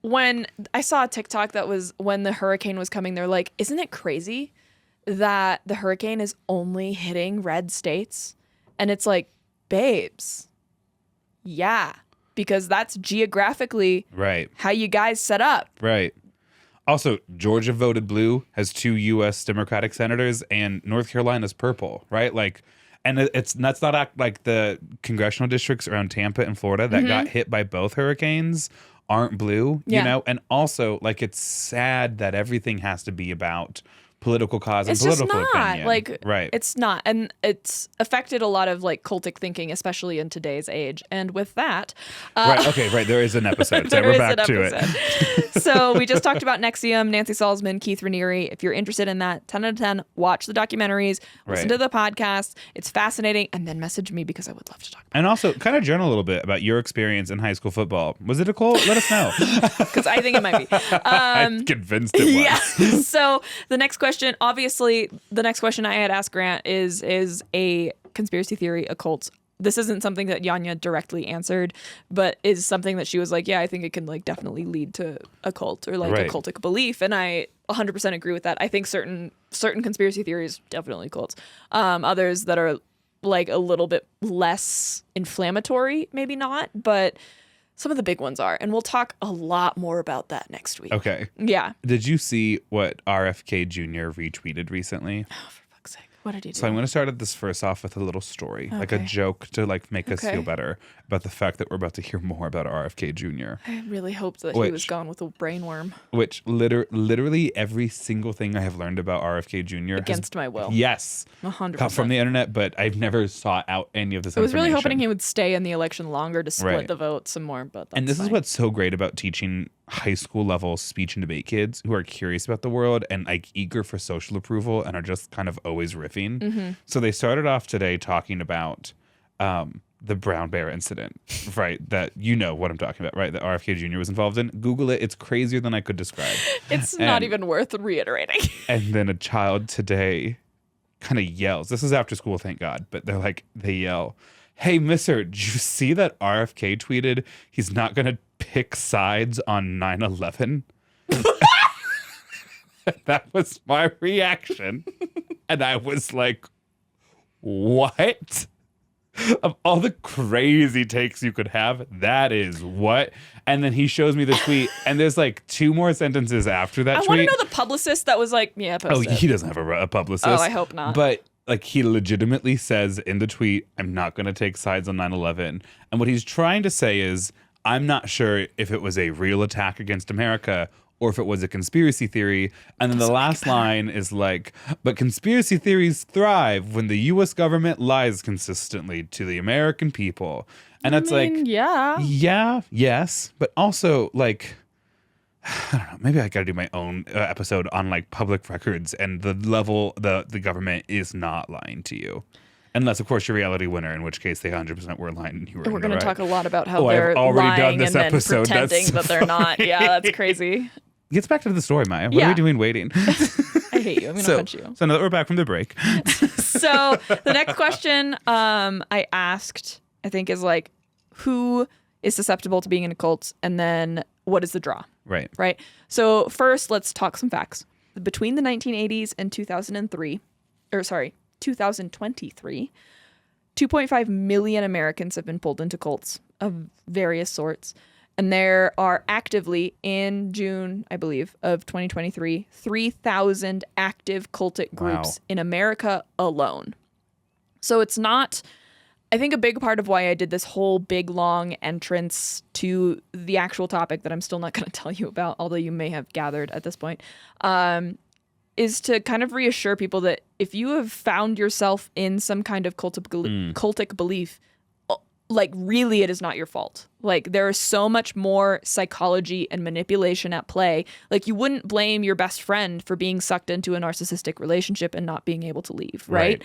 when I saw a TikTok that was when the hurricane was coming, they're like, isn't it crazy that the hurricane is only hitting red states? And it's like, babes, yeah, because that's geographically how you guys set up. Right. Also, Georgia voted blue, has 2 U.S. Democratic senators, and North Carolina's purple, right? Like, and that's not like the congressional districts around Tampa and Florida that got hit by both hurricanes aren't blue, you know? And also, like, it's sad that everything has to be about political cause and political opinion. Like, it's not. And it's affected a lot of like cultic thinking, especially in today's age. And with that, there is an episode. So we're back to it. So we just talked about NXIVM, Nancy Salzman, Keith Raniere. If you're interested in that, 10 out of 10, watch the documentaries, listen to the podcast. It's fascinating. And then message me because I would love to talk about it. And also kind of journal a little bit about your experience in high school football. Was it a cult? Let us know. Because I think it might be. I'm convinced it was. Yeah. So the next question, obviously, the next question I had asked Grant is a conspiracy theory a cult? This isn't something that Janja directly answered, but is something that she was like, yeah, I think it can like definitely lead to a cult or like a cultic belief. And I 100% agree with that. I think certain conspiracy theories definitely cults. Others that are like a little bit less inflammatory, maybe not, but some of the big ones are. And we'll talk a lot more about that next week. Okay. Yeah. Did you see what RFK Jr. retweeted recently? Oh, for fuck's sake. What did he do? So I'm going to start this first off with a little story, like a joke to like make us feel better about the fact that we're about to hear more about RFK Jr. I really hoped that he was gone with a brainworm. Which literally every single thing I have learned about RFK Jr. Against my will. Yes. 100%. Got from the internet, but I've never sought out any of this I was information. really hoping he would stay in the election longer to split the vote some more, but that's And this fine. is what's so great about teaching high school level speech and debate kids who are curious about the world and like eager for social approval and are just kind of always riffing. So they started off today talking about the brown bear incident, right? That you know what I'm talking about, right? That RFK Jr. was involved in. Google it. It's crazier than I could describe. It's not even worth reiterating. And then a child today kind of yells. This is after school, thank God. But they yell, "Hey, mister, did you see that RFK tweeted he's not going to pick sides on 9/11?" That was my reaction. And I was like, what? Of all the crazy takes you could have, that is what. And then he shows me the tweet, and there's like 2 more sentences after that tweet. I want to know the publicist that was like, yeah, post it. He doesn't have a publicist. Oh, I hope not. But like he legitimately says in the tweet, I'm not going to take sides on 9/11. And what he's trying to say is, I'm not sure if it was a real attack against America or if it was a conspiracy theory. And then the last line is like, but conspiracy theories thrive when the U.S. government lies consistently to the American people. And it's like, yeah, yes. But also like, I don't know, maybe I got to do my own episode on like public records and the level the government is not lying to you. Unless, of course, you're reality winner, in which case they 100% were lying and you were. We're going to talk a lot about how I've they're already lying done this and episode. then pretending that they're not. Yeah, that's crazy. Gets back to the story, Maya. What are we doing waiting? I hate you. I'm going to punch you. So now that we're back from the break. So the next question I asked, I think, is like, who is susceptible to being in a cult? And then what is the draw? Right. Right. So first, let's talk some facts. Between the 1980s and 2023, 2.5 million Americans have been pulled into cults of various sorts. And there are actively, in June, I believe, of 2023, 3,000 active cultic groups in America alone. So it's not, I think a big part of why I did this whole big, long entrance to the actual topic that I'm still not going to tell you about, although you may have gathered at this point, is to kind of reassure people that if you have found yourself in some kind of cultic belief, like really it is not your fault. Like there is so much more psychology and manipulation at play. Like you wouldn't blame your best friend for being sucked into a narcissistic relationship and not being able to leave, right?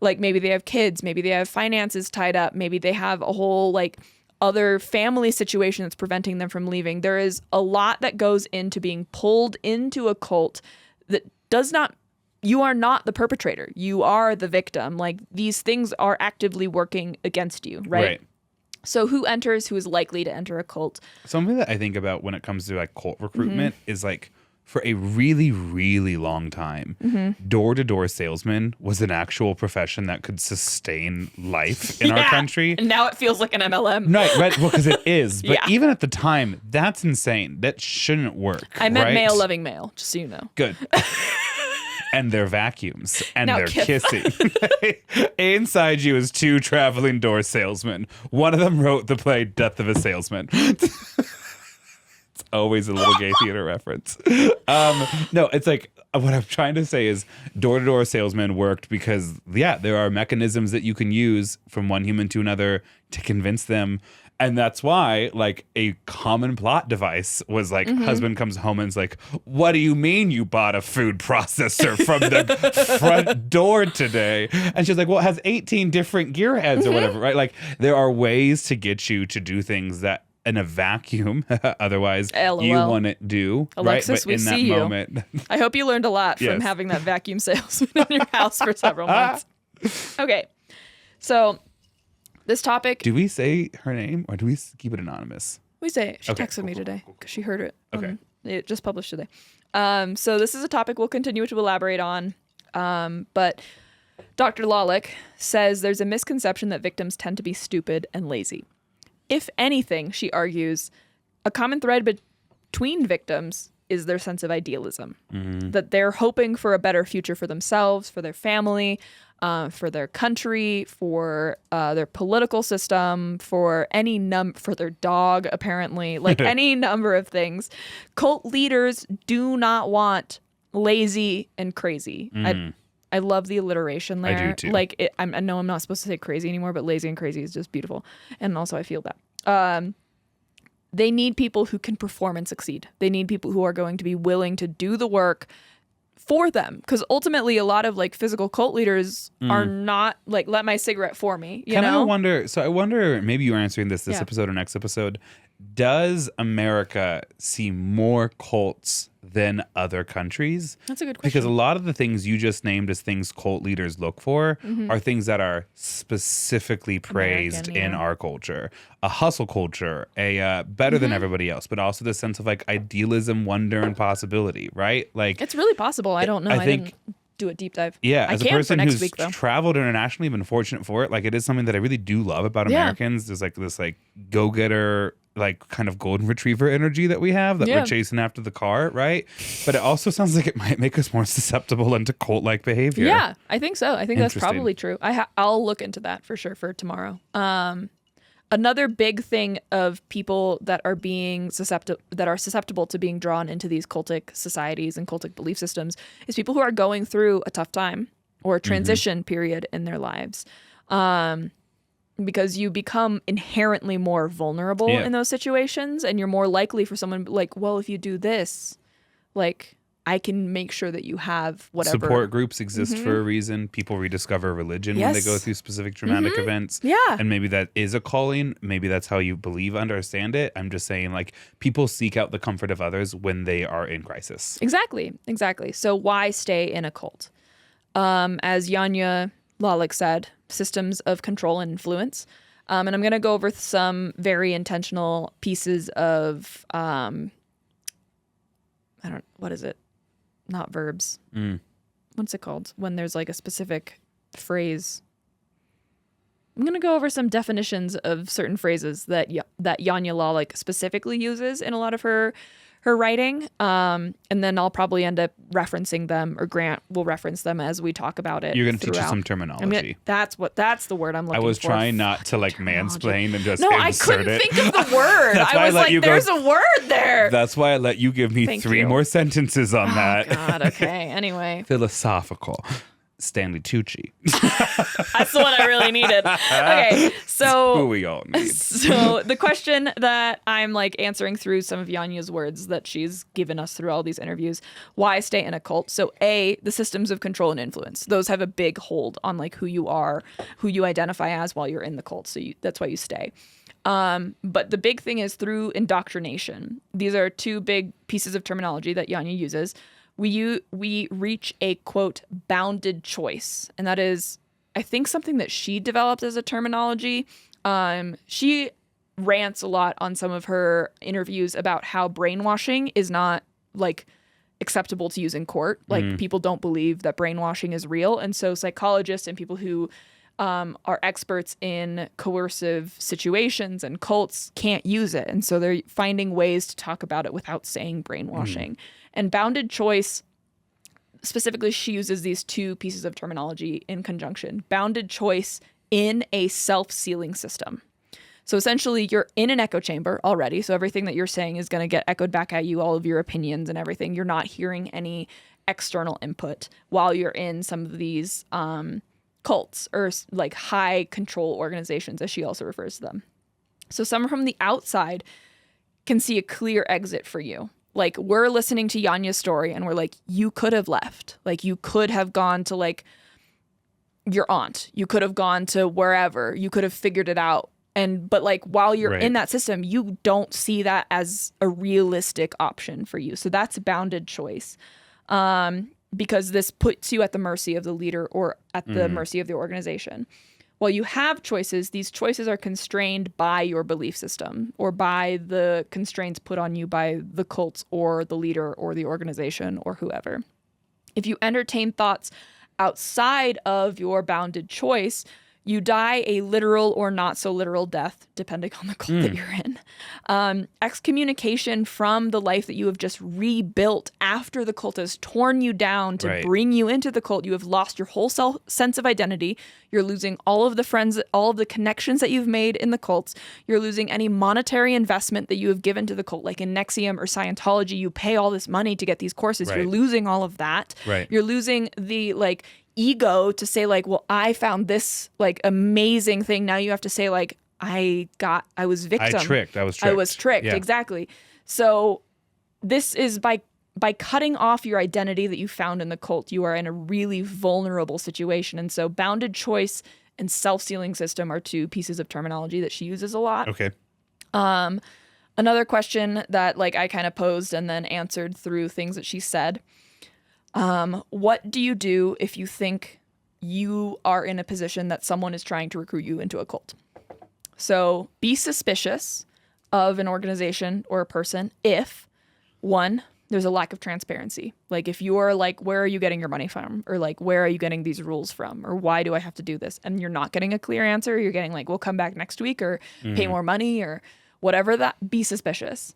Like maybe they have kids, maybe they have finances tied up, maybe they have a whole like other family situation that's preventing them from leaving. There is a lot that goes into being pulled into a cult that does not, you are not the perpetrator. You are the victim. Like these things are actively working against you, right? So who enters, who is likely to enter a cult? Something that I think about when it comes to like cult recruitment is like for a really, really long time, door-to-door salesman was an actual profession that could sustain life in our country. And now it feels like an MLM. Right. Well, because it is. But even at the time, that's insane. That shouldn't work. I meant male loving male, just so you know. Good. And their vacuums and now their kissing. Inside you is 2 traveling door salesmen. One of them wrote the play Death of a Salesman. It's always a little gay theater reference. No, it's like what I'm trying to say is door-to-door salesmen worked because, there are mechanisms that you can use from one human to another to convince them. And that's why, like, a common plot device was like, husband comes home and is like, what do you mean you bought a food processor from the front door today? And she's like, well, it has 18 different gearheads or whatever, right? Like, there are ways to get you to do things that in a vacuum, otherwise LOL. You wouldn't do. Alexis, right? But in that see moment, you. I hope you learned a lot from having that vacuum salesman in your house for several months. Okay, so this topic. Do we say her name or do we keep it anonymous? We say it. She texted me today because she heard it. It just published today. So this is a topic we'll continue to elaborate on. But Dr. Lalich says there's a misconception that victims tend to be stupid and lazy. If anything, she argues, a common thread between victims is their sense of idealism, that they're hoping for a better future for themselves, for their family, for their country, for their political system, for for their dog, apparently, like any number of things. Cult leaders do not want lazy and crazy. I love the alliteration there. I do too. Like, I know I'm not supposed to say crazy anymore, but lazy and crazy is just beautiful. And also I feel that. They need people who can perform and succeed. They need people who are going to be willing to do the work for them, because ultimately a lot of like physical cult leaders are not like, let my cigarette for me, you know? I wonder, maybe you're answering this episode or next episode, does America see more cults than other countries? That's a good question. Because a lot of the things you just named as things cult leaders look for are things that are specifically praised in our culture. A hustle culture, a better than everybody else, but also the sense of like idealism, wonder, and possibility, right? Like, it's really possible. I don't know. I didn't do a deep dive. Yeah, I as a can person for next who's week, though. traveled internationally, been fortunate for it. Like, it is something that I really do love about Americans. There's like this like go-getter, like kind of golden retriever energy that we have, that we're chasing after the car, right? But it also sounds like it might make us more susceptible into cult-like behavior. Yeah, I think so. I think that's probably true. I'll look into that for sure for tomorrow. Another big thing of people that are susceptible to being drawn into these cultic societies and cultic belief systems is people who are going through a tough time or a transition period in their lives. Because you become inherently more vulnerable in those situations, and you're more likely for someone like, well, if you do this, like, I can make sure that you have whatever. Support groups exist for a reason. People rediscover religion when they go through specific traumatic events. Yeah. And maybe that is a calling. Maybe that's how you believe, understand it. I'm just saying, like, people seek out the comfort of others when they are in crisis. Exactly. So why stay in a cult? As Janja Lalich said, systems of control and influence. And I'm going to go over some very intentional pieces of, what is it? Not verbs. What's it called? When there's like a specific phrase. I'm going to go over some definitions of certain phrases that Janja Lalich specifically uses in a lot of her writing. And then I'll probably end up referencing them, or Grant will reference them as we talk about it. You're going to teach us some terminology. That's the word I'm looking for. I was trying not to like mansplain and just I couldn't think of the word. I was like, there's a word there. That's why I let you give me three more sentences on that. God, okay. Anyway. Philosophical. Stanley Tucci. That's the one I really needed. Okay, so who we all need. So the question that I'm like answering through some of Janja's words that she's given us through all these interviews: why stay in a cult? So the systems of control and influence. Those have a big hold on like who you are, who you identify as while you're in the cult. So that's why you stay. But the big thing is through indoctrination. These are two big pieces of terminology that Janja uses. We reach a, quote, bounded choice. And that is, I think, something that she developed as a terminology. She rants a lot on some of her interviews about how brainwashing is not, like, acceptable to use in court. Like, people don't believe that brainwashing is real. And so psychologists and people who are experts in coercive situations and cults can't use it. And so they're finding ways to talk about it without saying brainwashing. And bounded choice, specifically, she uses these two pieces of terminology in conjunction. Bounded choice in a self-sealing system. So essentially, you're in an echo chamber already. So everything that you're saying is going to get echoed back at you, all of your opinions and everything. You're not hearing any external input while you're in some of these cults, or like high control organizations, as she also refers to them. So someone from the outside can see a clear exit for you. Like, we're listening to Janja's story and we're like, you could have left. Like, you could have gone to like your aunt. You could have gone to wherever. You could have figured it out. But like, while you're in that system, you don't see that as a realistic option for you. So that's bounded choice. Because this puts you at the mercy of the leader or at the mercy of the organization. While you have choices, these choices are constrained by your belief system or by the constraints put on you by the cults or the leader or the organization or whoever. If you entertain thoughts outside of your bounded choice, you die a literal or not so literal death, depending on the cult that you're in. Excommunication from the life that you have just rebuilt after the cult has torn you down to bring you into the cult. You have lost your whole sense of identity. You're losing all of the friends, all of the connections that you've made in the cults. You're losing any monetary investment that you have given to the cult. Like in NXIVM or Scientology, you pay all this money to get these courses. You're losing all of that. You're losing the like ego to say like, well, I found this like amazing thing. Now you have to say like, I was victim. I was tricked. Exactly. So this is by by cutting off your identity that you found in the cult, you are in a really vulnerable situation. And so bounded choice and self-sealing system are two pieces of terminology that she uses a lot. Okay. Another question that like I kind of posed and then answered through things that she said. What do you do if you think you are in a position that someone is trying to recruit you into a cult? So be suspicious of an organization or a person if, one, there's a lack of transparency. Like if you're like, where are you getting your money from? Or like, where are you getting these rules from? Or why do I have to do this? And you're not getting a clear answer. You're getting like, we'll come back next week or pay more money or whatever that, be suspicious.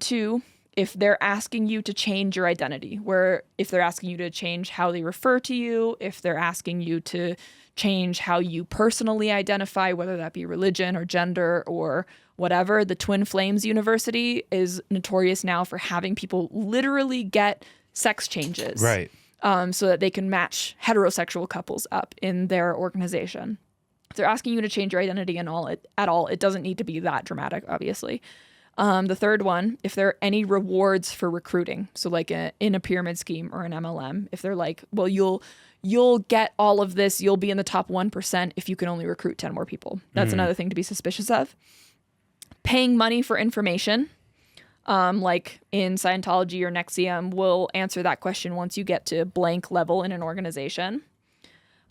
Two, if they're asking you to change your identity, where if they're asking you to change how they refer to you, if they're asking you to change how you personally identify, whether that be religion or gender or whatever. The Twin Flames University is notorious now for having people literally get sex changes. Right. So that they can match heterosexual couples up in their organization. If they're asking you to change your identity and all at all, it doesn't need to be that dramatic, obviously. The third one, if there are any rewards for recruiting, so like in a pyramid scheme or an MLM, if they're like, well, you'll get all of this, you'll be in the top 1% if you can only recruit 10 more people. That's another thing to be suspicious of. Paying money for information, like in Scientology or NXIVM, will answer that question once you get to blank level in an organization.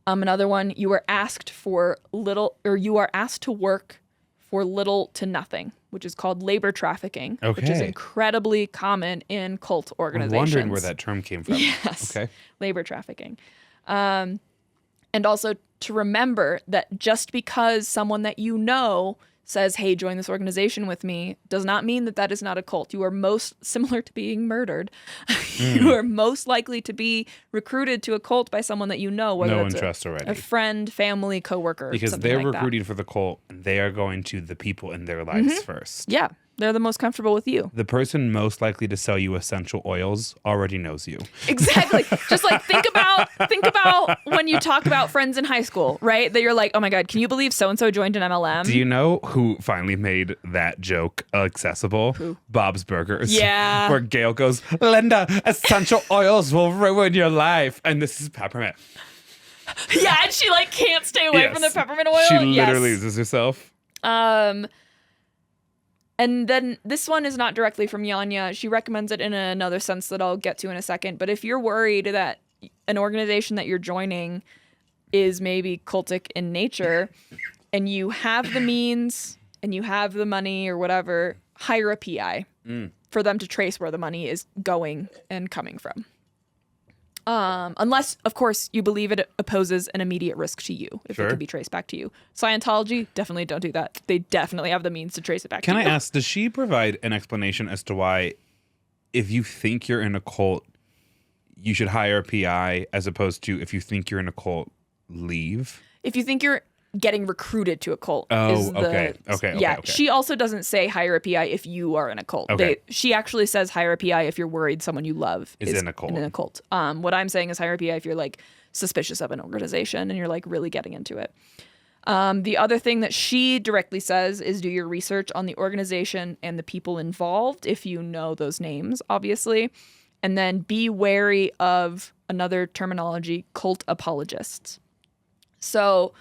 Another one, you are asked for little, or you are asked to work for little to nothing, which is called labor trafficking, which is incredibly common in cult organizations. I'm wondering where that term came from. Yes. Okay. Labor trafficking. And also to remember that just because someone that you know says, hey, join this organization with me, does not mean that that is not a cult. You are most similar to being murdered. You are most likely to be recruited to a cult by someone that you know, whether it's a friend, family, coworker. Because they're recruiting for the cult, and they are going to the people in their lives first. Yeah. They're the most comfortable with you. The person most likely to sell you essential oils already knows you. Exactly. Just like think about when you talk about friends in high school, right? That you're like, oh my God, can you believe so-and-so joined an MLM? Do you know who finally made that joke accessible? Who? Bob's Burgers. Yeah. Where Gail goes, Linda, essential oils will ruin your life. And this is peppermint. Yeah, and she like can't stay away from the peppermint oil. She literally loses herself. And then this one is not directly from Janja. She recommends it in another sense that I'll get to in a second. But if you're worried that an organization that you're joining is maybe cultic in nature and you have the means and you have the money or whatever, hire a PI for them to trace where the money is going and coming from. Unless, of course, you believe it poses an immediate risk to you, if it can be traced back to you. Scientology, definitely don't do that. They definitely have the means to trace it back to you. Can I ask, does she provide an explanation as to why, if you think you're in a cult, you should hire a PI, as opposed to if you think you're in a cult, leave? If you think you're getting recruited to a cult. Okay. She also doesn't say hire a PI if you are in a cult. She actually says hire a PI if you're worried someone you love is in a cult. What I'm saying is hire a PI if you're like suspicious of an organization and you're like really getting into it. The other thing that she directly says is do your research on the organization and the people involved, if you know those names, obviously. And then be wary of another terminology, cult apologists. So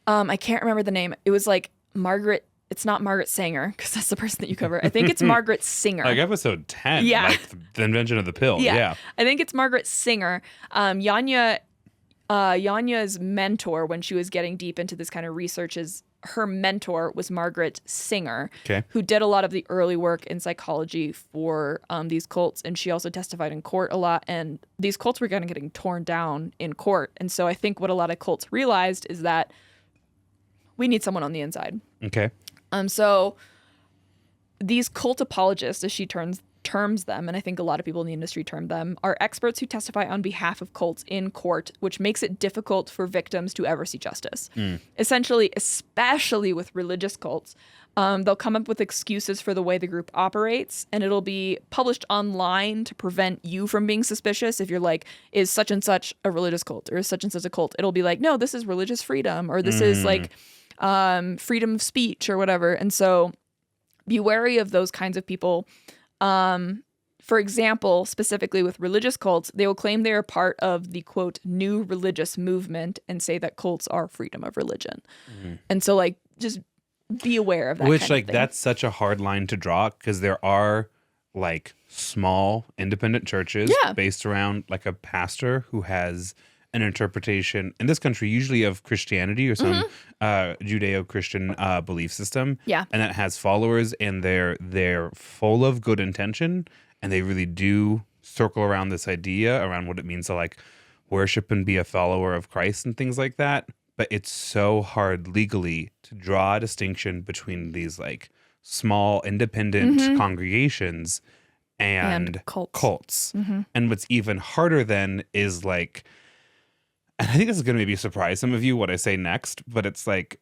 I can't remember the name. It was like Margaret. It's not Margaret Sanger, because that's the person that you cover. I think it's Margaret Singer. Like episode 10. Yeah. Like the invention of the pill. Yeah. I think it's Margaret Singer. Janja's mentor, when she was getting deep into this kind of research, her mentor was Margaret Singer, who did a lot of the early work in psychology for these cults. And she also testified in court a lot. And these cults were kind of getting torn down in court. And so I think what a lot of cults realized is that we need someone on the inside. Okay. So these cult apologists, as she terms them, and I think a lot of people in the industry term them, are experts who testify on behalf of cults in court, which makes it difficult for victims to ever see justice. Essentially, especially with religious cults, they'll come up with excuses for the way the group operates, and it'll be published online to prevent you from being suspicious. If you're like, is such and such a religious cult, or is such and such a cult? It'll be like, no, this is religious freedom, or this is like freedom of speech or whatever. And so be wary of those kinds of people. For example, specifically with religious cults, they will claim they are part of the, quote, new religious movement and say that cults are freedom of religion. And so, like, just be aware of that. Which, kind like, of thing. that's such a hard line to draw because there are, like, small independent churches based around, like, a pastor who has an interpretation in this country, usually of Christianity or some Judeo-Christian belief system. Yeah. And that has followers, and they're full of good intention. And they really do circle around this idea around what it means to like worship and be a follower of Christ and things like that. But it's so hard legally to draw a distinction between these like small independent congregations and cults. And what's even harder then is like, and I think this is going to maybe surprise some of you what I say next, but it's like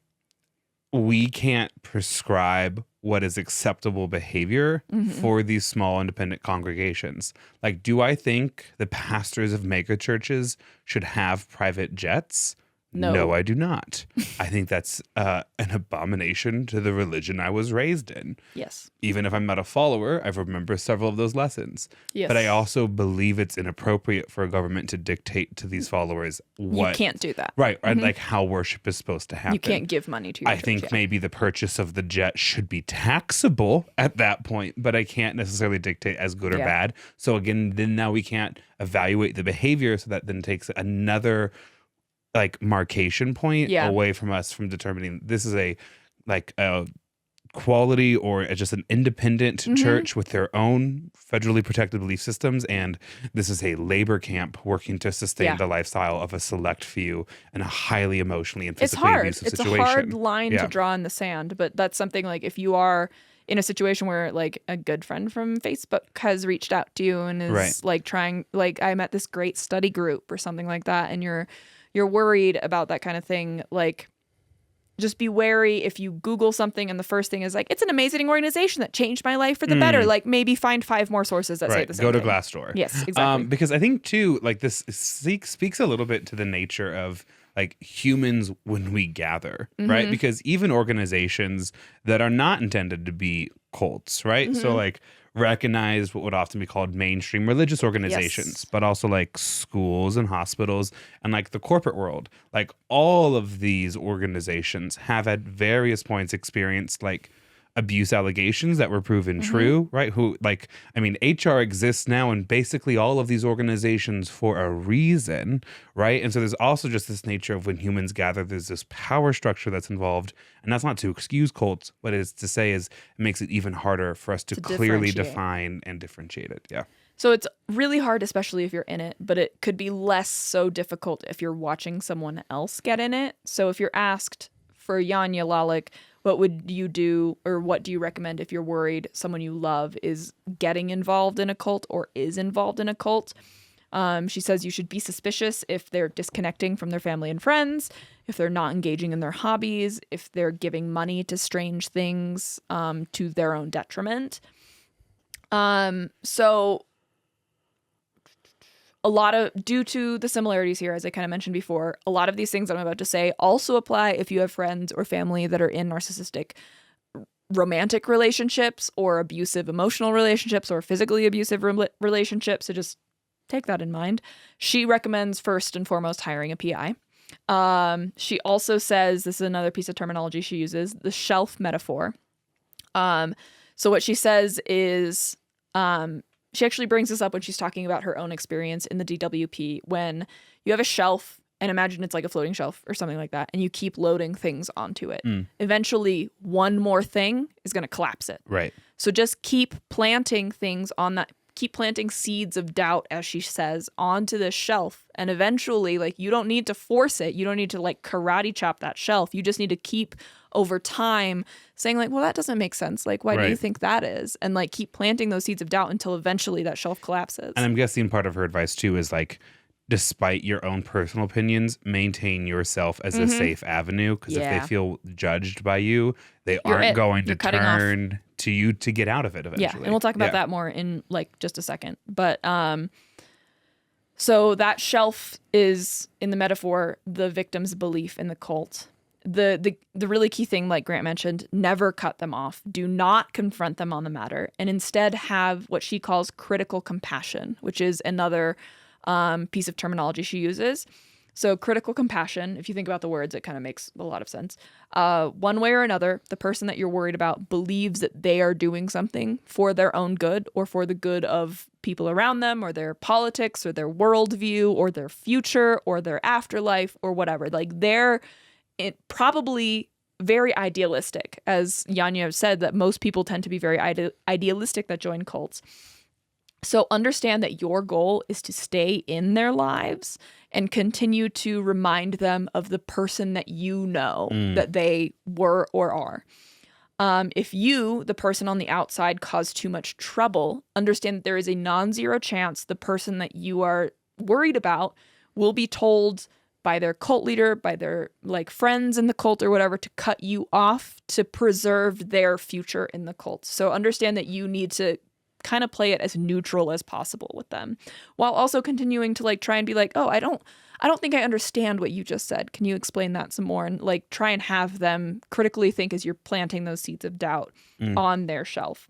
we can't prescribe what is acceptable behavior for these small independent congregations. Like, do I think the pastors of mega churches should have private jets? No, I do not. I think that's an abomination to the religion I was raised in. Yes. Even if I'm not a follower, I remember several of those lessons. Yes. But I also believe it's inappropriate for a government to dictate to these followers what... You can't do that. Right. And like how worship is supposed to happen. You can't give money to your I church, think maybe the purchase of the jet should be taxable at that point, but I can't necessarily dictate as good or bad. So again, then now we can't evaluate the behavior, so that then takes another like marcation point away from us from determining this is a quality or just an independent church with their own federally protected belief systems, and this is a labor camp working to sustain the lifestyle of a select few in a highly emotionally and physically abusive situation. It's a hard line to draw in the sand, but that's something like if you are in a situation where like a good friend from Facebook has reached out to you and is like trying, like I'm at this great study group or something like that, and you're worried about that kind of thing, like just be wary if you Google something and the first thing is like, it's an amazing organization that changed my life for the better. Like maybe find 5 more sources that say the same thing. Go to thing. Glassdoor. Yes, exactly. Because I think too, like this speaks a little bit to the nature of like humans when we gather, right? Because even organizations that are not intended to be cults, right? So like recognize what would often be called mainstream religious organizations, but also like schools and hospitals and like the corporate world. Like all of these organizations have at various points experienced like abuse allegations that were proven true, right? HR exists now in basically all of these organizations for a reason, right? And so there's also just this nature of when humans gather, there's this power structure that's involved. And that's not to excuse cults. What it is to say is it makes it even harder for us to clearly define and differentiate it. Yeah. So it's really hard, especially if you're in it, but it could be less so difficult if you're watching someone else get in it. So if you're asked for Janja Lalich, what would you do, or what do you recommend if you're worried someone you love is getting involved in a cult or is involved in a cult? She says you should be suspicious if they're disconnecting from their family and friends, if they're not engaging in their hobbies, if they're giving money to strange things to their own detriment. So a lot of, due to the similarities here, as I kind of mentioned before, a lot of these things that I'm about to say also apply if you have friends or family that are in narcissistic romantic relationships or abusive emotional relationships or physically abusive relationships. So just take that in mind. She recommends first and foremost hiring a PI. She also says, this is another piece of terminology she uses, the shelf metaphor. So what she says is, she actually brings this up when she's talking about her own experience in the DWP, when you have a shelf, and imagine it's like a floating shelf or something like that, and you keep loading things onto it. Eventually, one more thing is going to collapse it. Right. So just keep planting things on that, keep planting seeds of doubt, as she says, onto this shelf. And eventually, like, you don't need to force it. You don't need to like karate chop that shelf. You just need to keep over time saying like, well, that doesn't make sense. Like, why do you think that is? And like keep planting those seeds of doubt until eventually that shelf collapses. And I'm guessing part of her advice too is like, despite your own personal opinions, maintain yourself as a safe avenue. Because if they feel judged by you, they aren't going to turn to you to get out of it eventually. Yeah, and we'll talk about that more in like just a second. But so that shelf is, in the metaphor, the victim's belief in the cult. the really key thing, like Grant mentioned, never cut them off. Do not confront them on the matter, and instead have what she calls critical compassion, which is another piece of terminology she uses. So critical compassion, if you think about the words, it kind of makes a lot of sense. One way or another, the person that you're worried about believes that they are doing something for their own good or for the good of people around them or their politics or their worldview or their future or their afterlife or whatever. Like they're probably very idealistic, as Janja said, that most people tend to be very idealistic that join cults. So understand that your goal is to stay in their lives and continue to remind them of the person that you know that they were or are. If you, the person on the outside, cause too much trouble, understand that there is a non-zero chance the person that you are worried about will be told by their cult leader, by their like friends in the cult or whatever, to cut you off to preserve their future in the cult. So understand that you need to kind of play it as neutral as possible with them, while also continuing to like try and be like, oh, I don't think I understand what you just said. Can you explain that some more? And like try and have them critically think as you're planting those seeds of doubt on their shelf.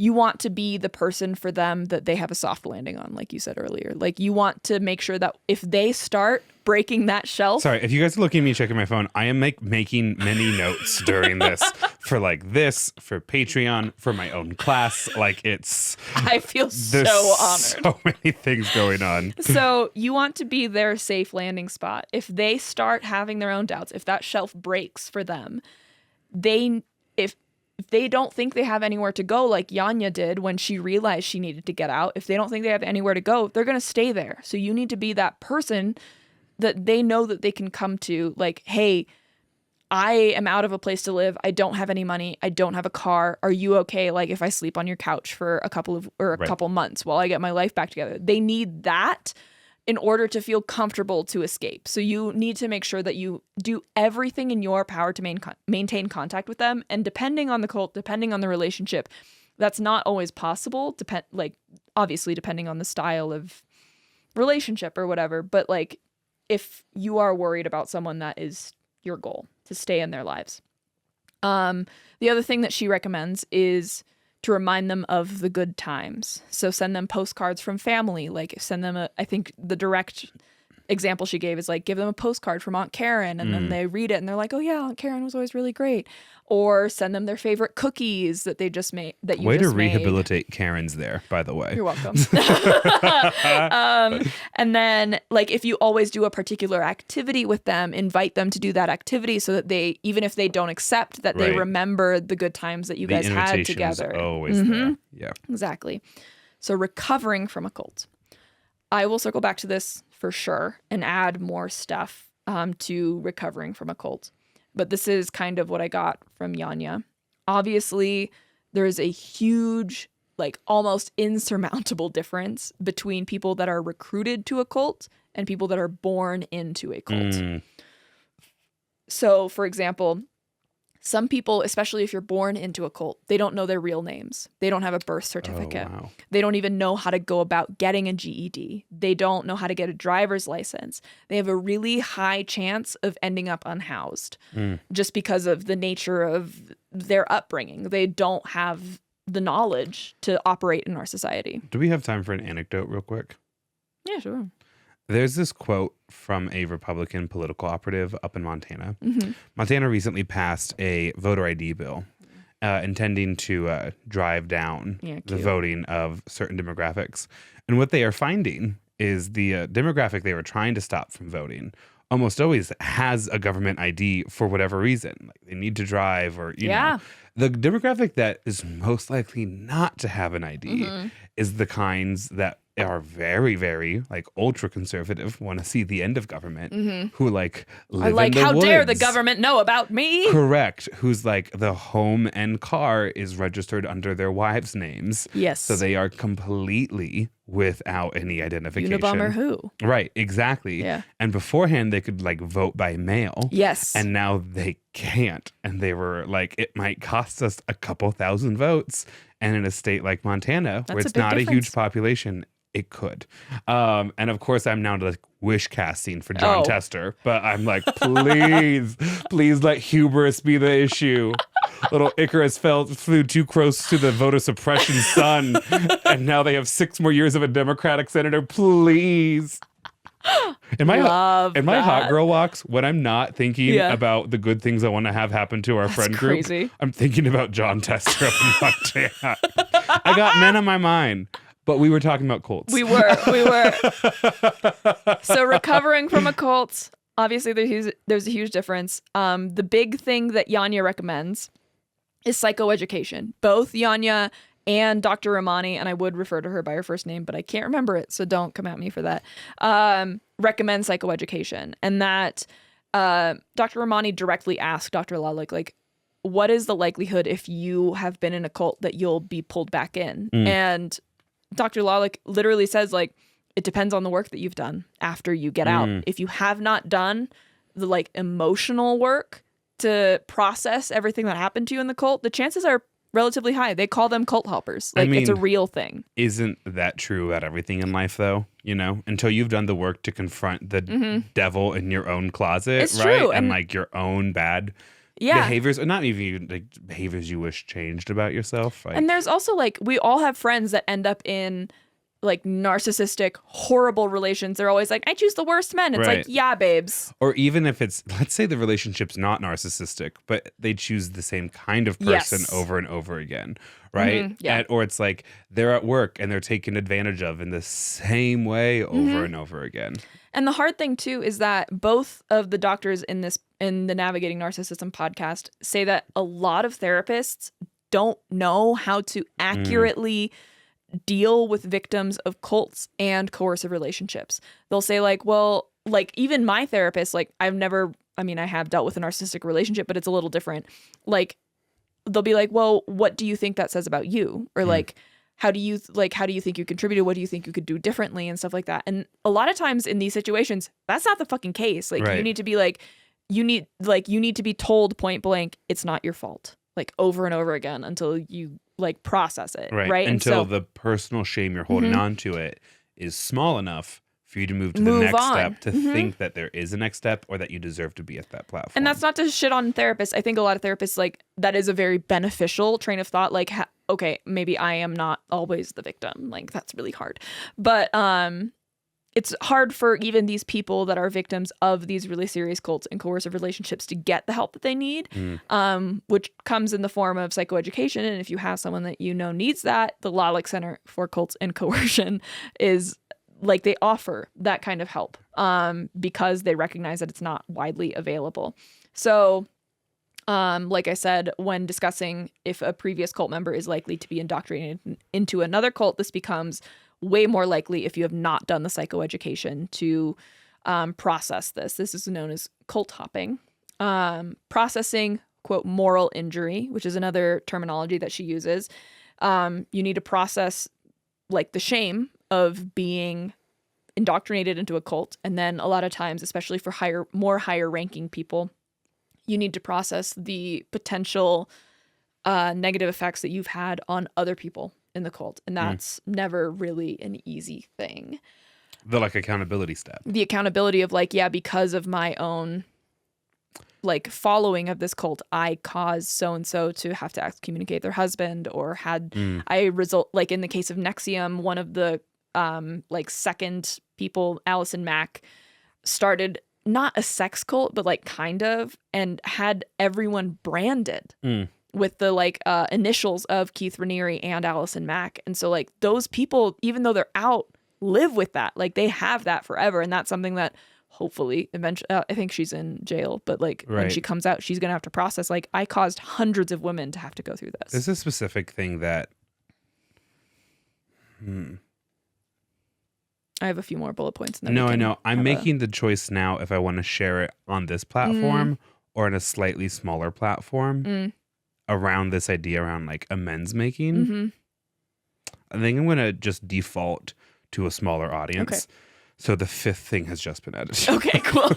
You want to be the person for them that they have a soft landing on, like you said earlier. Like you want to make sure that if they start breaking that shelf. Sorry, if you guys are looking at me checking my phone, I am making many notes during this for for Patreon, for my own class. Like I feel so honored. So many things going on. So you want to be their safe landing spot. If they start having their own doubts, if that shelf breaks for them, if they don't think they have anywhere to go, like Janja did when she realized she needed to get out, if they don't think they have anywhere to go, they're going to stay there. So you need to be that person that they know that they can come to, like, hey, I am out of a place to live. I don't have any money. I don't have a car. Are you okay? Like if I sleep on your couch for a couple months while I get my life back together. They need that in order to feel comfortable to escape. So you need to make sure that you do everything in your power to maintain contact with them. And depending on the cult, depending on the relationship, that's not always possible. Obviously depending on the style of relationship or whatever. But like if you are worried about someone, that is your goal, to stay in their lives. The other thing that she recommends is to remind them of the good times. So send them postcards from family, like send them I think the direct example she gave is like, give them a postcard from Aunt Karen, and then they read it and they're like, oh yeah, Aunt Karen was always really great. Or send them their favorite cookies that they just made, that you Way just to made. Rehabilitate Karens there, by the way. You're welcome. And then like if you always do a particular activity with them, invite them to do that activity so that they, even if they don't accept, that they remember the good times that you guys had together. Always there. Yeah. Exactly. So recovering from a cult. I will circle back to this for sure and add more stuff to recovering from a cult. But this is kind of what I got from Janja. Obviously, there is a huge, like almost insurmountable difference between people that are recruited to a cult and people that are born into a cult. So, for example, some people, especially if you're born into a cult, they don't know their real names. They don't have a birth certificate. Oh, wow. They don't even know how to go about getting a GED. They don't know how to get a driver's license. They have a really high chance of ending up unhoused just because of the nature of their upbringing. They don't have the knowledge to operate in our society. Do we have time for an anecdote real quick? Yeah, sure. There's this quote from a Republican political operative up in Montana. Montana recently passed a voter ID bill intending to drive down the voting of certain demographics. And what they are finding is the demographic they were trying to stop from voting almost always has a government ID for whatever reason. Like they need to drive or, you know. The demographic that is most likely not to have an ID is the kinds that are very, very like ultra conservative, want to see the end of government, who like live in the how woods. dare the government know about me? Correct. Who's like the home and car is registered under their wives' names. Yes. So they are completely without any identification. Unabomber who? Right, exactly. Yeah. And beforehand they could like vote by mail. Yes. And now they can't. And they were like, it might cost us a couple thousand votes. And in a state like Montana, where it's not a huge population, it could. And of course, I'm now like wish casting for John Tester, but I'm like, please let hubris be the issue. Little Icarus flew too close to the voter suppression sun, and now they have 6 more years of a Democratic senator. Please. In my hot girl walks, when I'm not thinking about the good things I want to have happen to our friend group, I'm thinking about John Tester up in Montana. I got men on my mind. But we were talking about cults. We were. So recovering from a cult, obviously there's a huge difference. The big thing that Janja recommends is psychoeducation. Both Janja and Dr. Ramani, and I would refer to her by her first name, but I can't remember it, so don't come at me for that, recommend psychoeducation. And that Dr. Ramani directly asked Dr. Lalich, like, what is the likelihood if you have been in a cult that you'll be pulled back in? And Dr. Lalich literally says, like, it depends on the work that you've done after you get out. If you have not done the like emotional work to process everything that happened to you in the cult, the chances are relatively high. They call them cult hoppers. Like, it's a real thing. Isn't that true about everything in life, though? You know, until you've done the work to confront the devil in your own closet, it's right? True. And like your own bad behaviors, or not even like behaviors you wish changed about yourself. Like, and there's also like, we all have friends that end up in like narcissistic, horrible relations. They're always like, I choose the worst men. It's like, yeah, babes. Or even if it's, let's say the relationship's not narcissistic, but they choose the same kind of person over and over again, right? Or it's like they're at work and they're taken advantage of in the same way over and over again. And the hard thing too is that both of the doctors in the Navigating Narcissism podcast say that a lot of therapists don't know how to accurately deal with victims of cults and coercive relationships. They'll say like, well, like even my therapist, like I have dealt with a narcissistic relationship, but it's a little different. Like they'll be like, well, what do you think that says about you? Or like, how do you think you contributed? What do you think you could do differently and stuff like that? And a lot of times in these situations, that's not the fucking case. Like you need to be like, you need to be told point blank, it's not your fault, like over and over again until you like process it. Right. Until the personal shame you're holding on to it is small enough for you to move to the next step, to think that there is a next step or that you deserve to be at that platform. And that's not to shit on therapists. I think a lot of therapists, like, that is a very beneficial train of thought. Like, okay, maybe I am not always the victim. Like, that's really hard. But it's hard for even these people that are victims of these really serious cults and coercive relationships to get the help that they need, which comes in the form of psychoeducation. And if you have someone that you know needs that, the Lalich Center for Cults and Coercion is like, they offer that kind of help because they recognize that it's not widely available. So like I said, when discussing if a previous cult member is likely to be indoctrinated into another cult, this becomes way more likely if you have not done the psychoeducation to process this. This is known as cult hopping. Processing, quote, moral injury, which is another terminology that she uses. You need to process like the shame of being indoctrinated into a cult. And then a lot of times, especially for more higher ranking people, you need to process the potential negative effects that you've had on other people in the cult. And that's never really an easy thing. The like accountability step. The accountability of like, yeah, because of my own like following of this cult, I caused so-and-so to have to excommunicate their husband, or had like in the case of Nexium, one of the like second people, Allison Mack, started not a sex cult, but like kind of, and had everyone branded with the like initials of Keith Raniere and Allison Mack. And so like those people, even though they're out, live with that. Like they have that forever. And that's something that hopefully eventually, I think she's in jail, but like when she comes out, she's going to have to process, like, I caused hundreds of women to have to go through this. There's a specific thing that, I have a few more bullet points. No, I know. I'm making the choice now if I want to share it on this platform or in a slightly smaller platform around this idea around like amends making. I think I'm going to just default to a smaller audience. Okay. So the 5th thing has just been added. Okay, cool.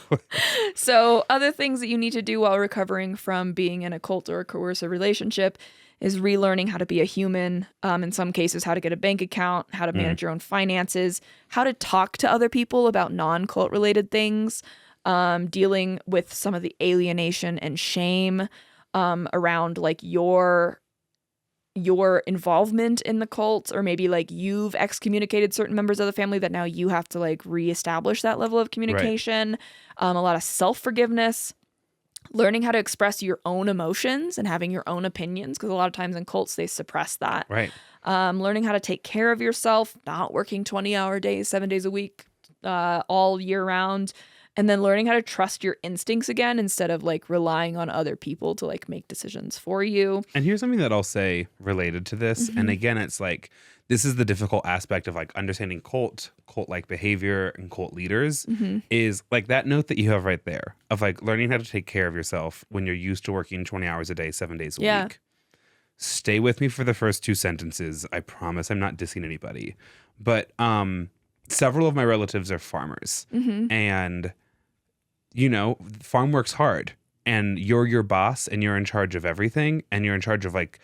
So other things that you need to do while recovering from being in a cult or a coercive relationship is relearning how to be a human. In some cases, how to get a bank account, how to manage your own finances, how to talk to other people about non-cult related things, dealing with some of the alienation and shame around like your involvement in the cult, or maybe like you've excommunicated certain members of the family that now you have to like reestablish that level of communication. A lot of self-forgiveness, learning how to express your own emotions and having your own opinions, because a lot of times in cults they suppress that. Right. Learning how to take care of yourself, not working 20-hour days, 7 days a week, all year round. And then learning how to trust your instincts again instead of like relying on other people to like make decisions for you. And here's something that I'll say related to this. And again, it's like, this is the difficult aspect of like understanding cult-like behavior and cult leaders is like that note that you have right there of like learning how to take care of yourself when you're used to working 20 hours a day, 7 days a week. Stay with me for the first 2 sentences. I promise I'm not dissing anybody. But several of my relatives are farmers. And you know, farm work's hard, and you're your boss and you're in charge of everything, and you're in charge of like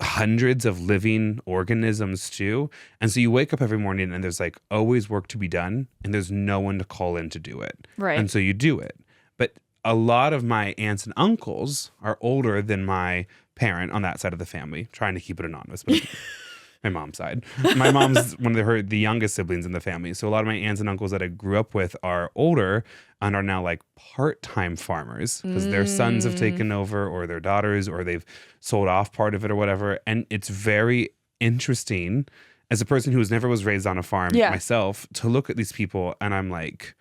hundreds of living organisms too. And so you wake up every morning and there's like always work to be done, and there's no one to call in to do it. Right. And so you do it. But a lot of my aunts and uncles are older than my parent on that side of the family, trying to keep it anonymous, but my mom's side. My mom's one of the youngest siblings in the family. So a lot of my aunts and uncles that I grew up with are older and are now like part-time farmers because their sons have taken over, or their daughters, or they've sold off part of it or whatever. And it's very interesting as a person who never was raised on a farm myself to look at these people, and I'm like,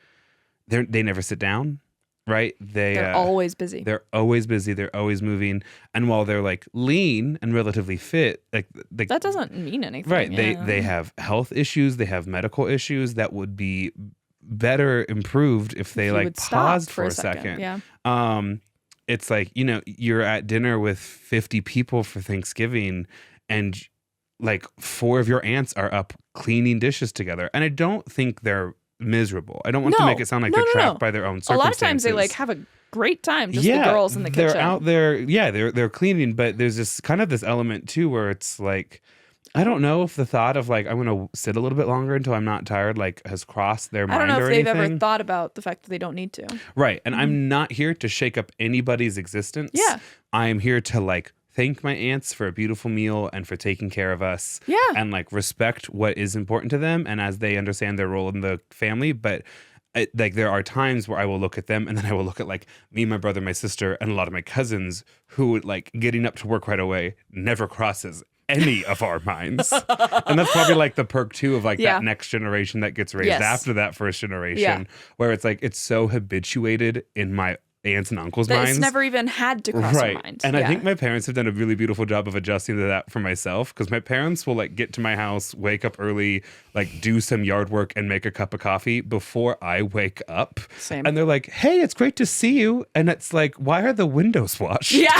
they never sit down. Right? They're always busy. They're always busy. They're always moving. And while they're like lean and relatively fit, like that doesn't mean anything. Right. Yeah. They have health issues. They have medical issues that would be better improved if they like paused for a second. Yeah. It's like, you know, you're at dinner with 50 people for Thanksgiving, and like 4 of your aunts are up cleaning dishes together. And I don't think they're miserable. I don't want to make it sound like they're trapped by their own circumstances. A lot of times they like have a great time, just the girls in the kitchen. They're out there, they're cleaning, but there's this kind of this element too where it's like, I don't know if the thought of like, I'm going to sit a little bit longer until I'm not tired, like has crossed their mind or anything. I don't know if they've ever thought about the fact that they don't need to. Right. And I'm not here to shake up anybody's existence. Yeah. I am here to like thank my aunts for a beautiful meal and for taking care of us. Yeah. And like respect what is important to them and as they understand their role in the family. But like there are times where I will look at them and then I will look at like me, my brother, my sister, and a lot of my cousins who like getting up to work right away never crosses any of our minds. And that's probably like the perk too of like that next generation that gets raised after that first generation, where it's like it's so habituated in my aunts and uncles' minds. It's never even had to cross your mind. And I think my parents have done a really beautiful job of adjusting to that for myself, because my parents will like get to my house, wake up early, like do some yard work and make a cup of coffee before I wake up. Same. And they're like, hey, it's great to see you. And it's like, why are the windows washed? Yeah.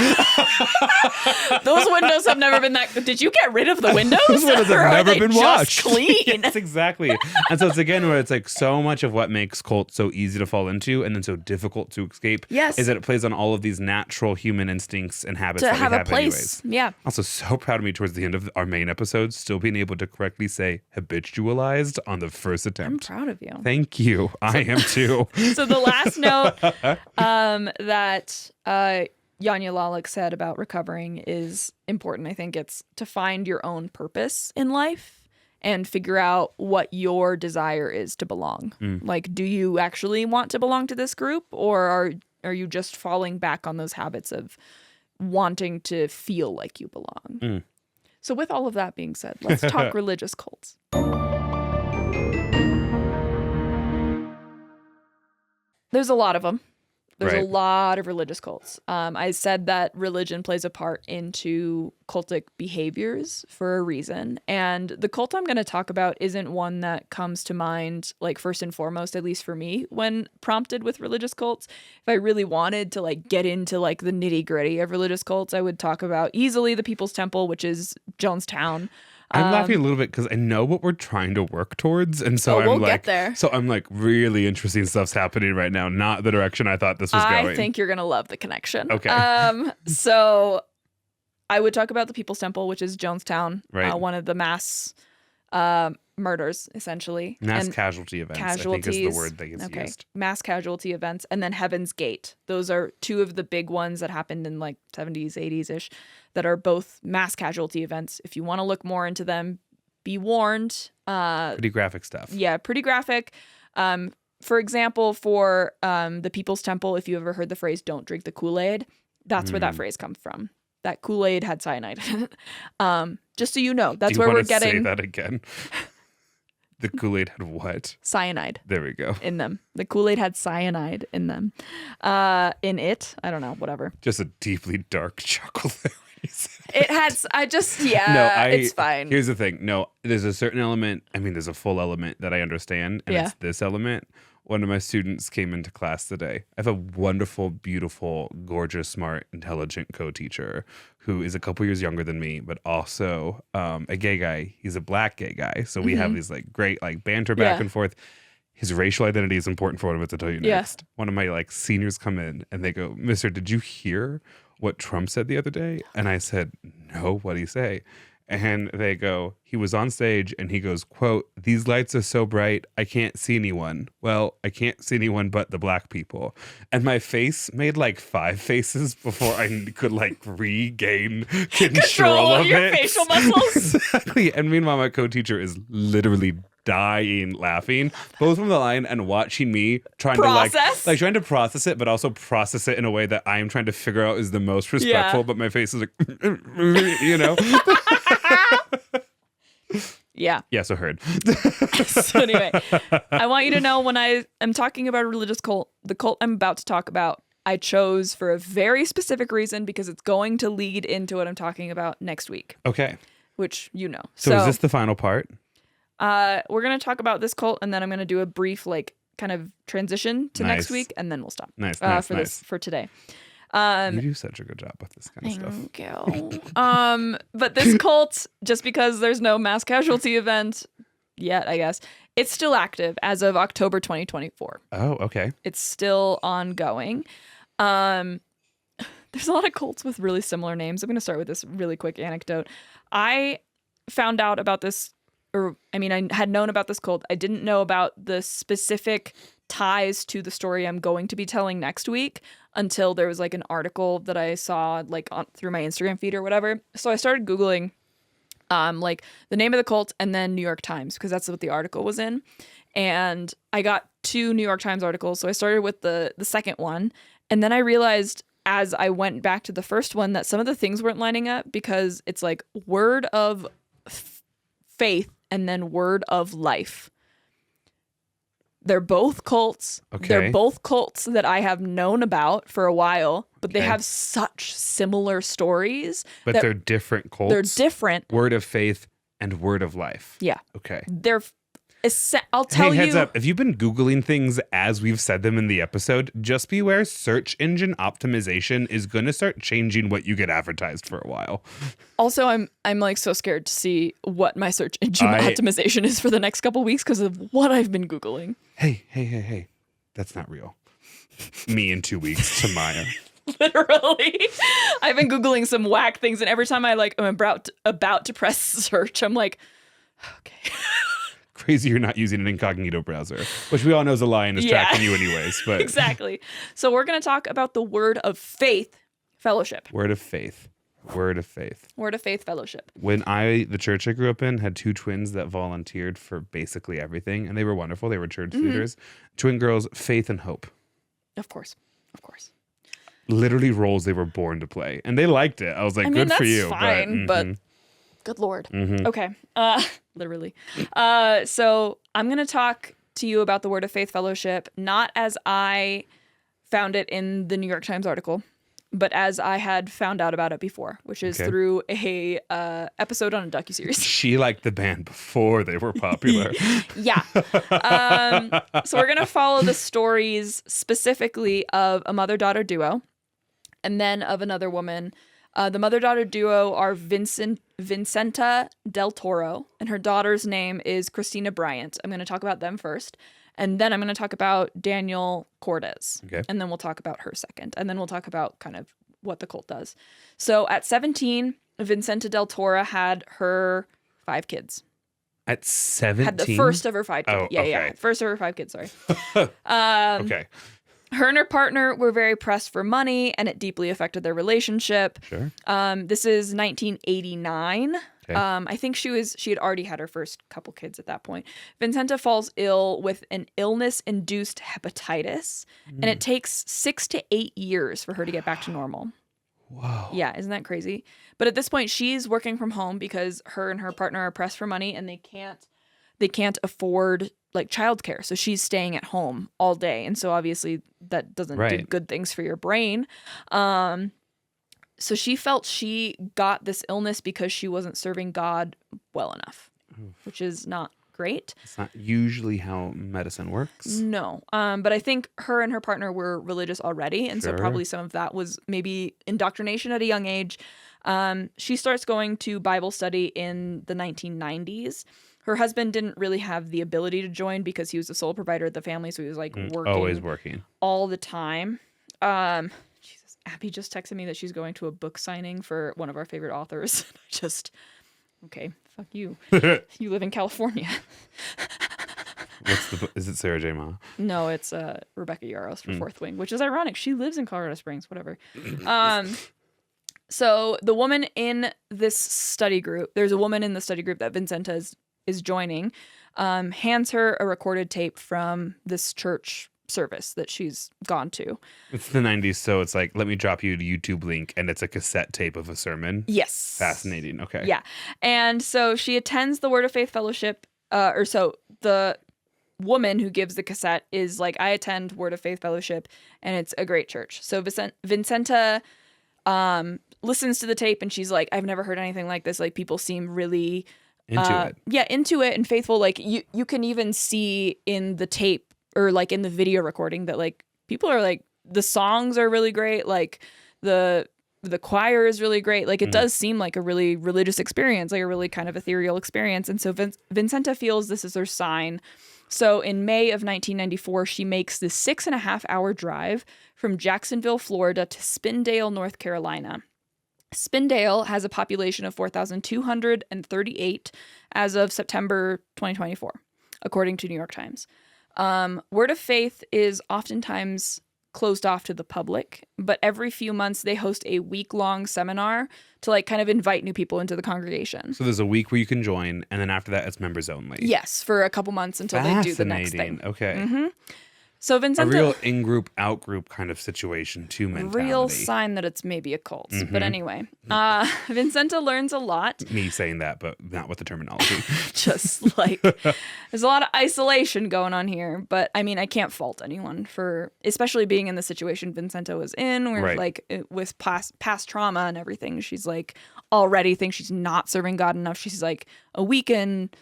Those windows have never been that. Did you get rid of the windows? Those windows have never been washed. Just clean. Yes, exactly. And so it's again where it's like so much of what makes cult so easy to fall into and then so difficult to escape. Yes. Is that it plays on all of these natural human instincts and habits to that have we a have place. anyways. Yeah. Also so proud of me towards the end of our main episode, still being able to correctly say habitualized on the first attempt. I'm proud of you. Thank you. I am too. So the last note that Janja Lalich said about recovering is important. I think it's to find your own purpose in life and figure out what your desire is to belong. Like, do you actually want to belong to this group, or are you just falling back on those habits of wanting to feel like you belong? So with all of that being said, let's talk religious cults. There's a lot of them. There's a lot of religious cults. I said that religion plays a part into cultic behaviors for a reason. And the cult I'm going to talk about isn't one that comes to mind, like, first and foremost, at least for me, when prompted with religious cults. If I really wanted to, like, get into, like, the nitty gritty of religious cults, I would talk about easily the People's Temple, which is Jonestown. I'm laughing a little bit because I know what we're trying to work towards, and so we'll get there. So I'm like, really interesting stuff's happening right now, not the direction I thought this was going. I think you're gonna love the connection. Okay. So I would talk about the People's Temple, which is Jonestown, right. One of the mass murders, essentially. Mass casualty events, casualties, I think is the word that gets used. Mass casualty events. And then Heaven's Gate. Those are two of the big ones that happened in like 70s, 80s-ish that are both mass casualty events. If you want to look more into them, be warned. Pretty graphic stuff. Yeah, pretty graphic. For example, for the People's Temple, if you ever heard the phrase, don't drink the Kool-Aid, that's where that phrase comes from. That Kool-Aid had cyanide in it. Just so you know, that's where we're getting. Say that again. The Kool-Aid had what? Cyanide. There we go. In them. The Kool-Aid had cyanide in them. In it. I don't know, whatever. Just a deeply dark chuckle there. It had, it's fine. Here's the thing. No, there's a certain element. I mean, there's a full element that I understand, and it's this element. One of my students came into class today. I have a wonderful, beautiful, gorgeous, smart, intelligent co-teacher who is a couple years younger than me, but also a gay guy. He's a black gay guy. So we have these like great like banter back and forth. His racial identity is important for what I'm about to tell you next. One of my like seniors come in and they go, "Mister, did you hear what Trump said the other day?" And I said, "No, what'd he say?" And they go, he was on stage and he goes, quote, "These lights are so bright, I can't see anyone. Well, I can't see anyone but the black people." And my face made like 5 faces before I could like regain control of your it. facial muscles. Exactly. And meanwhile, my co-teacher is literally dying laughing, both from the line and watching me trying to like trying to process it, but also process it in a way that I'm trying to figure out is the most respectful. But my face is like, you know. Yeah. Yeah, so heard. So anyway, I want you to know when I am talking about a religious cult, the cult I'm about to talk about, I chose for a very specific reason because it's going to lead into what I'm talking about next week. Okay. Which you know. So is this the final part? We're going to talk about this cult and then I'm going to do a brief like kind of transition to next week and then we'll stop. For today. You do such a good job with this kind of stuff. Thank you. But this cult, just because there's no mass casualty event yet, I guess, it's still active as of October 2024. Oh, okay. It's still ongoing. There's a lot of cults with really similar names. I'm going to start with this really quick anecdote. I found out about this, I had known about this cult. I didn't know about the specific ties to the story I'm going to be telling next week until there was like an article that I saw like through my Instagram feed or whatever. So I started Googling like the name of the cult and then New York Times because that's what the article was in. And I got 2 New York Times articles. So I started with the second one. And then I realized as I went back to the first one that some of the things weren't lining up because it's like word of faith and then word of life. They're both cults. Okay. They're both cults that I have known about for a while, but they have such similar stories. But they're different cults. They're different. Word of faith and word of life. Yeah. Okay. I'll tell you. Heads up. If you've been Googling things as we've said them in the episode, just beware search engine optimization is going to start changing what you get advertised for a while. Also, I'm like so scared to see what my search engine optimization is for the next couple weeks because of what I've been Googling. Hey. That's not real. Me in 2 weeks to Maia. Literally. I've been Googling some whack things and every time I'm about to press search, I'm like, okay. Crazy you're not using an incognito browser, which we all know is a lie and is tracking you anyways. But exactly. So we're going to talk about the Word of Faith Fellowship. Word of Faith. Word of Faith. Word of Faith Fellowship. When the church I grew up in had 2 twins that volunteered for basically everything, and they were wonderful. They were church leaders. Twin girls, faith and hope. Of course. Literally roles they were born to play, and they liked it. I was like, good for you. That's fine, but good Lord. Okay. Literally. So I'm going to talk to you about the Word of Faith Fellowship, not as I found it in the New York Times article, but as I had found out about it before, which is through a episode on a docuseries. She liked the band before they were popular. Yeah. So we're going to follow the stories specifically of a mother-daughter duo and then of another woman The mother-daughter duo are Vincenta Del Toro, and her daughter's name is Christina Bryant. I'm going to talk about them first, and then I'm going to talk about Daniel Cortez, and then we'll talk about her second, and then we'll talk about kind of what the cult does. So at 17, Vincenta Del Toro had her 5 kids. At 17? Had the first of her 5 kids. Oh, yeah, okay. yeah. First of her 5 kids, sorry. Okay. Her and her partner were very pressed for money, and it deeply affected their relationship. Sure. This is 1989. Okay. I think she had already had her first couple kids at that point. Vincenta falls ill with an illness-induced hepatitis, and it takes 6 to 8 years for her to get back to normal. Whoa. Yeah, isn't that crazy? But at this point, she's working from home because her and her partner are pressed for money, and they can't afford like childcare. So she's staying at home all day, and so obviously that doesn't do good things for your brain. So she felt she got this illness because she wasn't serving God well enough, which is not great. It's not usually how medicine works. No. But I think her and her partner were religious already. And so probably some of that was maybe indoctrination at a young age. She starts going to Bible study in the 1990s. Her husband didn't really have the ability to join because he was the sole provider of the family. So he was like Always working. All the time. Jesus, Abby just texted me that she's going to a book signing for one of our favorite authors. Okay, fuck you. You live in California. Is it Sarah J. Maas? No, it's Rebecca Yarros for Fourth Wing, which is ironic. She lives in Colorado Springs, whatever. So the woman in this study group, there's a woman in the study group that Vincenta is joining, hands her a recorded tape from this church service that she's gone to. It's the 90s, so it's like, let me drop you a YouTube link, and it's a cassette tape of a sermon. Yes. Fascinating. Okay. Yeah. And so she attends the Word of Faith Fellowship, the woman who gives the cassette is like, I attend Word of Faith Fellowship, and it's a great church. So Vincenta listens to the tape, and she's like, I've never heard anything like this. Like, people seem really into it. Yeah, into it and faithful. Like, you can even see in the tape or like in the video recording that like people are like, the songs are really great. Like the choir is really great. Like it does seem like a really religious experience, like a really kind of ethereal experience. And so Vincenta feels this is her sign. So in May of 1994, she makes this 6.5-hour drive from Jacksonville, Florida to Spindale, North Carolina. Spindale has a population of 4,238 as of September 2024, according to New York Times. Word of Faith is oftentimes closed off to the public, but every few months they host a week-long seminar to like kind of invite new people into the congregation. So there's a week where you can join, and then after that it's members only. Yes, for a couple months until they do the next thing. Okay. Mm-hmm. So Vincenta, a real in-group, out-group kind of situation too mentality. Real sign that it's maybe a cult. But anyway, Vincenta learns a lot. Me saying that, but not with the terminology. Just like, there's a lot of isolation going on here. But I mean, I can't fault anyone for, especially being in the situation Vincenta was in, where like with past trauma and everything, she's like already thinks she's not serving God enough. She's like, a weekend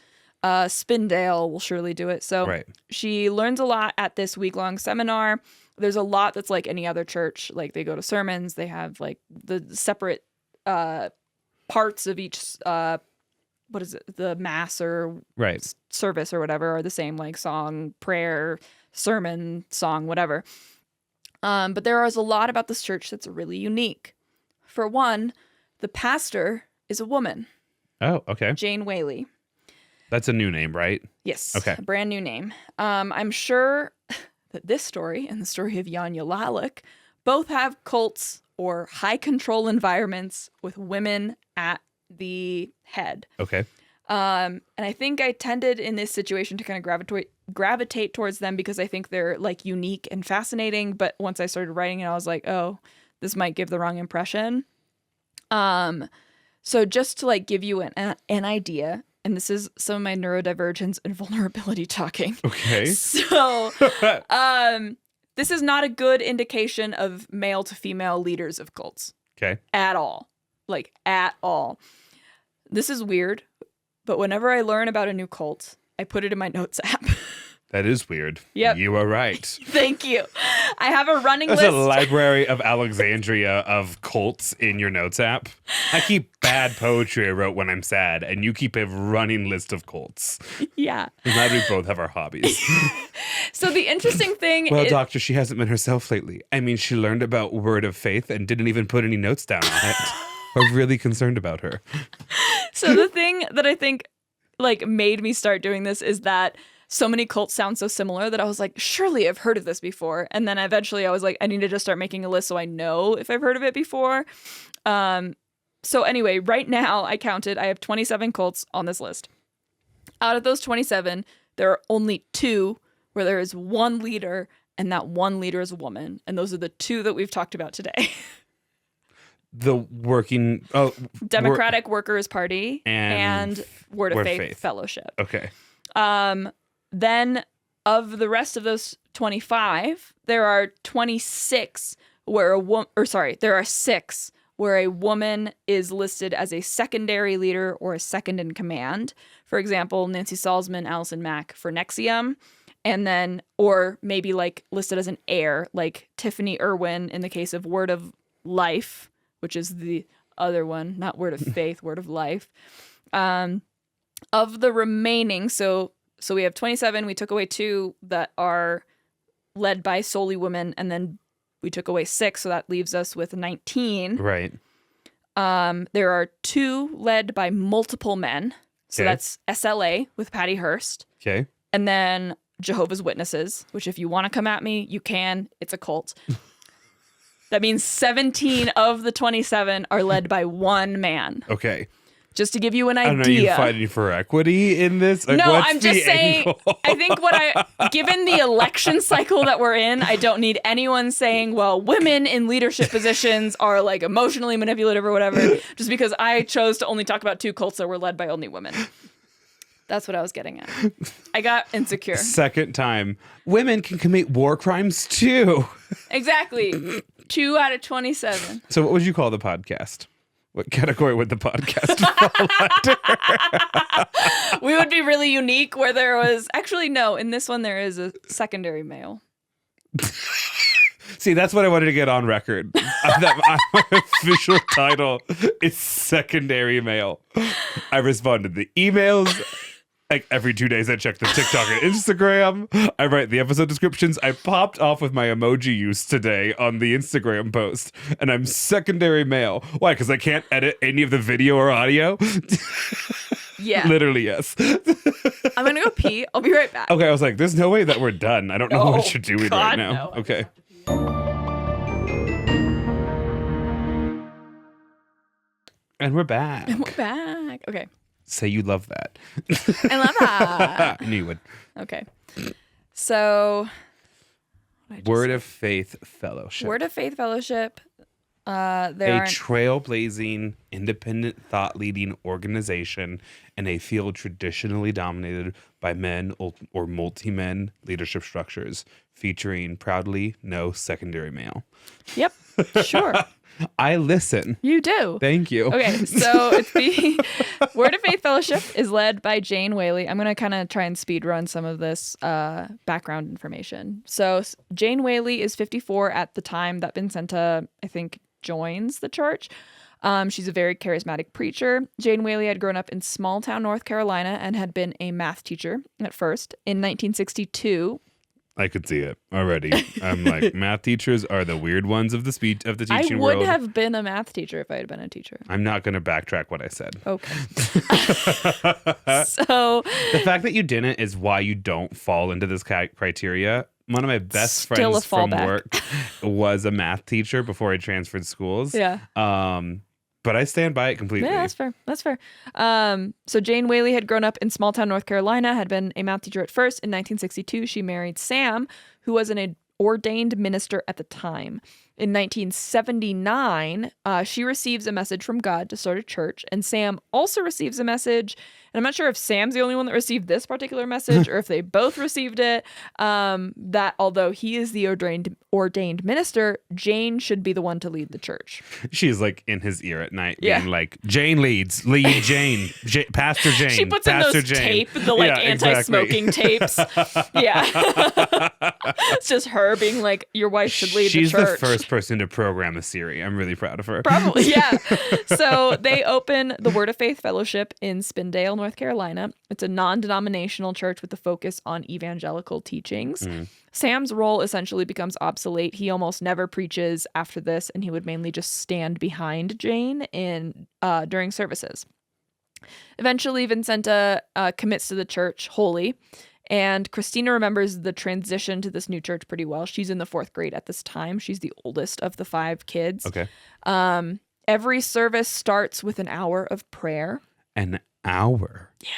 Spindale will surely do it. So she learns a lot at this week-long seminar. There's a lot that's like any other church. Like they go to sermons. They have like the separate parts of each, what is it? The mass or service or whatever are the same, like song, prayer, sermon, song, whatever. But there is a lot about this church that's really unique. For one, the pastor is a woman. Oh, okay. Jane Whaley. That's a new name, right? Yes. Okay. A brand new name. I'm sure that this story and the story of Janja Lalich both have cults or high control environments with women at the head. Okay. And I think I tended in this situation to kind of gravitate towards them because I think they're like unique and fascinating. But once I started writing it, I was like, oh, this might give the wrong impression. So just to like give you an idea, and this is some of my neurodivergence and vulnerability talking. Okay. So, this is not a good indication of male to female leaders of cults. Okay. At all. Like, at all. This is weird, but whenever I learn about a new cult, I put it in my notes app. That is weird. Yep. You are right. Thank you. I have a running There's list. a Library of Alexandria of cults in your notes app. I keep bad poetry I wrote when I'm sad, and you keep a running list of cults. Yeah. I'm glad we both have our hobbies. So the interesting thing Well, is... doctor, she hasn't been herself lately. I mean, she learned about Word of Faith and didn't even put any notes down on it. We're really concerned about her. So the thing that I think like made me start doing this is that so many cults sound so similar that I was like, surely I've heard of this before. And then eventually I was like, I need to just start making a list so I know if I've heard of it before. So anyway, right now I counted, I have 27 cults on this list. Out of those 27, there are only 2 where there is one leader, and that one leader is a woman. And those are the 2 that we've talked about today. The working... Democratic Workers' Party and Word of Faith, Faith Fellowship. Okay. Then of the rest of those 25, there are 26 where there are 6 where a woman is listed as a secondary leader or a second in command. For example, Nancy Salzman, Allison Mack for Nexium. And then, or maybe like listed as an heir, like Tiffany Irwin in the case of Word of Life, which is the other one, not Word of Faith, Word of Life. Of the remaining, so we have 27, we took away 2 that are led by solely women, and then we took away 6, so that leaves us with 19. Right. There are 2 led by multiple men, so Okay. that's SLA with Patty Hearst. Okay. And then Jehovah's Witnesses, which if you want to come at me, you can. It's a cult. That means 17 of the 27 are led by one man. Okay. Just to give you an idea. I don't know, are you fighting for equity in this? Like, No, what's I'm just the saying, angle? I think given the election cycle that we're in, I don't need anyone saying, well, women in leadership positions are like emotionally manipulative or whatever, just because I chose to only talk about 2 cults that were led by only women. That's what I was getting at. I got insecure. Second time. Women can commit war crimes too. Exactly. 2 out of 27. So what would you call the podcast? What category would the podcast fall under? We would be really unique where there was... Actually, no. In this one, there is a secondary male. See, that's what I wanted to get on record. My official title is secondary male. I respond to the emails. Like every 2 days, I check the TikTok and Instagram. I write the episode descriptions. I popped off with my emoji use today on the Instagram post, and I'm secondary male. Why? Because I can't edit any of the video or audio? Yeah. Literally, yes. I'm going to go pee. I'll be right back. Okay, I was like, there's no way that we're done. I don't know what you're doing God, right now. no. Okay. And we're back. We're back. Okay. Say you love that. I love that. I knew you would. Okay. So... Word of Faith Fellowship. Word of Faith Fellowship. A trailblazing, independent thought-leading organization in a field traditionally dominated by men or multi-men leadership structures, featuring proudly no secondary male. Yep. Sure. I listen. You do. Thank you. Okay, so it's the Word of Faith Fellowship is led by Jane Whaley. I'm going to kind of try and speed run some of this background information. So Jane Whaley is 54 at the time that Vincenta, I think, joins the church. She's a very charismatic preacher. Jane Whaley had grown up in small town North Carolina and had been a math teacher at first. In 1962, I could see it already. I'm like, math teachers are the weird ones of the teaching world. I would have been a math teacher if I had been a teacher. I'm not going to backtrack what I said. Okay. So the fact that you didn't is why you don't fall into this criteria. One of my best friends from work was a math teacher before I transferred schools. Yeah. But I stand by it completely. Yeah, that's fair. That's fair. So Jane Whaley had grown up in small town North Carolina, had been a math teacher at first. In 1962, she married Sam, who was an ordained minister at the time. In 1979, she receives a message from God to start a church, and Sam also receives a message. And I'm not sure if Sam's the only one that received this particular message or if they both received it, that although he is the ordained minister, Jane should be the one to lead the church. She's like in his ear at night being like, Jane lead Jane, Pastor Jane. She puts Pastor in those Jane. tape, the like anti-smoking tapes. Yeah. It's just her being like, your wife should lead the church. She's the first person to program a Siri. I'm really proud of her. Probably, yeah. So they open the Word of Faith Fellowship in Spindale, North Carolina. It's a non-denominational church with a focus on evangelical teachings. Sam's role essentially becomes obsolete. He almost never preaches after this, and he would mainly just stand behind Jane during services. Eventually, Vincenta commits to the church wholly, and Christina remembers the transition to this new church pretty well. She's in the 4th grade at this time. She's the oldest of the 5 kids. Okay. Every service starts with an hour of prayer. An hour? Yeah.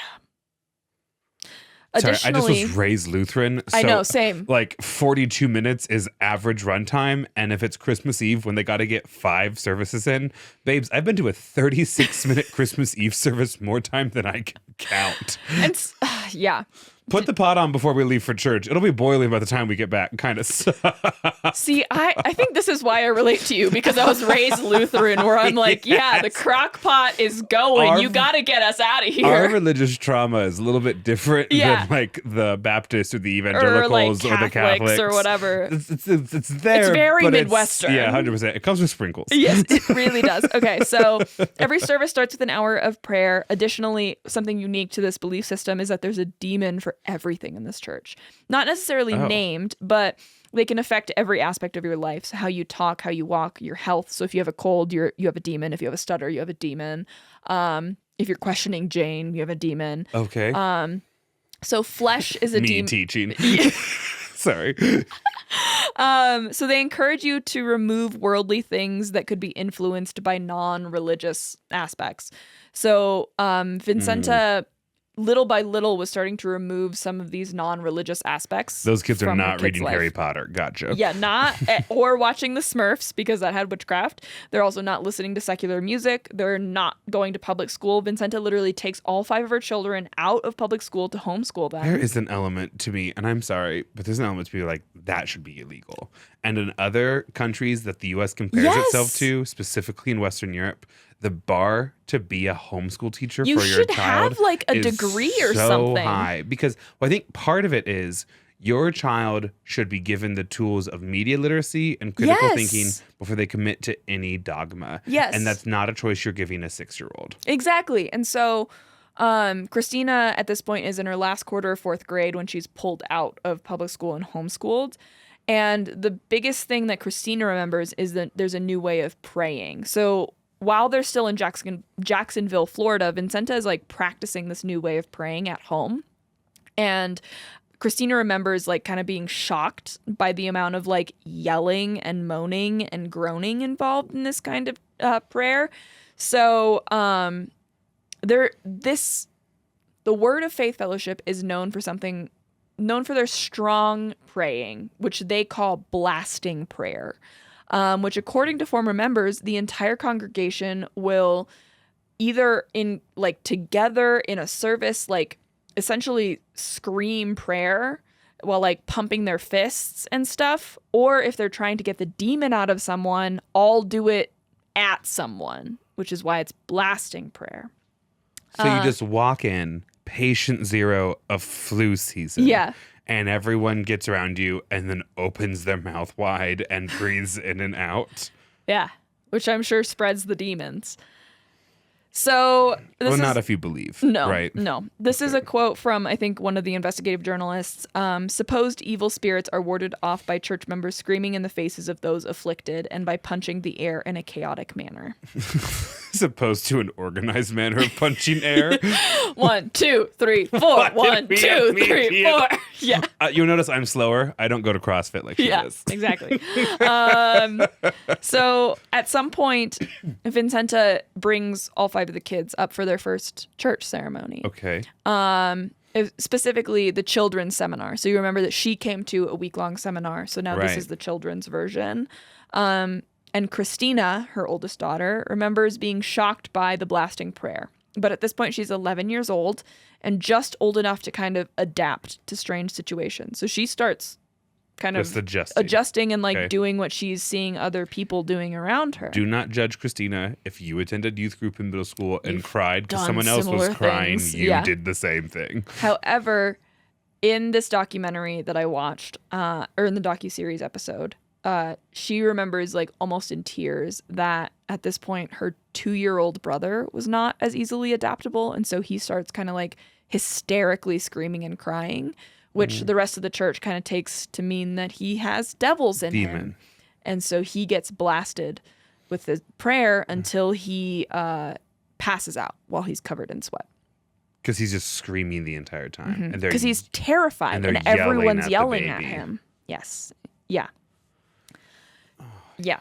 Sorry, I Additionally, just was raised Lutheran. So I know, same. Like 42 minutes is average runtime. And if it's Christmas Eve when they got to get 5 services in, babes, I've been to a 36-minute Christmas Eve service more time than I can count. And yeah. Put the pot on before we leave for church. It'll be boiling by the time we get back, kind of. See, I think this is why I relate to you, because I was raised Lutheran, where I'm like, yeah, the crock pot is going. You got to get us out of here. Our religious trauma is a little bit different than like the Baptists or the evangelicals or the Catholics or whatever. It's there. It's very but Midwestern. Yeah, 100%. It comes with sprinkles. Yes, it really does. Okay, so every service starts with an hour of prayer. Additionally, something unique to this belief system is that there's a demon for everything in this church. Not necessarily named, but they can affect every aspect of your life. So how you talk, how you walk, your health. So if you have a cold, you have a demon. If you have a stutter, you have a demon. If you're questioning Jane, you have a demon. Okay. So flesh is a demon. Me teaching. Sorry. So they encourage you to remove worldly things that could be influenced by non-religious aspects. So Vincenta little by little was starting to remove some of these non-religious aspects. Those kids are not reading life. Harry Potter. Gotcha. Yeah, not or watching the Smurfs, because that had witchcraft. They're also not listening to secular music. They're not going to public school. Vincenta literally takes all 5 of her children out of public school to homeschool them. There is an element to me, and I'm sorry, but there's an element to be like, that should be illegal. And in other countries that the U.S. compares itself to, specifically in Western Europe, the bar to be a homeschool teacher for your child, you should have like a degree or so something. High, because I think part of it is your child should be given the tools of media literacy and critical thinking before they commit to any dogma. Yes. And that's not a choice you're giving a 6-year-old. Exactly. And so Christina at this point is in her last quarter of 4th grade when she's pulled out of public school and homeschooled. And the biggest thing that Christina remembers is that there's a new way of praying. So while they're still in Jacksonville, Florida, Vincenta is like practicing this new way of praying at home. And Christina remembers like kind of being shocked by the amount of like yelling and moaning and groaning involved in this kind of prayer. So the Word of Faith Fellowship is known for their strong praying, which they call blasting prayer. Which, according to former members, the entire congregation will either together in a service, like essentially scream prayer while like pumping their fists and stuff, or if they're trying to get the demon out of someone, all do it at someone, which is why it's blasting prayer. So you just walk in, patient zero of flu season. Yeah. And everyone gets around you and then opens their mouth wide and breathes in and out. Yeah, which I'm sure spreads the demons. So not if you believe. No, right? No. This is a quote from, I think, one of the investigative journalists. Supposed evil spirits are warded off by church members screaming in the faces of those afflicted and by punching the air in a chaotic manner. As opposed to an organized manner of punching air. 1, 2, 3, 4. 1, 2, 3, 4. Yeah. You'll notice I'm slower. I don't go to CrossFit like she does. Exactly. So at some point, Vincenta brings all 5 of the kids up for their first church ceremony. Okay. Specifically the children's seminar. So you remember that she came to a week-long seminar. So now this is the children's version. And Christina, her oldest daughter, remembers being shocked by the blasting prayer. But at this point, she's 11 years old and just old enough to kind of adapt to strange situations. So she starts kind Just of adjusting and like Okay. doing what she's seeing other people doing around her. Do not judge Christina. If you attended youth group in middle school and You've cried because done someone else was similar crying, things. you Yeah. did the same thing. However, in this documentary that I watched, or in the docuseries episode, she remembers like almost in tears that at this point her 2-year-old brother was not as easily adaptable, and so he starts kind of like hysterically screaming and crying, which the rest of the church kind of takes to mean that he has devils in him. Demon. And so he gets blasted with the prayer until he passes out while he's covered in sweat. Because he's just screaming the entire time. And Because he's terrified and and, they're yelling everyone's at the yelling at baby. him. Yes. Yeah. Yeah.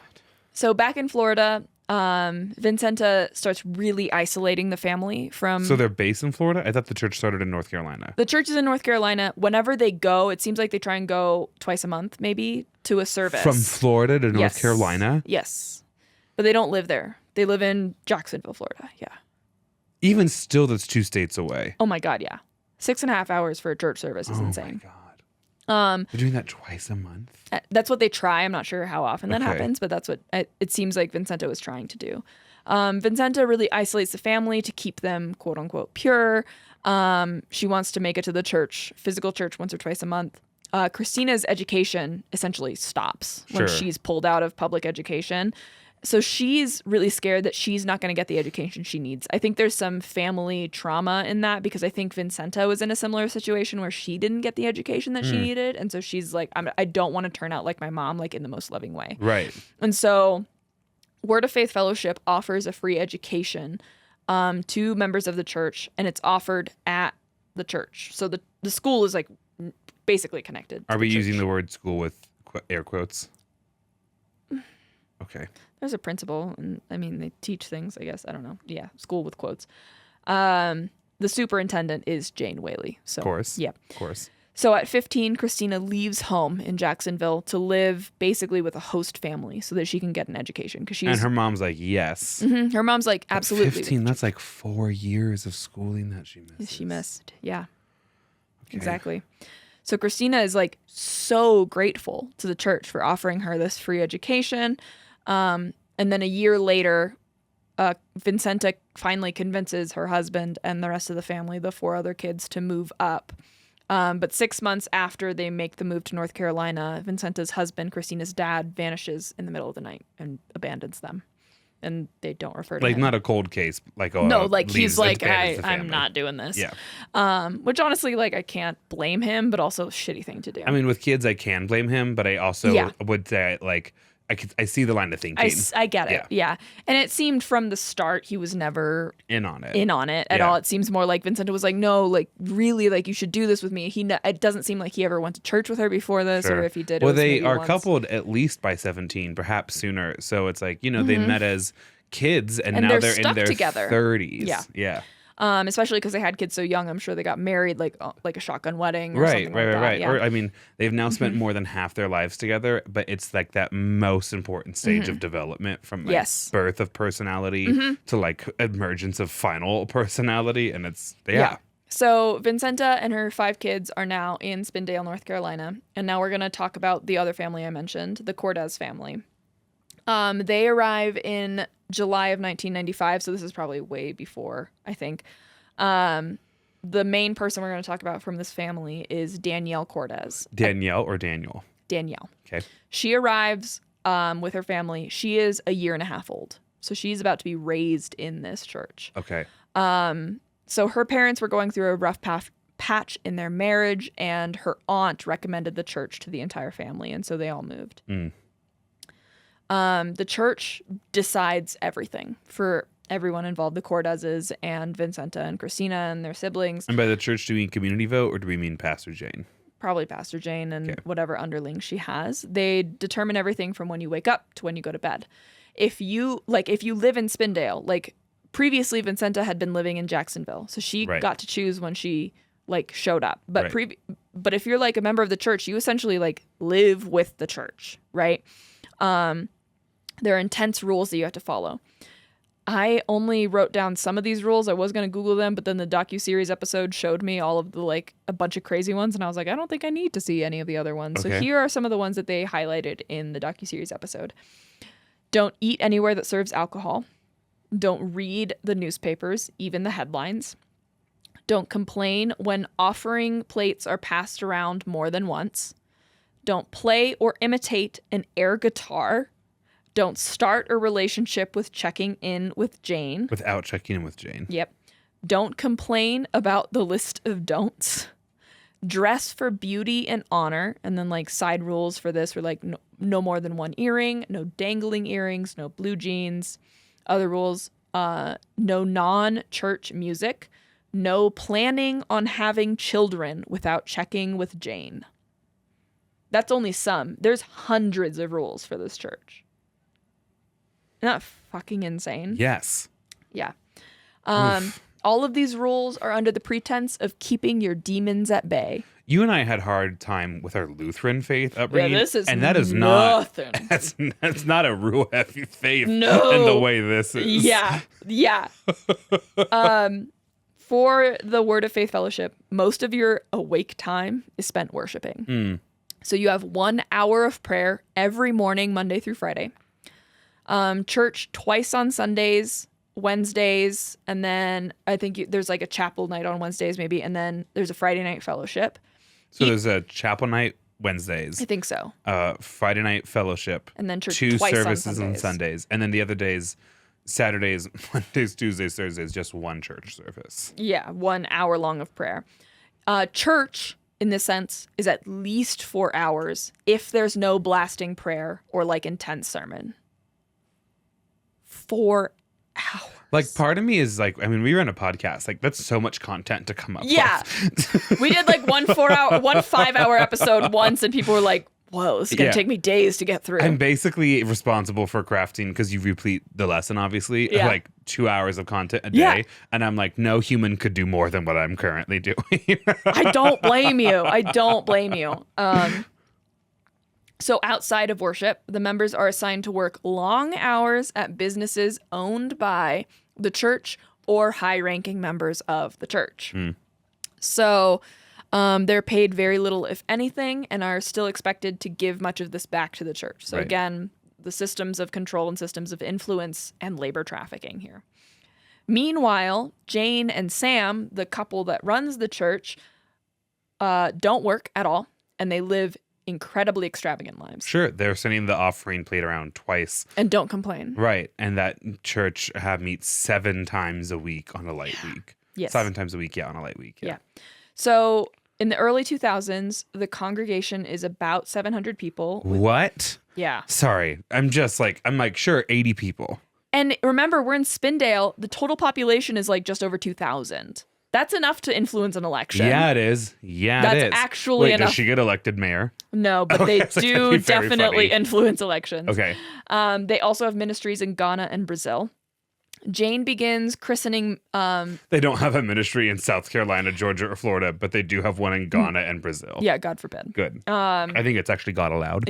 So back in Florida, Vincenta starts really isolating the family from... So they're based in Florida? I thought the church started in North Carolina. The church is in North Carolina. Whenever they go, it seems like they try and go twice a month, maybe, to a service. From Florida to North Yes. Carolina? Yes. But they don't live there. They live in Jacksonville, Florida. Yeah. Even still, that's 2 states away. Oh my God, yeah. 6.5 hours for a church service is insane. Oh my God. They're doing that twice a month? That's what they try. I'm not sure how often that Okay. happens, but that's what it seems like Vincenta was trying to do. Vincenta really isolates the family to keep them, quote unquote, pure. She wants to make it to the church, physical church, once or twice a month. Christina's education essentially stops when Sure. she's pulled out of public education. So she's really scared that she's not going to get the education she needs. I think there's some family trauma in that because I think Vincenta was in a similar situation where she didn't get the education that she needed. And so she's like, I don't want to turn out like my mom, like in the most loving way. Right. And so Word of Faith Fellowship offers a free education to members of the church, and it's offered at the church. So the school is like basically connected. Are we using the word school with air quotes? Okay. There's a principal, and I mean, they teach things, I guess. I don't know. Yeah, school with quotes. The superintendent is Jane Whaley. So, Of course. Yeah. Of course. So at 15, Christina leaves home in Jacksonville to live basically with a host family so that she can get an education. Because she's And her mom's like, yes. Mhm, her mom's like, But absolutely. 15, that's like 4 years of schooling that she missed. She missed. Yeah, Okay. exactly. So Christina is like so grateful to the church for offering her this free education. And then a year later, Vincenta finally convinces her husband and the rest of the family, the 4 other kids, to move up. But 6 months after they make the move to North Carolina, Vincenta's husband, Christina's dad, vanishes in the middle of the night and abandons them. And they don't refer to Like him. not a cold case. Like No, like he's leaves, like, abandons the I'm family. not doing this. Yeah. Which honestly, like, I can't blame him, but also a shitty thing to do. I mean, with kids, I can blame him, but I also Yeah. would say, like, I see the line of thinking. I get it. Yeah. Yeah. And it seemed from the start he was never in on it. in on it at Yeah. all. It seems more like Vincenta was like, no, like really, like you should do this with me. It doesn't seem like he ever went to church with her before this, Sure. or if he did. Well, it was they maybe are once. coupled at least by 17, perhaps sooner. So it's like, they met as kids and now they're they're in stuck their together. 30s. Yeah. Yeah. Especially because they had kids so young. I'm sure they got married like a shotgun wedding. Or Right. something like that. Yeah. Or, I mean, they've now spent more than half their lives together, but it's like that most important stage of development from like Yes. birth of personality to like emergence of final personality. And it's, yeah. So Vincenta and her 5 kids are now in Spindale, North Carolina. And now we're going to talk about the other family I mentioned, the Cortez family. They arrive in July of 1995, so this is probably way before, I think. The main person we're going to talk about from this family is Danielle Cortez. Danielle or Daniel? Danielle. Okay. She arrives with her family. She is a year and a half old, so she's about to be raised in this church. Okay. So her parents were going through a rough patch in their marriage, and her aunt recommended the church to the entire family, and so they all moved. The church decides everything for everyone involved, the Cortezes and Vincenta and Christina and their siblings. And by the church, do we mean community vote or do we mean Pastor Jane? Probably Pastor Jane and Okay. whatever underlings she has. They determine everything from when you wake up to when you go to bed. If you live in Spindale, like previously Vincenta had been living in Jacksonville, so she Right. got to choose when she like showed up. But Right. But if you're like a member of the church, you essentially like live with the church, right? There are intense rules that you have to follow. I only wrote down some of these rules. I was going to Google them, but then the docuseries episode showed me all of the, like, a bunch of crazy ones, and I was like, I don't think I need to see any of the other ones. Okay. So here are some of the ones that they highlighted in the docuseries episode. Don't eat anywhere that serves alcohol. Don't read the newspapers, even the headlines. Don't complain when offering plates are passed around more than once. Don't play or imitate an air guitar. Don't start a relationship with checking in with Jane. Without checking in with Jane. Yep. Don't complain about the list of don'ts. Dress for beauty and honor. And then, like, side rules for this were like no more than one earring, no dangling earrings, no blue jeans. Other rules, no non-church music, no planning on having children without checking with Jane. That's only some. There's hundreds of rules for this church. Isn't that fucking insane? Yes. Yeah. All of these rules are under the pretense of keeping your demons at bay. You and I had hard time with our Lutheran faith upbringing. Yeah, this is and that is nothing. That's not a rule heavy faith No. in the way this is. Yeah. For the Word of Faith Fellowship, most of your awake time is spent worshiping. So you have 1 hour of prayer every morning, Monday through Friday. Church twice on Sundays, Wednesdays, and then I think there's like a chapel night on Wednesdays maybe, and then there's a Friday night fellowship. So there's a chapel night Wednesdays. I think so. Friday night fellowship. And then church 2 twice services on on Sundays. And then the other days, Saturdays, Mondays, Tuesdays, Thursdays, just one church service. Yeah, 1 hour long of prayer. Church, in this sense, is at least 4 hours if there's no blasting prayer or like intense sermon. 4 hours. Like, part of me is like, I mean, we run a podcast. Like, that's so much content to come up with. We did like one 5-hour episode once, and people were like, whoa, this is going to take me days to get through. I'm basically responsible for crafting, because you replete the lesson, obviously, like 2 hours of content a day. Yeah. And I'm like, no human could do more than what I'm currently doing. I don't blame you. So outside of worship, the members are assigned to work long hours at businesses owned by the church or high-ranking members of the church. So they're paid very little, if anything, and are still expected to give much of this back to the church. So again, the systems of control and systems of influence and labor trafficking here. Meanwhile, Jane and Sam, the couple that runs the church, don't work at all, and they live incredibly extravagant lives. Sure, they're sending the offering plate around twice. And don't complain. Right, and that church meets 7 times a week on a light week. Yes. 7 times a week, on a light week. Yeah. So in the early 2000s, the congregation is about 700 people. What? Yeah. Sorry, I'm like, sure, 80 people. And remember, we're in Spindale. The total population is like just over 2,000. That's enough to influence an election. Yeah, it is. Yeah, That's it is. actually enough. Does she get elected mayor? No, but they do definitely influence elections. Okay. They also have ministries in Ghana and Brazil. Jane begins christening. They don't have a ministry in South Carolina, Georgia, or Florida, but they do have one in Ghana and Brazil. Yeah, God forbid. Good. I think it's actually God allowed.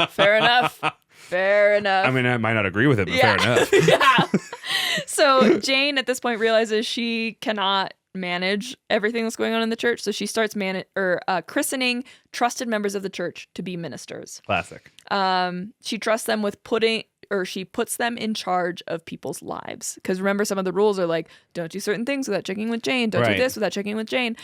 Fair enough. I mean, I might not agree with it, but fair enough. Yeah. So Jane at this point realizes she cannot manage everything that's going on in the church, so she starts christening trusted members of the church to be ministers. Classic. She trusts them with she puts them in charge of people's lives. Because remember, some of the rules are like, don't do certain things without checking with Jane. Don't do this without checking with Jane.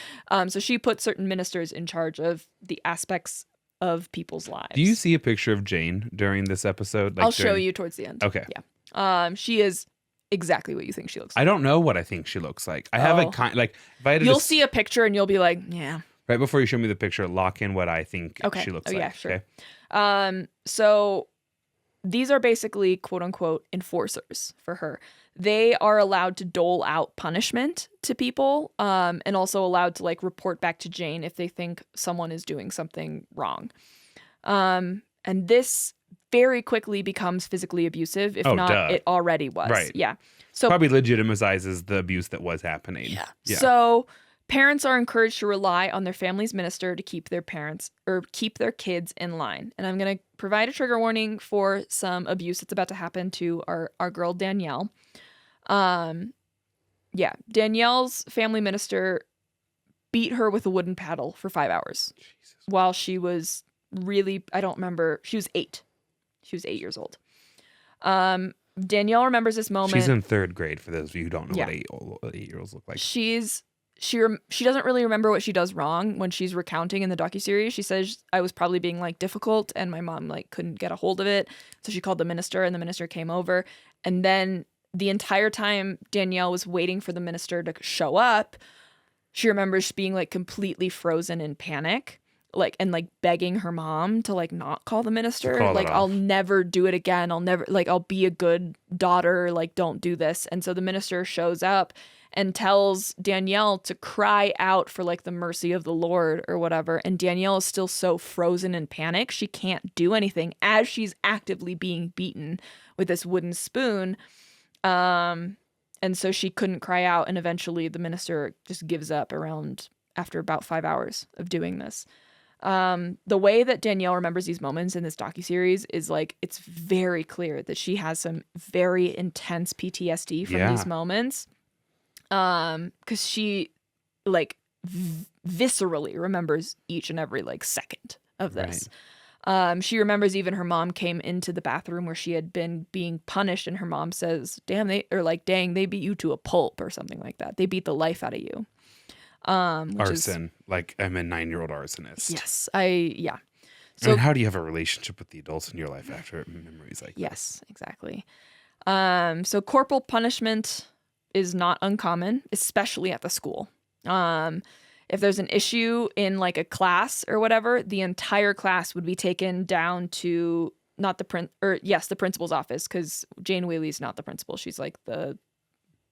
So she puts certain ministers in charge of the aspects of people's lives. Do you see a picture of Jane during this episode? I'll show you towards the end. Okay. Yeah. She is exactly what you think she looks like. I don't know what I think she looks like. I have if I had you'll see a picture and you'll be like, yeah. Right before you show me the picture, lock in what I think she looks like. Yeah, sure. Okay. So these are basically quote unquote enforcers for her. They are allowed to dole out punishment to people, and also allowed to like report back to Jane if they think someone is doing something wrong. And this very quickly becomes physically abusive. If not, it already was. Right. Yeah. So probably legitimizes the abuse that was happening. Yeah. So Parents are encouraged to rely on their family's minister to keep their kids in line. And I'm going to provide a trigger warning for some abuse that's about to happen to our girl Danielle. Danielle's family minister beat her with a wooden paddle for 5 hours. Jesus. While she was I don't remember, she was 8. She was 8 years old. Danielle remembers this moment. She's in 3rd grade, for those of you who don't know what 8-year-olds look like. She doesn't really remember what she does wrong when she's recounting in the docuseries. She says, I was probably being like difficult and my mom like couldn't get a hold of it. So she called the minister and the minister came over. And then the entire time Danielle was waiting for the minister to show up, she remembers being like completely frozen in panic, like, and like begging her mom to like not call the minister. Like, I'll never do it again. I'll be a good daughter. Like, don't do this. And so the minister shows up and tells Danielle to cry out for like the mercy of the Lord or whatever. And Danielle is still so frozen in panic. She can't do anything as she's actively being beaten with this wooden spoon. And so she couldn't cry out. And eventually the minister just gives up after about 5 hours of doing this. The way that Danielle remembers these moments in this docuseries is like, it's very clear that she has some very intense PTSD from these moments. Because she like viscerally remembers each and every like second of this. Right. She remembers even her mom came into the bathroom where she had been being punished, and her mom says, dang, they beat you to a pulp or something like that. They beat the life out of you. Arson. Like, I'm a 9-year-old arsonist. Yes. So, how do you have a relationship with the adults in your life after memories like yes, exactly. So corporal punishment is not uncommon, especially at the school. If there's an issue in like a class or whatever, the entire class would be taken down to the principal's office, because Jane Whaley's not the principal. She's like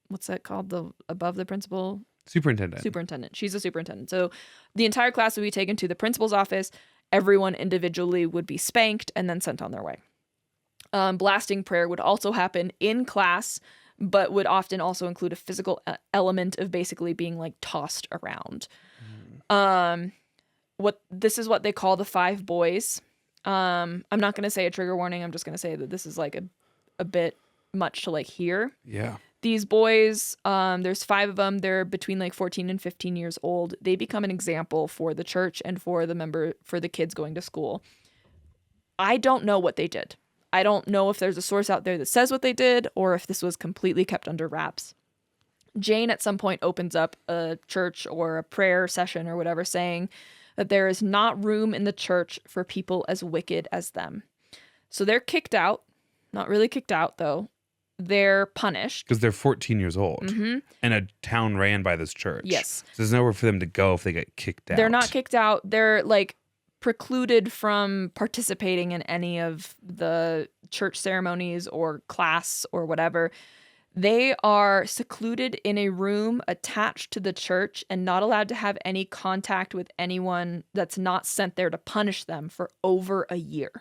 what's that called? Above the principal? Superintendent. She's a superintendent. So the entire class would be taken to the principal's office. Everyone individually would be spanked and then sent on their way. Blasting prayer would also happen in class, but would often also include a physical element of basically being like tossed around. This is what they call the 5 boys. I'm not going to say a trigger warning. I'm just going to say that this is like a bit much to like hear. Yeah. These boys, there's 5 of them. They're between like 14 and 15 years old. They become an example for the church and for the kids going to school. I don't know what they did. I don't know if there's a source out there that says what they did or if this was completely kept under wraps. Jane at some point opens up a church or a prayer session or whatever, saying that there is not room in the church for people as wicked as them. So they're kicked out. Not really kicked out, though. They're punished. Because they're 14 years old. Mm-hmm. And a town ran by this church. Yes. So there's nowhere for them to go if they get kicked out. They're not kicked out. They're like precluded from participating in any of the church ceremonies or class or whatever. They are secluded in a room attached to the church and not allowed to have any contact with anyone that's not sent there to punish them for over a year.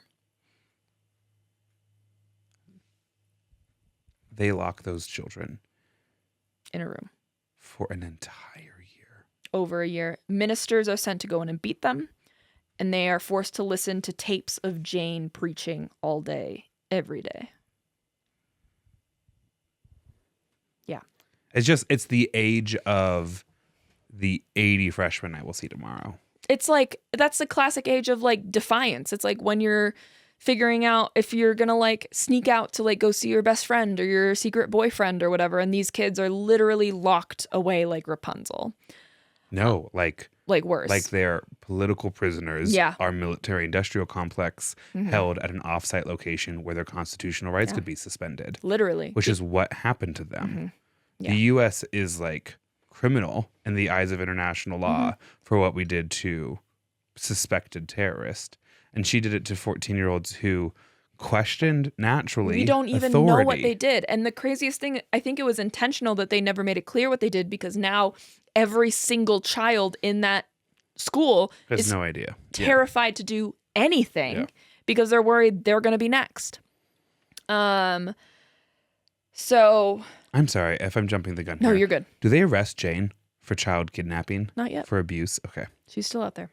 They lock those children in a room for an entire year. Over a year. Ministers are sent to go in and beat them, and they are forced to listen to tapes of Jane preaching all day, every day. Yeah. It's the age of the 80 freshmen I will see tomorrow. It's like, that's the classic age of like defiance. It's like when you're figuring out if you're gonna like sneak out to like go see your best friend or your secret boyfriend or whatever, and these kids are literally locked away like Rapunzel. No, like worse. Like they're political prisoners. Yeah. Our military industrial complex held at an offsite location where their constitutional rights could be suspended. Literally. Which is what happened to them. Mm-hmm. Yeah. The U.S. is like criminal in the eyes of international law for what we did to suspected terrorists. And she did it to 14-year-olds who questioned naturally We don't even authority. know what they did. And the craziest thing, I think it was intentional that they never made it clear what they did, because now every single child in that school has no idea, terrified to do anything because they're worried they're going to be next. So I'm sorry if I'm jumping the gun no, here. you're good. Do they arrest Jane For child kidnapping? Not yet. For abuse? Okay. She's still out there.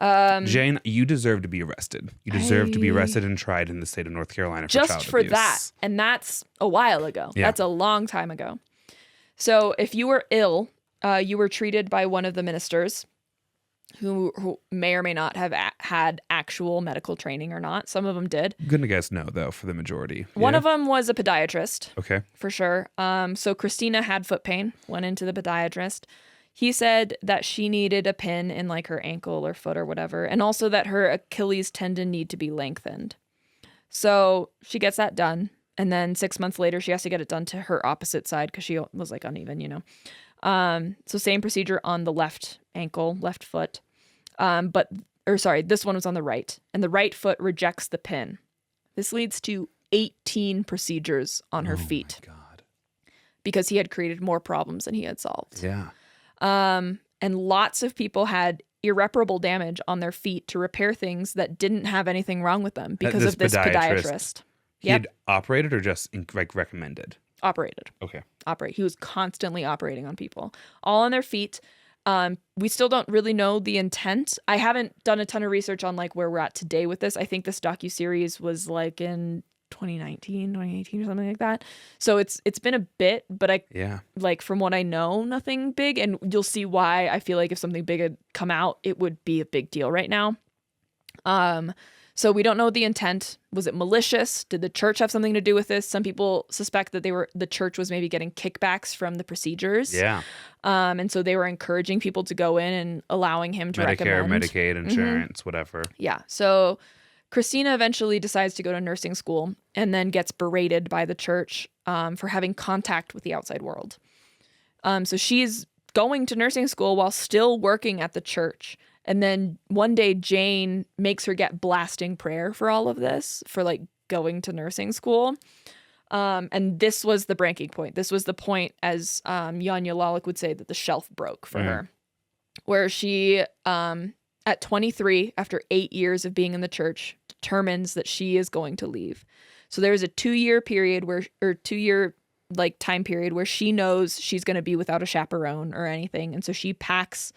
Jane, you deserve to be arrested. You deserve to be arrested and tried in the state of North Carolina for child abuse. Just for that. And that's a while ago. Yeah. That's a long time ago. So if you were ill, you were treated by one of the ministers who may or may not have had actual medical training or not. Some of them did. I'm gonna guess no, though, for the majority. One of them was a podiatrist. Okay. For sure. So Christina had foot pain, went into the podiatrist. He said that she needed a pin in like her ankle or foot or whatever, and also that her Achilles tendon need to be lengthened. So she gets that done, and then 6 months later, she has to get it done to her opposite side because she was like uneven, you know. So same procedure on the left ankle, left foot, this one was on the right, and the right foot rejects the pin. This leads to 18 procedures on her feet. Oh my God. Because he had created more problems than he had solved. Yeah. And lots of people had irreparable damage on their feet to repair things that didn't have anything wrong with them because of this podiatrist. He had operated or just like recommended? Operated. Okay. He was constantly operating on people, all on their feet. We still don't really know the intent. I haven't done a ton of research on like where we're at today with this. I think this docuseries was like in 2019, 2018 or something like that. So it's been a bit, but like from what I know, nothing big. And you'll see why I feel like if something big had come out, it would be a big deal right now. So we don't know the intent. Was it malicious? Did the church have something to do with this? Some people suspect that the church was maybe getting kickbacks from the procedures. Yeah. And so they were encouraging people to go in and allowing him to recommend. Medicare, Medicaid, insurance, whatever. Yeah. So Christina eventually decides to go to nursing school and then gets berated by the church for having contact with the outside world. So she's going to nursing school while still working at the church. And then one day Jane makes her get blasting prayer for all of this, for like going to nursing school. And this was the breaking point. This was the point, as Janja Lalich would say, that the shelf broke for her, where she, at 23, after 8 years of being in the church, determines that she is going to leave. So there's a 2-year period like time period where she knows she's going to be without a chaperone or anything. And so she packs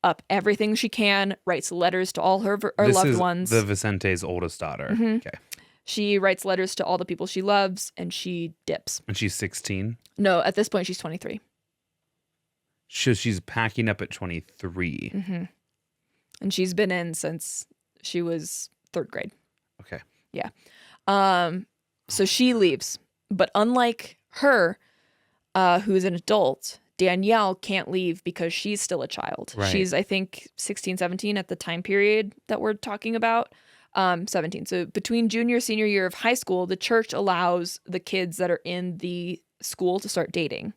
up everything she can, writes letters to all her loved ones. This is the Vicente's oldest daughter. Mm-hmm. Okay. She writes letters to all the people she loves, and she dips. And she's 16? No, at this point, she's 23. So she's packing up at 23. Mm-hmm. And she's been in since she was 3rd grade. Okay. Yeah. So she leaves. But unlike her, who's an adult, Danielle can't leave because she's still a child. Right. She's, I think, 16, 17 at the time period that we're talking about. 17. So between junior, senior year of high school, the church allows the kids that are in the school to start dating.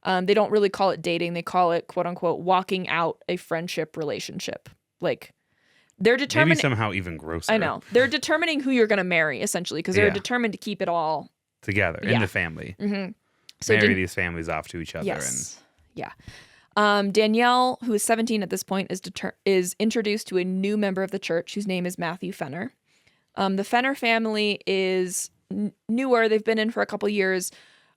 They don't really call it dating. They call it, quote unquote, walking out a friendship relationship. Like, they're determining. Maybe somehow even grosser. I know. They're determining who you're going to marry, essentially, because they're determined to keep it all together in the family. Mm-hmm. So marry these families off to each other. Yes. Yeah. Danielle, who is 17 at this point, is introduced to a new member of the church whose name is Matthew Fenner. The Fenner family is newer. They've been in for a couple years.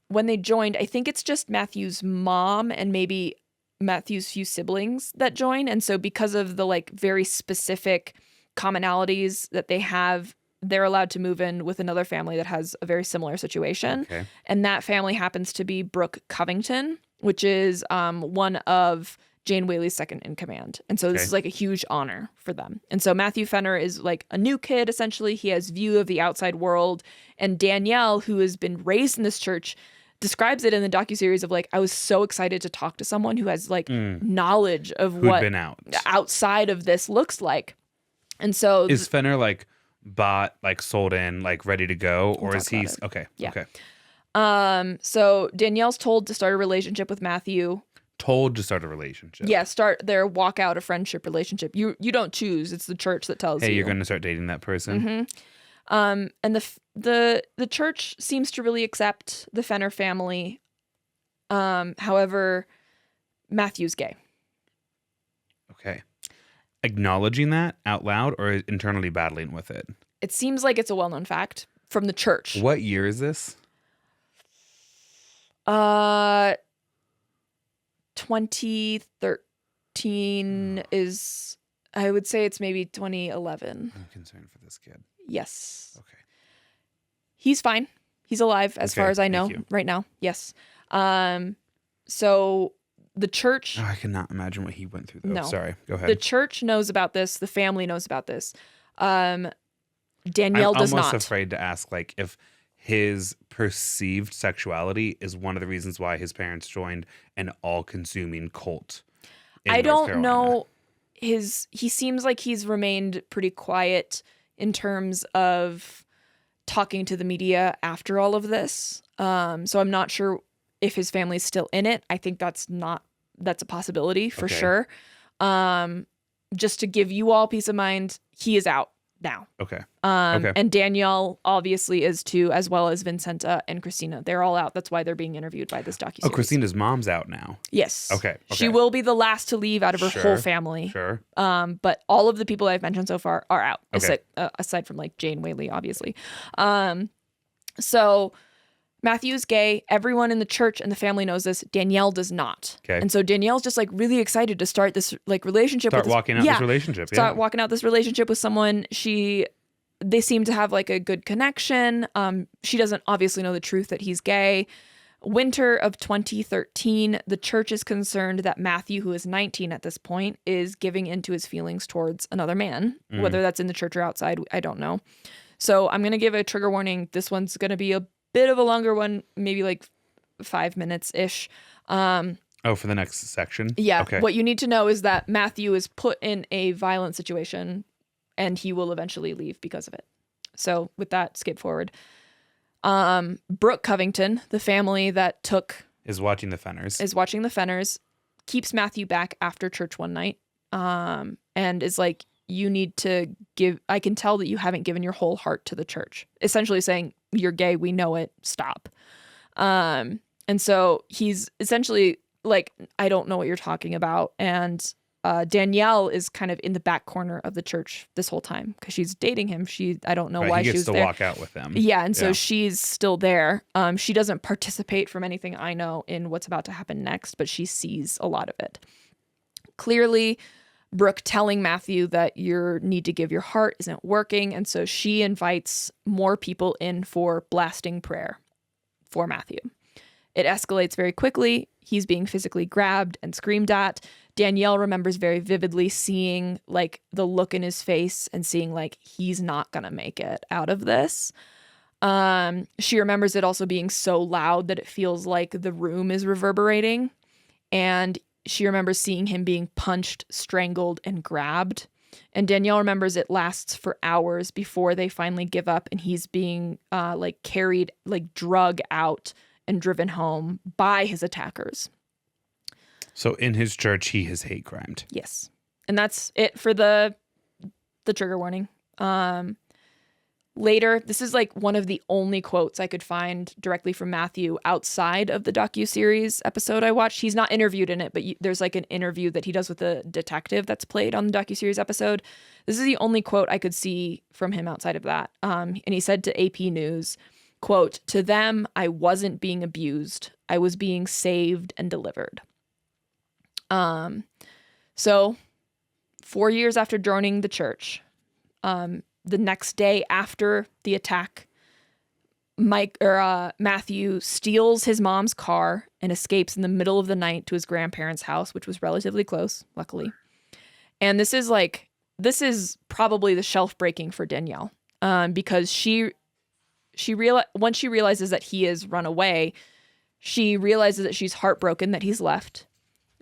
When they joined, I think it's just Matthew's mom and maybe Matthew's few siblings that join. And so because of the like very specific commonalities that they have, they're allowed to move in with another family that has a very similar situation. Okay. And that family happens to be Brooke Covington, which is one of Jane Whaley's second in command. And so this is like a huge honor for them. And so Matthew Fenner is like a new kid, essentially. He has view of the outside world. And Danielle, who has been raised in this church, describes it in the docuseries of like, I was so excited to talk to someone who has like knowledge of what been outside of this looks like. And so is Fenner like bought, like sold in, like ready to go, or is he okay? Yeah. Okay. So Danielle's told to start a relationship with Matthew. Told to start a relationship. Yeah, start their walk out a friendship relationship. You don't choose. It's the church that tells you. Hey, you're going to start dating that person. Mm-hmm. And the church seems to really accept the Fenner family. However, Matthew's gay. Okay. Acknowledging that out loud or internally battling with it? It seems like it's a well-known fact from the church. What year is this? 2013 is, I would say it's maybe 2011. I'm concerned for this kid. Yes. Okay. He's fine. He's alive as far as I know right now. Yes. So the church. Oh, I cannot imagine what he went through, though. No. Sorry. Go ahead. The church knows about this. The family knows about this. Danielle does not. I'm almost afraid to ask, like, if his perceived sexuality is one of the reasons why his parents joined an all-consuming cult. I don't know. He seems like he's remained pretty quiet in terms of talking to the media after all of this. So I'm not sure if his family's still in it. I think that's a possibility for sure. Just to give you all peace of mind, he is out now. Okay. And Danielle obviously is too, as well as Vincenta and Christina. They're all out. That's why they're being interviewed by this docuseries. Oh, Christina's mom's out now. Yes. Okay. She will be the last to leave out of her whole family. Sure. But all of the people I've mentioned so far are out, Okay. aside from like Jane Whaley, obviously. So Matthew's gay. Everyone in the church and the family knows this. Danielle does not. Okay. And so Danielle's just like really excited to start this like relationship. Start walking out this relationship. Start walking out this relationship with someone. They seem to have like a good connection. She doesn't obviously know the truth that he's gay. Winter of 2013, the church is concerned that Matthew, who is 19 at this point, is giving into his feelings towards another man. Whether that's in the church or outside, I don't know. So I'm going to give a trigger warning. This one's going to be a bit of a longer one, maybe like 5 minutes-ish. For the next section? Yeah. Okay. What you need to know is that Matthew is put in a violent situation and he will eventually leave because of it. So with that, skip forward. Brooke Covington, the family that is watching the Fenners, keeps Matthew back after church one night, and is like, you need to I can tell that you haven't given your whole heart to the church. Essentially saying, you're gay, we know it, stop. And so he's essentially like, I don't know what you're talking about. And Danielle is kind of in the back corner of the church this whole time because she's dating him. I don't know why she was there. He gets to walk out with them. Yeah, and so she's still there. She doesn't participate from anything I know in what's about to happen next, but she sees a lot of it. Clearly, Brooke telling Matthew that you need to give your heart isn't working, and so she invites more people in for blasting prayer for Matthew. It escalates very quickly. He's being physically grabbed and screamed at. Danielle remembers very vividly seeing like the look in his face and seeing like he's not gonna make it out of this. She remembers it also being so loud that it feels like the room is reverberating, and she remembers seeing him being punched, strangled, and grabbed. And Danielle remembers it lasts for hours before they finally give up and he's being like carried, like drug out and driven home by his attackers. So in his church, he has hate crimed. Yes. And that's it for the trigger warning. Later, this is like one of the only quotes I could find directly from Matthew outside of the docuseries episode I watched. He's not interviewed in it, but there's like an interview that he does with a detective that's played on the docuseries episode. This is the only quote I could see from him outside of that. And he said to AP News, quote, "To them, I wasn't being abused. I was being saved and delivered." So 4 years after joining the church, the next day after the attack, Matthew steals his mom's car and escapes in the middle of the night to his grandparents' house, which was relatively close, luckily. And this is probably the shelf breaking for Danielle, because once she realizes that he has run away, she realizes that she's heartbroken that he's left.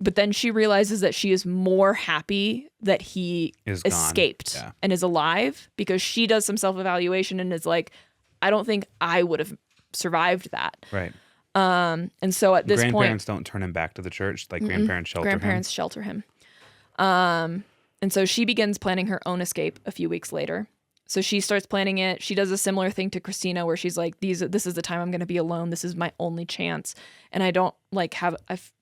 But then she realizes that she is more happy that he escaped and is alive, because she does some self-evaluation and is like, I don't think I would have survived that. Right. And so at this point, grandparents don't turn him back to the church. Like grandparents shelter him. And so she begins planning her own escape a few weeks later. So she starts planning it. She does a similar thing to Christina where she's like, this is the time I'm going to be alone. This is my only chance. And I don't like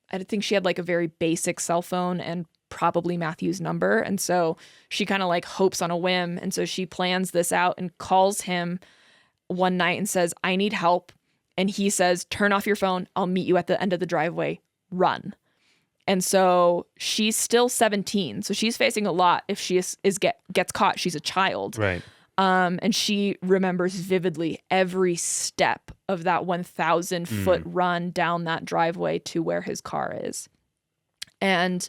I think she had like a very basic cell phone and probably Matthew's number. And so she kind of like hopes on a whim. And so she plans this out and calls him one night and says, I need help. And he says, turn off your phone. I'll meet you at the end of the driveway. Run. And so she's still 17. So she's facing a lot if she gets caught. She's a child. Right. And she remembers vividly every step of that 1,000-foot run down that driveway to where his car is. And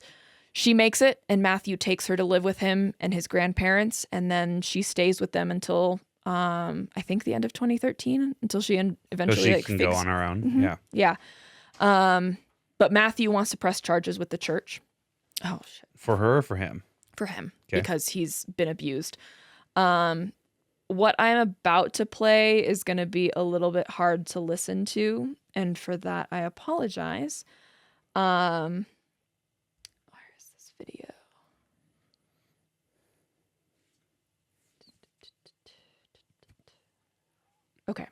she makes it, and Matthew takes her to live with him and his grandparents, and then she stays with them until I think the end of 2013, until she eventually so she can go on her own. Mm-hmm. Yeah. Yeah. But Matthew wants to press charges with the church. Oh shit. For her or for him? For him, okay. Because he's been abused. What I'm about to play is going to be a little bit hard to listen to, and for that I apologize. Where is this video? Okay.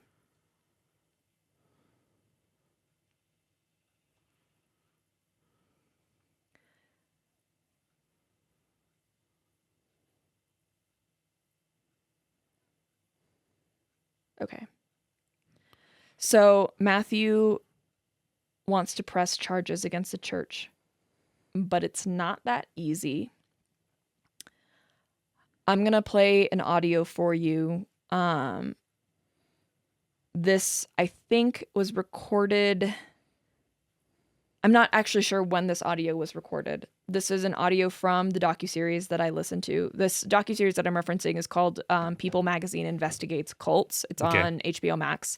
Okay. So Matthew wants to press charges against the church, but it's not that easy. I'm going to play an audio for you. This, I think, was recorded. I'm not actually sure when this audio was recorded. This is an audio from the docuseries that I listened to. This docuseries that I'm referencing is called People Magazine Investigates Cults. It's on HBO Max.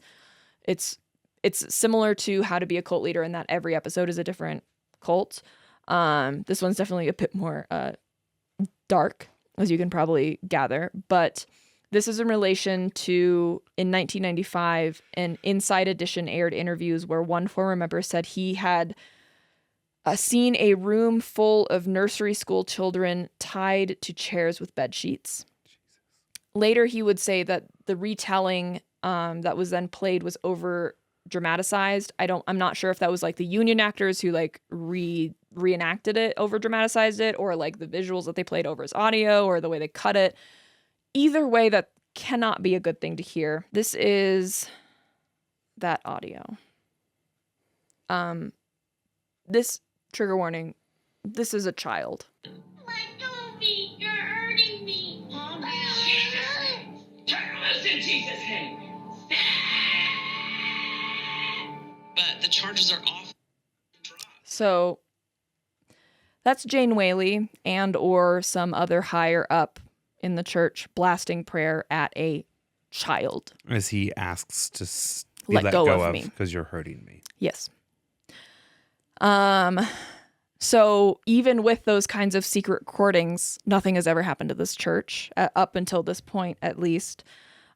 It's similar to How to Be a Cult Leader in that every episode is a different cult. This one's definitely a bit more dark, as you can probably gather. But this is in relation to, in 1995, an Inside Edition aired interviews where one former member said he had seen a room full of nursery school children tied to chairs with bed sheets. Later, he would say that the retelling that was then played was over dramatized. I'm not sure if that was like the union actors who like reenacted it, over dramatized it, or like the visuals that they played over as audio, or the way they cut it. Either way, that cannot be a good thing to hear. This is that audio. This trigger warning, this is a child. Let go of me. You're hurting me. Mom, turn loose in Jesus' name. But the charges are off. So that's Jane Whaley and or some other higher up in the church blasting prayer at a child. As he asks to be let go of me because you're hurting me. Yes. So even with those kinds of secret recordings, nothing has ever happened to this church up until this point, at least,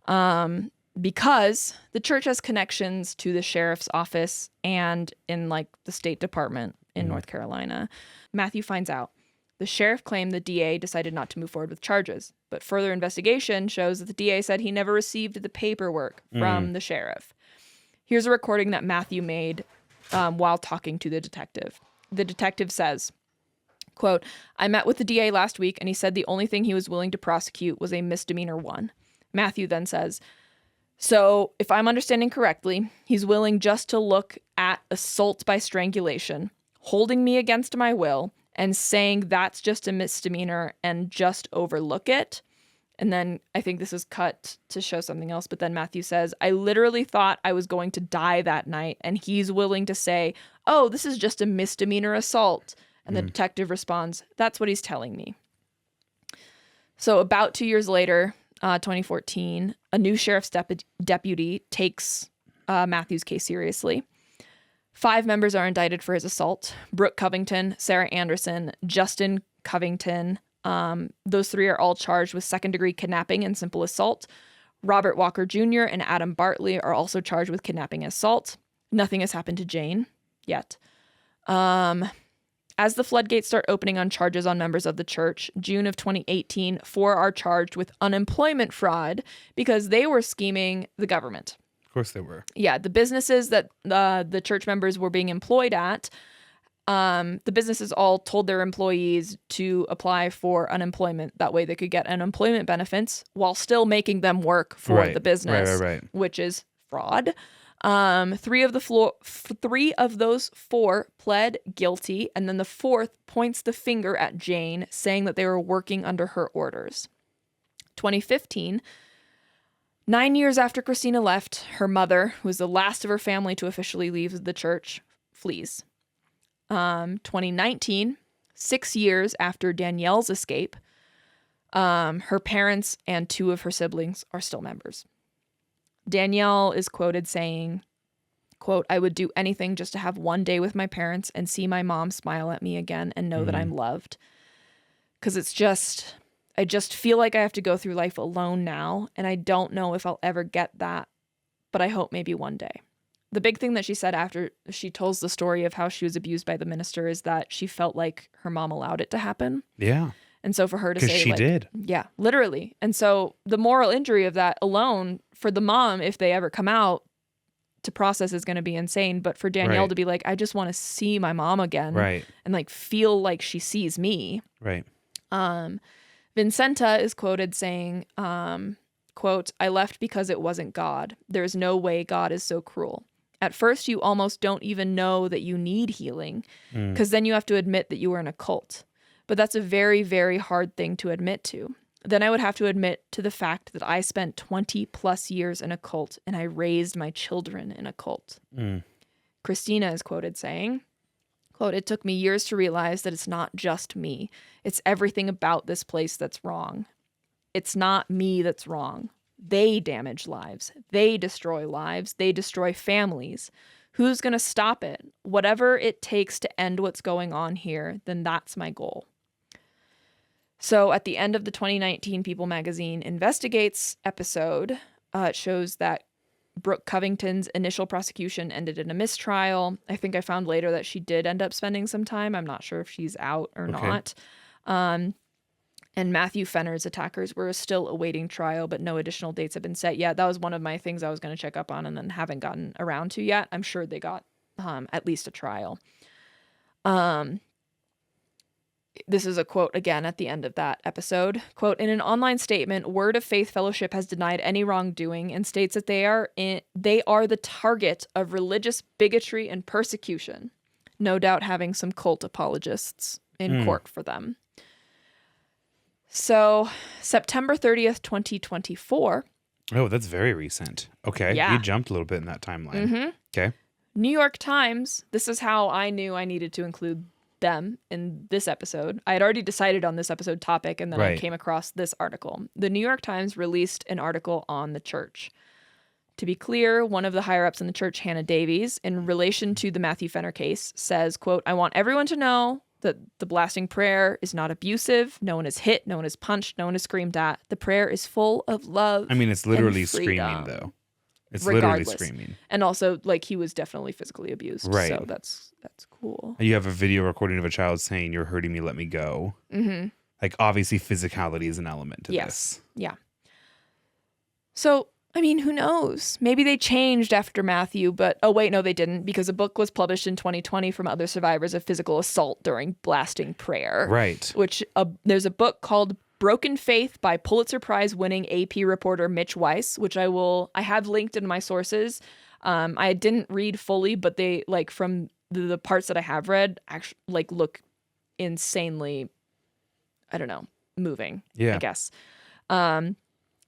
because the church has connections to the sheriff's office and in like the State Department in North Carolina. Matthew finds out. The sheriff claimed the DA decided not to move forward with charges, but further investigation shows that the DA said he never received the paperwork from the sheriff. Here's a recording that Matthew made while talking to the detective. The detective says, quote, "I met with the DA last week and he said the only thing he was willing to prosecute was a misdemeanor 1. Matthew then says, so if I'm understanding correctly, he's willing just to look at assault by strangulation, holding me against my will, and saying that's just a misdemeanor and just overlook it. And then I think this is cut to show something else. But then Matthew says, I literally thought I was going to die that night. And he's willing to say, oh, this is just a misdemeanor assault. And the detective responds, that's what he's telling me. So about 2 years later, 2014, a new sheriff's deputy takes Matthew's case seriously. 5 members are indicted for his assault: Brooke Covington, Sarah Anderson, Justin Covington. Those 3 are all charged with second-degree kidnapping and simple assault. Robert Walker Jr. and Adam Bartley are also charged with kidnapping and assault. Nothing has happened to Jane yet. As the floodgates start opening on charges on members of the church, June of 2018, 4 are charged with unemployment fraud because they were scheming the government. Of course they were. Yeah, the businesses that the church members were being employed at, the businesses all told their employees to apply for unemployment. That way they could get unemployment benefits while still making them work for the business, Right. which is fraud. Three of those four pled guilty, and then the fourth points the finger at Jane, saying that they were working under her orders. 2015, 9 years after Christina left, her mother, who was the last of her family to officially leave the church, flees. 2019, 6 years after Danielle's escape, her parents and two of her siblings are still members. Danielle is quoted saying, quote, "I would do anything just to have one day with my parents and see my mom smile at me again and know that I'm loved. Because I just feel like I have to go through life alone now, and I don't know if I'll ever get that, but I hope maybe one day." The big thing that she said after she tells the story of how she was abused by the minister is that she felt like her mom allowed it to happen. Yeah. And so for her to say, because she did. Yeah, literally. And so the moral injury of that alone for the mom, if they ever come out to process, is going to be insane. But for Danielle to be like, I just want to see my mom again. Right. And like feel like she sees me. Right. Vincenta is quoted saying, quote, "I left because it wasn't God. There's no way God is so cruel. At first, you almost don't even know that you need healing, because then you have to admit that you were in a cult. But that's a very, very hard thing to admit to. Then I would have to admit to the fact that I spent 20 plus years in a cult and I raised my children in a cult." Christina is quoted saying, quote, "It took me years to realize that it's not just me. It's everything about this place that's wrong. It's not me that's wrong. They damage lives. They destroy lives. They destroy families. Who's going to stop it? Whatever it takes to end what's going on here, then that's my goal." So at the end of the 2019 People magazine Investigates episode, it shows that Brooke Covington's initial prosecution ended in a mistrial. I think I found later that she did end up spending some time. I'm not sure if she's out or not. And Matthew Fenner's attackers were still awaiting trial, but no additional dates have been set yet. That was one of my things I was going to check up on and then haven't gotten around to yet. I'm sure they got at least a trial. This is a quote again at the end of that episode. Quote, "In an online statement, Word of Faith Fellowship has denied any wrongdoing and states that they are the target of religious bigotry and persecution. No doubt having some cult apologists in court for them." So September 30th, 2024. Oh, that's very recent. Okay. Yeah. You jumped a little bit in that timeline. Okay. New York Times. This is how I knew I needed to include them in this episode. I had already decided on this episode topic, and then I came across this article. The New York Times released an article on the church. To be clear, one of the higher-ups in the church, Hannah Davies, in relation to the Matthew Fenner case, says, quote, "I want everyone to know that the blasting prayer is not abusive. No one is hit. No one is punched. No one is screamed at. The prayer is full of love. I mean, it's literally and freedom." screaming, though. It's Regardless. literally screaming. And also, like, he was definitely physically abused. Right. So that's cool. You have a video recording of a child saying, "You're hurting me, let me go." Like, obviously, physicality is an element to this. Yeah. So, I mean, who knows? Maybe they changed after Matthew, but oh wait, no, they didn't, because a book was published in 2020 from other survivors of physical assault during blasting prayer. Right. Which there's a book called Broken Faith by Pulitzer Prize winning AP reporter Mitch Weiss, which I have linked in my sources. I didn't read fully, but they, like, from the parts that I have read, actually, like, look insanely, I don't know, moving, I guess.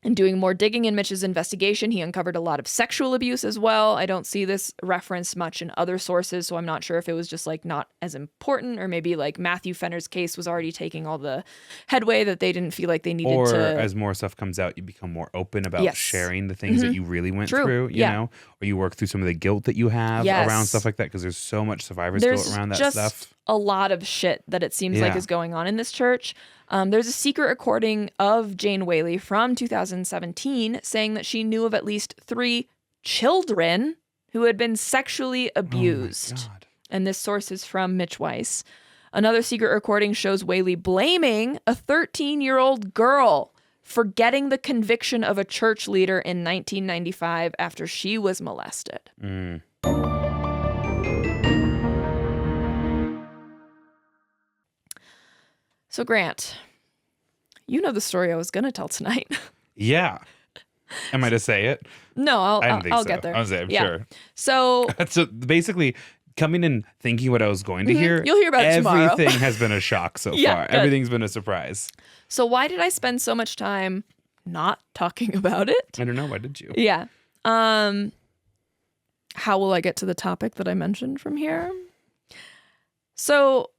And doing more digging in Mitch's investigation, he uncovered a lot of sexual abuse as well. I don't see this referenced much in other sources, so I'm not sure if it was just, like, not as important, or maybe, like, Matthew Fenner's case was already taking all the headway that they didn't feel like they needed to. Or as more stuff comes out, you become more open about sharing the things that you really went through, you know? Or you work through some of the guilt that you have around stuff like that, because there's so much survivor's guilt around that stuff. A lot of shit that it seems like is going on in this church. There's a secret recording of Jane Whaley from 2017 saying that she knew of at least 3 children who had been sexually abused. Oh my God. And this source is from Mitch Weiss. Another secret recording shows Whaley blaming a 13-year-old girl for getting the conviction of a church leader in 1995 after she was molested. So, Grant, you know the story I was going to tell tonight. Yeah. Am I to say it? No, I don't think I'll so. get there. I'm sure. So So basically, coming in thinking what I was going to hear, You'll hear about it tomorrow. everything has been a shock so Yeah, far. good. Everything's been a surprise. So why did I spend so much time not talking about it? I don't know. Why did you? Yeah. How will I get to the topic that I mentioned from here? So,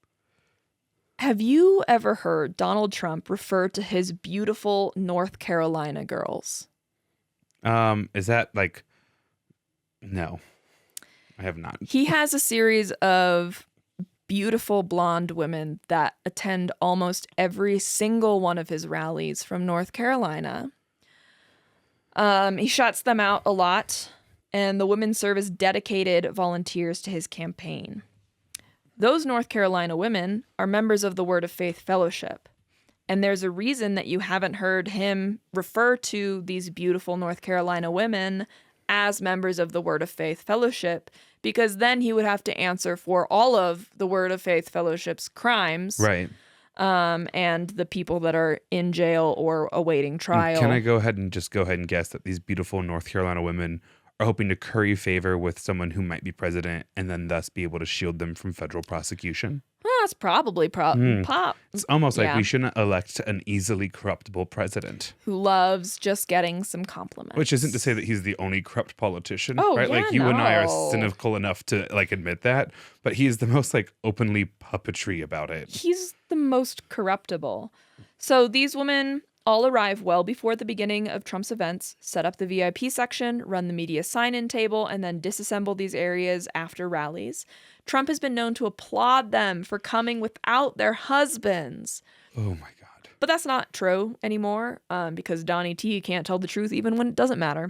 have you ever heard Donald Trump refer to his beautiful North Carolina girls? Is that like? No, I have not. He has a series of beautiful blonde women that attend almost every single one of his rallies from North Carolina. He shuts them out a lot, and the women serve as dedicated volunteers to his campaign. Those North Carolina women are members of the Word of Faith Fellowship, and there's a reason that you haven't heard him refer to these beautiful North Carolina women as members of the Word of Faith Fellowship, because then he would have to answer for all of the Word of Faith Fellowship's crimes, Right. and the people that are in jail or awaiting trial. Can I go ahead and guess that these beautiful North Carolina women are hoping to curry favor with someone who might be president and then thus be able to shield them from federal prosecution? That's probably pop. It's almost like Yeah. we shouldn't elect an easily corruptible president. Who loves just getting some compliments. Which isn't to say that he's the only corrupt politician, Oh, right? yeah, Like you and I are no. cynical enough to like admit that, but he is the most like openly puppetry about it. He's the most corruptible. So these women all arrive well before the beginning of Trump's events, set up the VIP section, run the media sign-in table, and then disassemble these areas after rallies. Trump has been known to applaud them for coming without their husbands. Oh my God. But that's not true anymore, because Donnie T can't tell the truth even when it doesn't matter.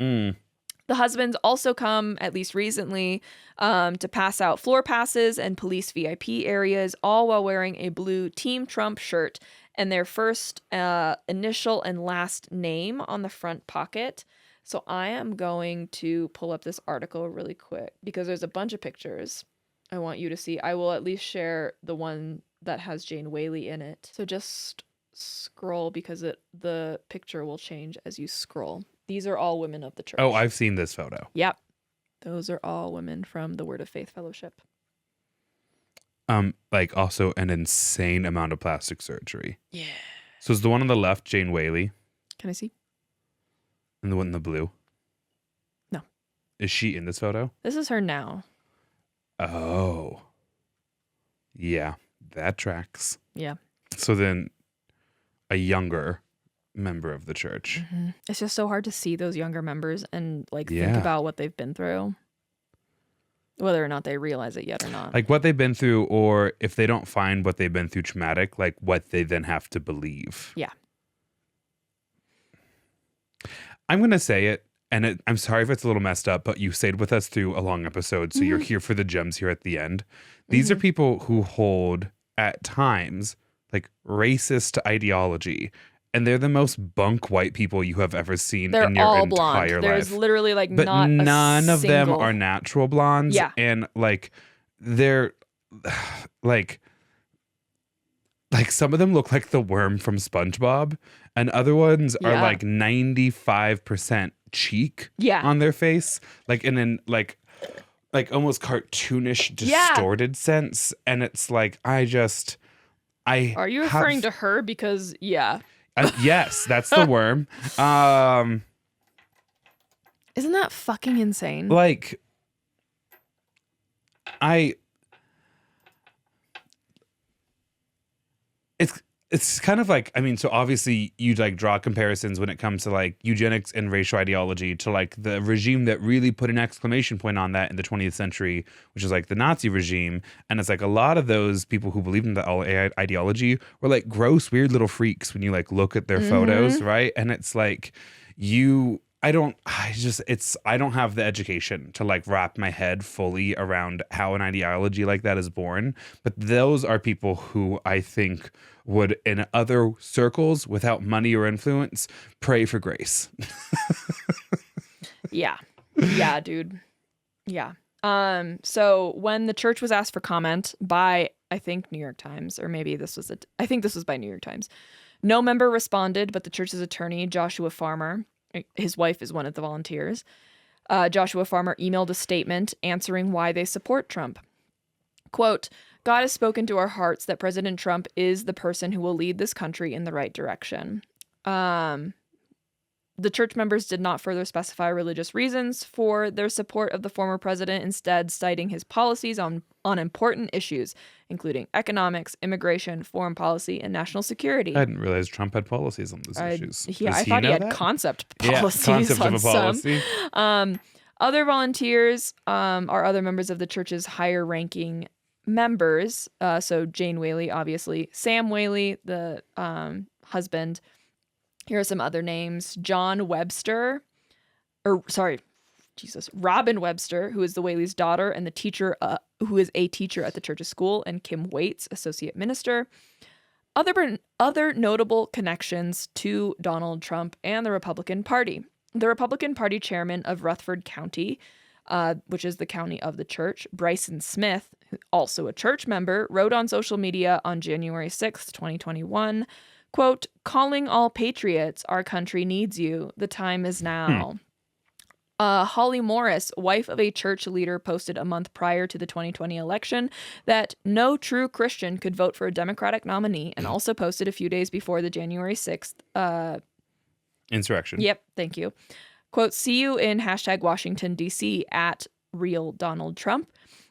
The husbands also come, at least recently, to pass out floor passes and police VIP areas, all while wearing a blue Team Trump shirt and their first initial and last name on the front pocket. So I am going to pull up this article really quick because there's a bunch of pictures I want you to see. I will at least share the one that has Jane Whaley in it. So just scroll because the picture will change as you scroll. These are all women of the church. Oh, I've seen this photo. Yep. Those are all women from the Word of Faith Fellowship. Like also an insane amount of plastic surgery. Yeah. So is the one on the left Jane Whaley Can I see? and the one in the blue? No. Is she in this photo? This is her now. Oh. Yeah, that tracks. Yeah. So then a younger member of the church. It's just so hard to see those younger members and like think Yeah. about what they've been through. Whether or not they realize it yet or not. Like what they've been through, or if they don't find what they've been through traumatic, like what they then have to believe. Yeah. I'm going to say it, and I'm sorry if it's a little messed up, but you stayed with us through a long episode, so you're here for the gems here at the end. These are people who hold, at times, like racist ideology, and they're the most bunk white people you have ever seen They're in your all entire blonde. There's life. literally like But not none a of them single- are natural blondes. Yeah. And like they're like some of them look like the worm from SpongeBob, and other ones are Yeah. like 95% cheek Yeah. on their face, like in an like almost cartoonish distorted sense. And it's like Are you referring to her? Because yes, that's the worm. Isn't that fucking insane? Like it's kind of like, I mean, so obviously you like draw comparisons when it comes to like eugenics and racial ideology to like the regime that really put an exclamation point on that in the 20th century, which is like the Nazi regime. And it's like a lot of those people who believe in the ideology were like gross, weird little freaks when you like look at their photos, right? And it's like I don't have the education to like wrap my head fully around how an ideology like that is born. But those are people who I think would, in other circles without money or influence, pray for grace. Yeah, dude. Yeah. So when the church was asked for comment by, I think, New York Times, or maybe I think this was by New York Times, no member responded, but the church's attorney, Joshua Farmer, his wife is one of the volunteers. Joshua Farmer emailed a statement answering why they support Trump. Quote, God has spoken to our hearts that President Trump is the person who will lead this country in the right direction. The church members did not further specify religious reasons for their support of the former president, instead citing his policies on important issues, including economics, immigration, foreign policy, and national security. I didn't realize Trump had policies on those issues. Yeah, I thought he had concept policies. Yeah, concept on of a policy. Some. Other volunteers are other members of the church's higher-ranking members. So Jane Whaley, obviously. Sam Whaley, the husband. Here are some other names. Robin Webster, who is the Whaley's daughter and the teacher, who is a teacher at the church's school, and Kim Waits, associate minister. Other notable connections to Donald Trump and the Republican Party. The Republican Party chairman of Rutherford County, which is the county of the church, Bryson Smith, also a church member, wrote on social media on January 6th, 2021, quote, calling all patriots, our country needs you. The time is now. Holly Morris, wife of a church leader, posted a month prior to the 2020 election that no true Christian could vote for a Democratic nominee, and also posted a few days before the January 6th insurrection. Yep, thank you. Quote, see you in #Washington, D.C. at Real Donald Trump.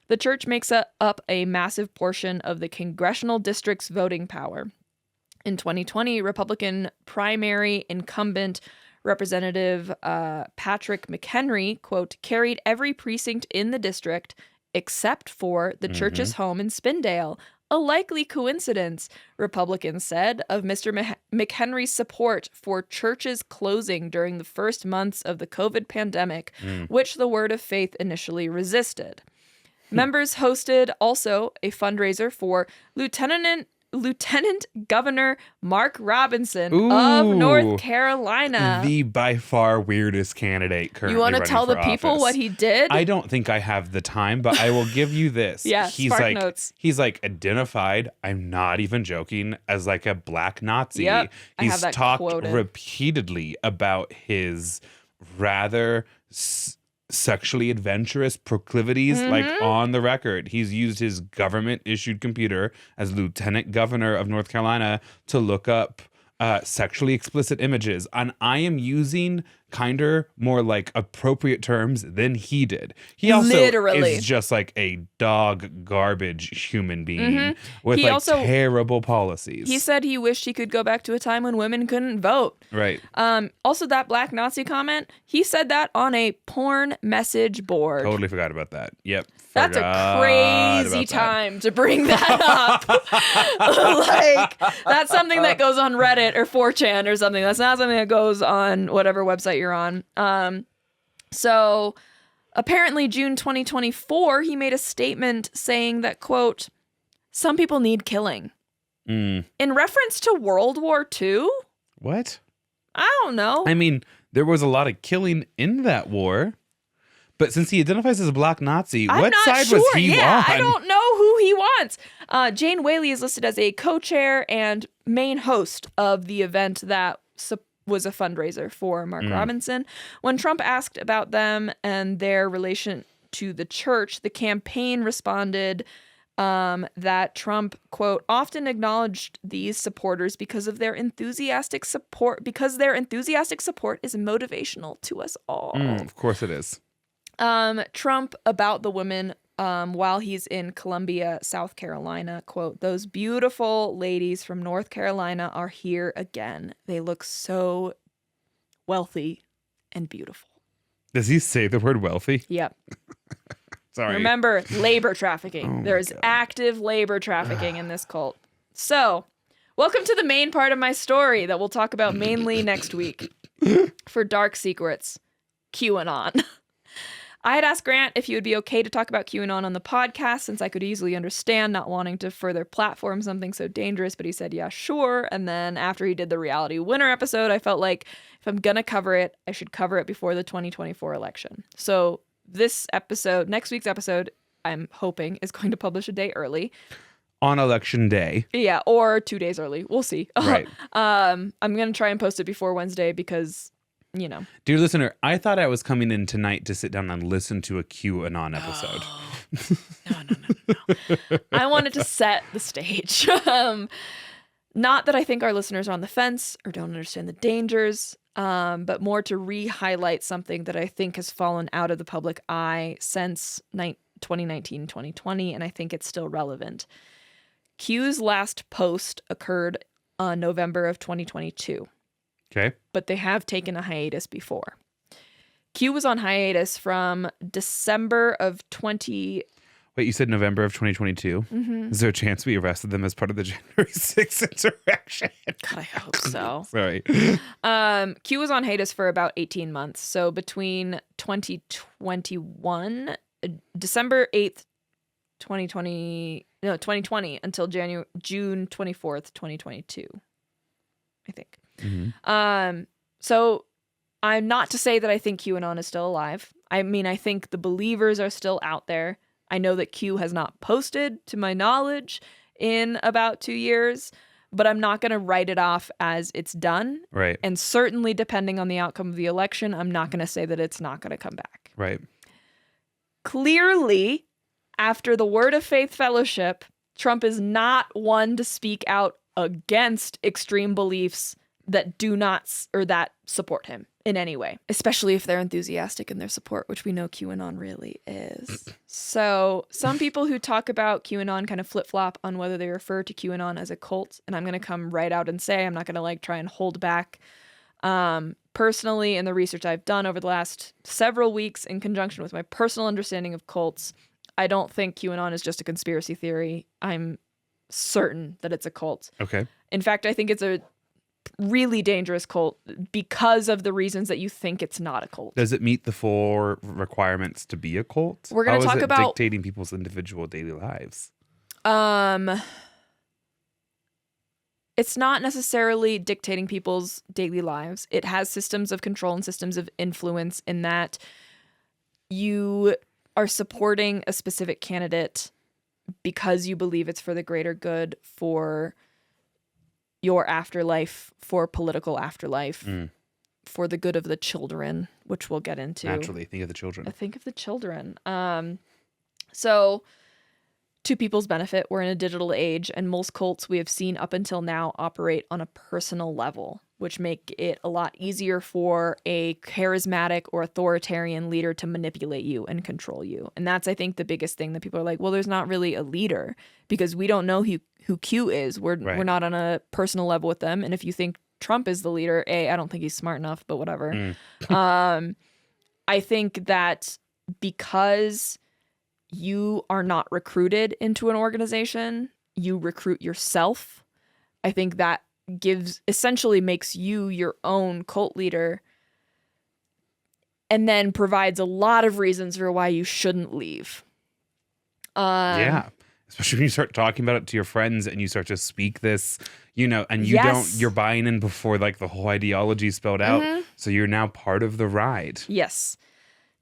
The church makes up a massive portion of the congressional district's voting power. In 2020, Republican primary incumbent Representative Patrick McHenry, quote, carried every precinct in the district except for the church's home in Spindale. A likely coincidence, Republicans said, of Mr. McHenry's support for churches closing during the first months of the COVID pandemic, which the Word of Faith initially resisted. Members hosted also a fundraiser for Lieutenant Governor Mark Robinson of North Carolina. The by far weirdest candidate currently. You want to running tell for the people office. what he did? I don't think I have the time, but I will give you this. Yeah, he's Spark like Notes. he's like identified, I'm not even joking, as like a black Nazi. Yep, I have He's that talked quoted. repeatedly about his rather sexually adventurous proclivities, like on the record. He's used his government-issued computer as lieutenant governor of North Carolina to look up sexually explicit images. And I am using kinder, more like appropriate terms than he did. He also Literally. is just like a dog garbage human being with He like also- terrible policies. He said he wished he could go back to a time when women couldn't vote. Right. Also, that black Nazi comment, he said that on a porn message board. Totally forgot about that. Yep. That's a Forgot crazy about that. time to bring that up. Like, that's something that goes on Reddit or 4chan or something. That's not something that goes on whatever website you're on. So apparently June 2024, he made a statement saying that, quote, some people need killing. In reference to World War II? What? I don't know. I mean, there was a lot of killing in that war. But since he identifies as a black Nazi, I'm what not side sure. was he on? I don't know who he wants. Jane Whaley is listed as a co-chair and main host of the event that was a fundraiser for Mark Robinson. When Trump asked about them and their relation to the church, the campaign responded that Trump, quote, often acknowledged these supporters because of their enthusiastic support, because their enthusiastic support is motivational to us all. Of course it is. Trump about the women while he's in Columbia, South Carolina, quote, those beautiful ladies from North Carolina are here again. They look so wealthy and beautiful. Does he say the word wealthy? Yep. Sorry. Remember, labor trafficking. There's active labor trafficking in this cult. So, welcome to the main part of my story that we'll talk about mainly next week. For Dark Secrets, QAnon. I had asked Grant if he would be okay to talk about QAnon on the podcast, since I could easily understand not wanting to further platform something so dangerous, but he said, yeah, sure. And then after he did the Reality Winner episode, I felt like if I'm going to cover it, I should cover it before the 2024 election. So this episode, next week's episode, I'm hoping is going to publish a day early. On election day. Yeah, or 2 days early. We'll see. Right. I'm going to try and post it before Wednesday because you know. Dear listener, I thought I was coming in tonight to sit down and listen to a QAnon episode. No. I wanted to set the stage. Not that I think our listeners are on the fence or don't understand the dangers, but more to re-highlight something that I think has fallen out of the public eye since 2019, 2020, and I think it's still relevant. Q's last post occurred November of 2022. Okay. But they have taken a hiatus before. Q was on hiatus from December of 20... Wait, you said November of 2022? Mm-hmm. Is there a chance we arrested them as part of the January 6th insurrection? God, I hope so. Sorry. Q was on hiatus for about 18 months. So between 2021, December 8th, 2020 until June 24th, 2022, I think. Mm-hmm. So I'm not to say that I think QAnon is still alive. I mean, I think the believers are still out there. I know that Q has not posted, to my knowledge, in about 2 years, but I'm not going to write it off as it's done. Right. And certainly, depending on the outcome of the election, I'm not going to say that it's not going to come back. Right. Clearly, after the Word of Faith Fellowship, Trump is not one to speak out against extreme beliefs that do not or that support him in any way, especially if they're enthusiastic in their support, which we know QAnon really is. So some people who talk about QAnon kind of flip-flop on whether they refer to QAnon as a cult, and I'm going to come right out and say, I'm not going to like try and hold back. Personally, in the research I've done over the last several weeks in conjunction with my personal understanding of cults, I don't think QAnon is just a conspiracy theory. I'm certain that it's a cult. Okay. In fact, I think it's a really dangerous cult because of the reasons that you think it's not a cult. Does it meet the 4 requirements to be a cult? We're going to talk about dictating people's individual daily lives. It's not necessarily dictating people's daily lives. It has systems of control and systems of influence in that you are supporting a specific candidate because you believe it's for the greater good, for your afterlife, for political afterlife, for the good of the children, which we'll get into. Naturally, think of the children. Think of the children. So, to people's benefit, we're in a digital age, and most cults we have seen up until now operate on a personal level, which make it a lot easier for a charismatic or authoritarian leader to manipulate you and control you. And that's, I think, the biggest thing that people are like, well, there's not really a leader because we don't know who Q is. We're not on a personal level with them. And if you think Trump is the leader, I don't think he's smart enough, but whatever. I think that because you are not recruited into an organization, you recruit yourself. I think that essentially makes you your own cult leader and then provides a lot of reasons for why you shouldn't leave. Yeah. Especially when you start talking about it to your friends and you start to speak this, and you're buying in before like the whole ideology spelled out. So you're now part of the ride. Yes.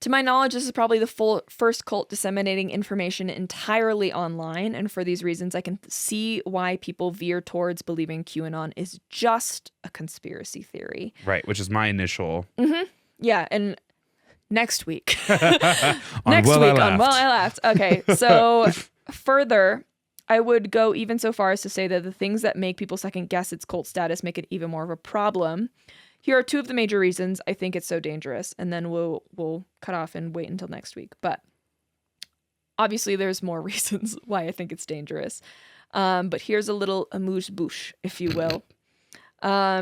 To my knowledge, this is probably the first cult disseminating information entirely online. And for these reasons, I can see why people veer towards believing QAnon is just a conspiracy theory. Right, which is my initial. Yeah, and next week. On Well I Laughed. Okay, so further, I would go even so far as to say that the things that make people second guess its cult status make it even more of a problem. Here are 2 of the major reasons I think it's so dangerous, and then we'll cut off and wait until next week. But obviously there's more reasons why I think it's dangerous. But here's a little amuse-bouche, if you will.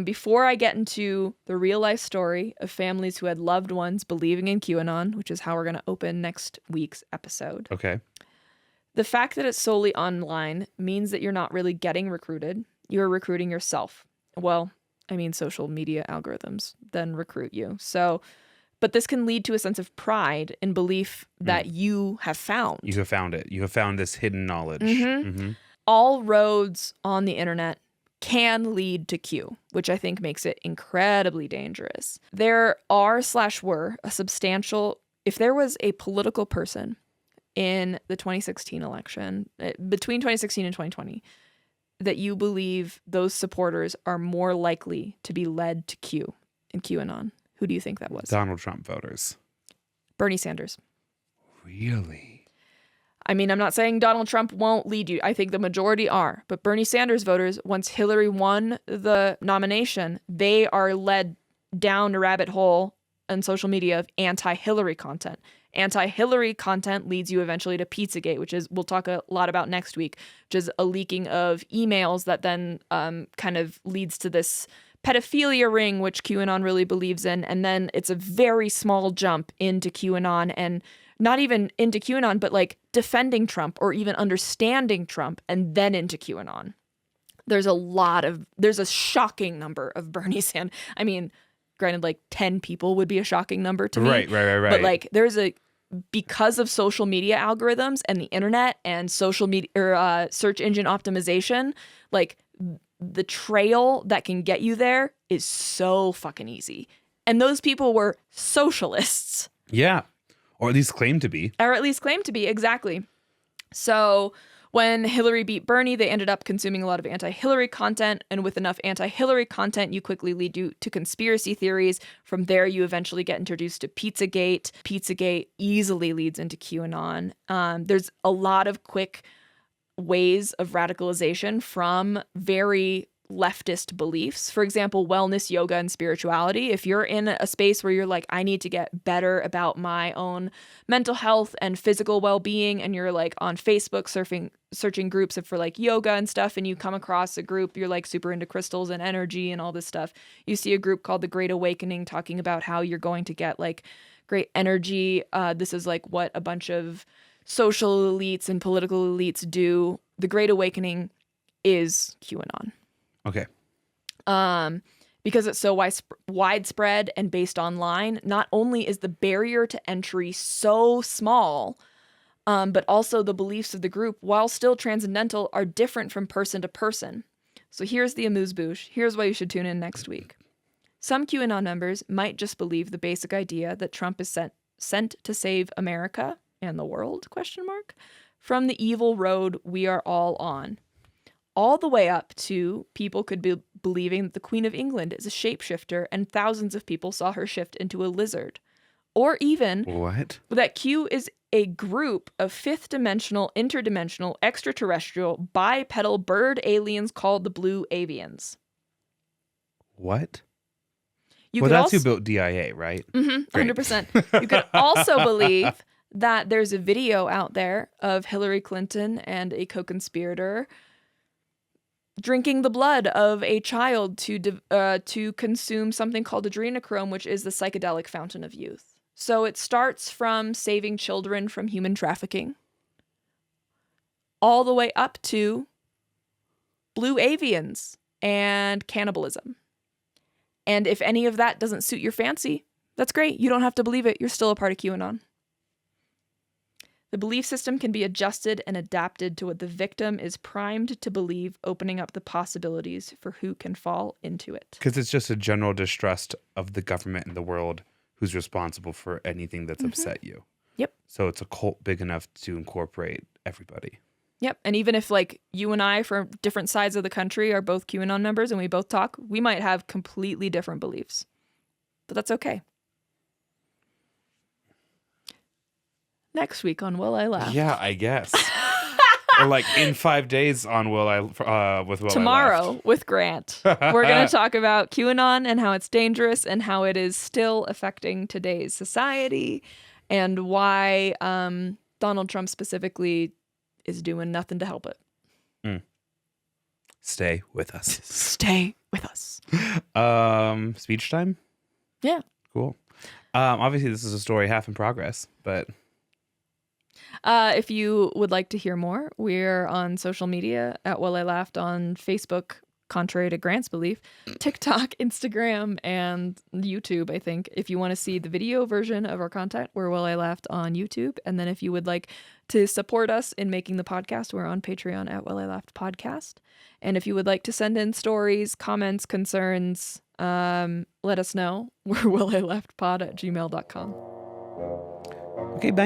Before I get into the real-life story of families who had loved ones believing in QAnon, which is how we're going to open next week's episode. Okay. The fact that it's solely online means that you're not really getting recruited. You're recruiting yourself. Well, I mean, social media algorithms then recruit you. So, but this can lead to a sense of pride and belief that you have found. You have found it. You have found this hidden knowledge. All roads on the internet can lead to Q, which I think makes it incredibly dangerous. There were a substantial, if there was a political person in the 2016 election, between 2016 and 2020, that you believe those supporters are more likely to be led to Q and QAnon, Who do you think that was? Donald Trump voters. Bernie Sanders. Really? I mean, I'm not saying Donald Trump won't lead you. I think the majority are. But Bernie Sanders voters, once Hillary won the nomination, they are led down a rabbit hole on social media of anti-Hillary content. Anti-Hillary content leads you eventually to Pizzagate, which is, we'll talk a lot about next week, which is a leaking of emails that then kind of leads to this pedophilia ring, which QAnon really believes in. And then it's a very small jump into QAnon, and not even into QAnon, but like defending Trump or even understanding Trump, and then into QAnon. There's a shocking number of Bernie Sanders. I mean, granted, like 10 people would be a shocking number to me. Right. But like because of social media algorithms and the internet and social media or search engine optimization, like the trail that can get you there is so fucking easy. And those people were socialists. Yeah. Or at least claim to be. Exactly. So when Hillary beat Bernie, they ended up consuming a lot of anti-Hillary content. And with enough anti-Hillary content, you quickly lead you to conspiracy theories. From there, you eventually get introduced to Pizzagate. Pizzagate easily leads into QAnon. There's a lot of quick ways of radicalization from very leftist beliefs. For example, wellness, yoga, and spirituality. If you're in a space where you're like, I need to get better about my own mental health and physical well-being, and you're like on Facebook searching groups for like yoga and stuff, and you come across a group, you're like super into crystals and energy and all this stuff. You see a group called the Great Awakening talking about how you're going to get like great energy. This is like what a bunch of social elites and political elites do. The Great Awakening is QAnon. Okay. Because it's so widespread and based online, not only is the barrier to entry so small, but also the beliefs of the group, while still transcendental, are different from person to person. So here's the amuse-bouche. Here's why you should tune in next week. Some QAnon members might just believe the basic idea that Trump is sent to save America and the world, from the evil road we are all on. All the way up to people could be believing that the Queen of England is a shapeshifter and thousands of people saw her shift into a lizard. Or even that Q is a group of fifth dimensional, interdimensional, extraterrestrial, bipedal bird aliens called the Blue Avians. What? That's who built DIA, right? 100%. You could also believe that there's a video out there of Hillary Clinton and a co-conspirator drinking the blood of a child to consume something called adrenochrome, which is the psychedelic fountain of youth. So it starts from saving children from human trafficking all the way up to blue avians and cannibalism. And if any of that doesn't suit your fancy, that's great. You don't have to believe it. You're still a part of QAnon. The belief system can be adjusted and adapted to what the victim is primed to believe, opening up the possibilities for who can fall into it. Because it's just a general distrust of the government and the world who's responsible for anything that's upset you. Yep. So it's a cult big enough to incorporate everybody. Yep. And even if like you and I from different sides of the country are both QAnon members and we both talk, we might have completely different beliefs. But that's okay. Next week on Will I Laugh? Yeah, I guess. Or like in 5 days on Will I with Will Tomorrow I Laughed. with Grant. We're going to talk about QAnon and how it's dangerous and how it is still affecting today's society and why Donald Trump specifically is doing nothing to help it. Stay with us. Stay with us. Speech time? Yeah. Cool. Obviously, this is a story half in progress, but... if you would like to hear more, we're on social media at Well I Laughed on Facebook, contrary to Grant's belief, TikTok, Instagram, and YouTube, I think. If you want to see the video version of our content, we're Well I Laughed on YouTube. And then if you would like to support us in making the podcast, we're on Patreon at Well I Laughed Podcast. And if you would like to send in stories, comments, concerns, let us know. We're willilaughtpod@gmail.com. Okay, bye.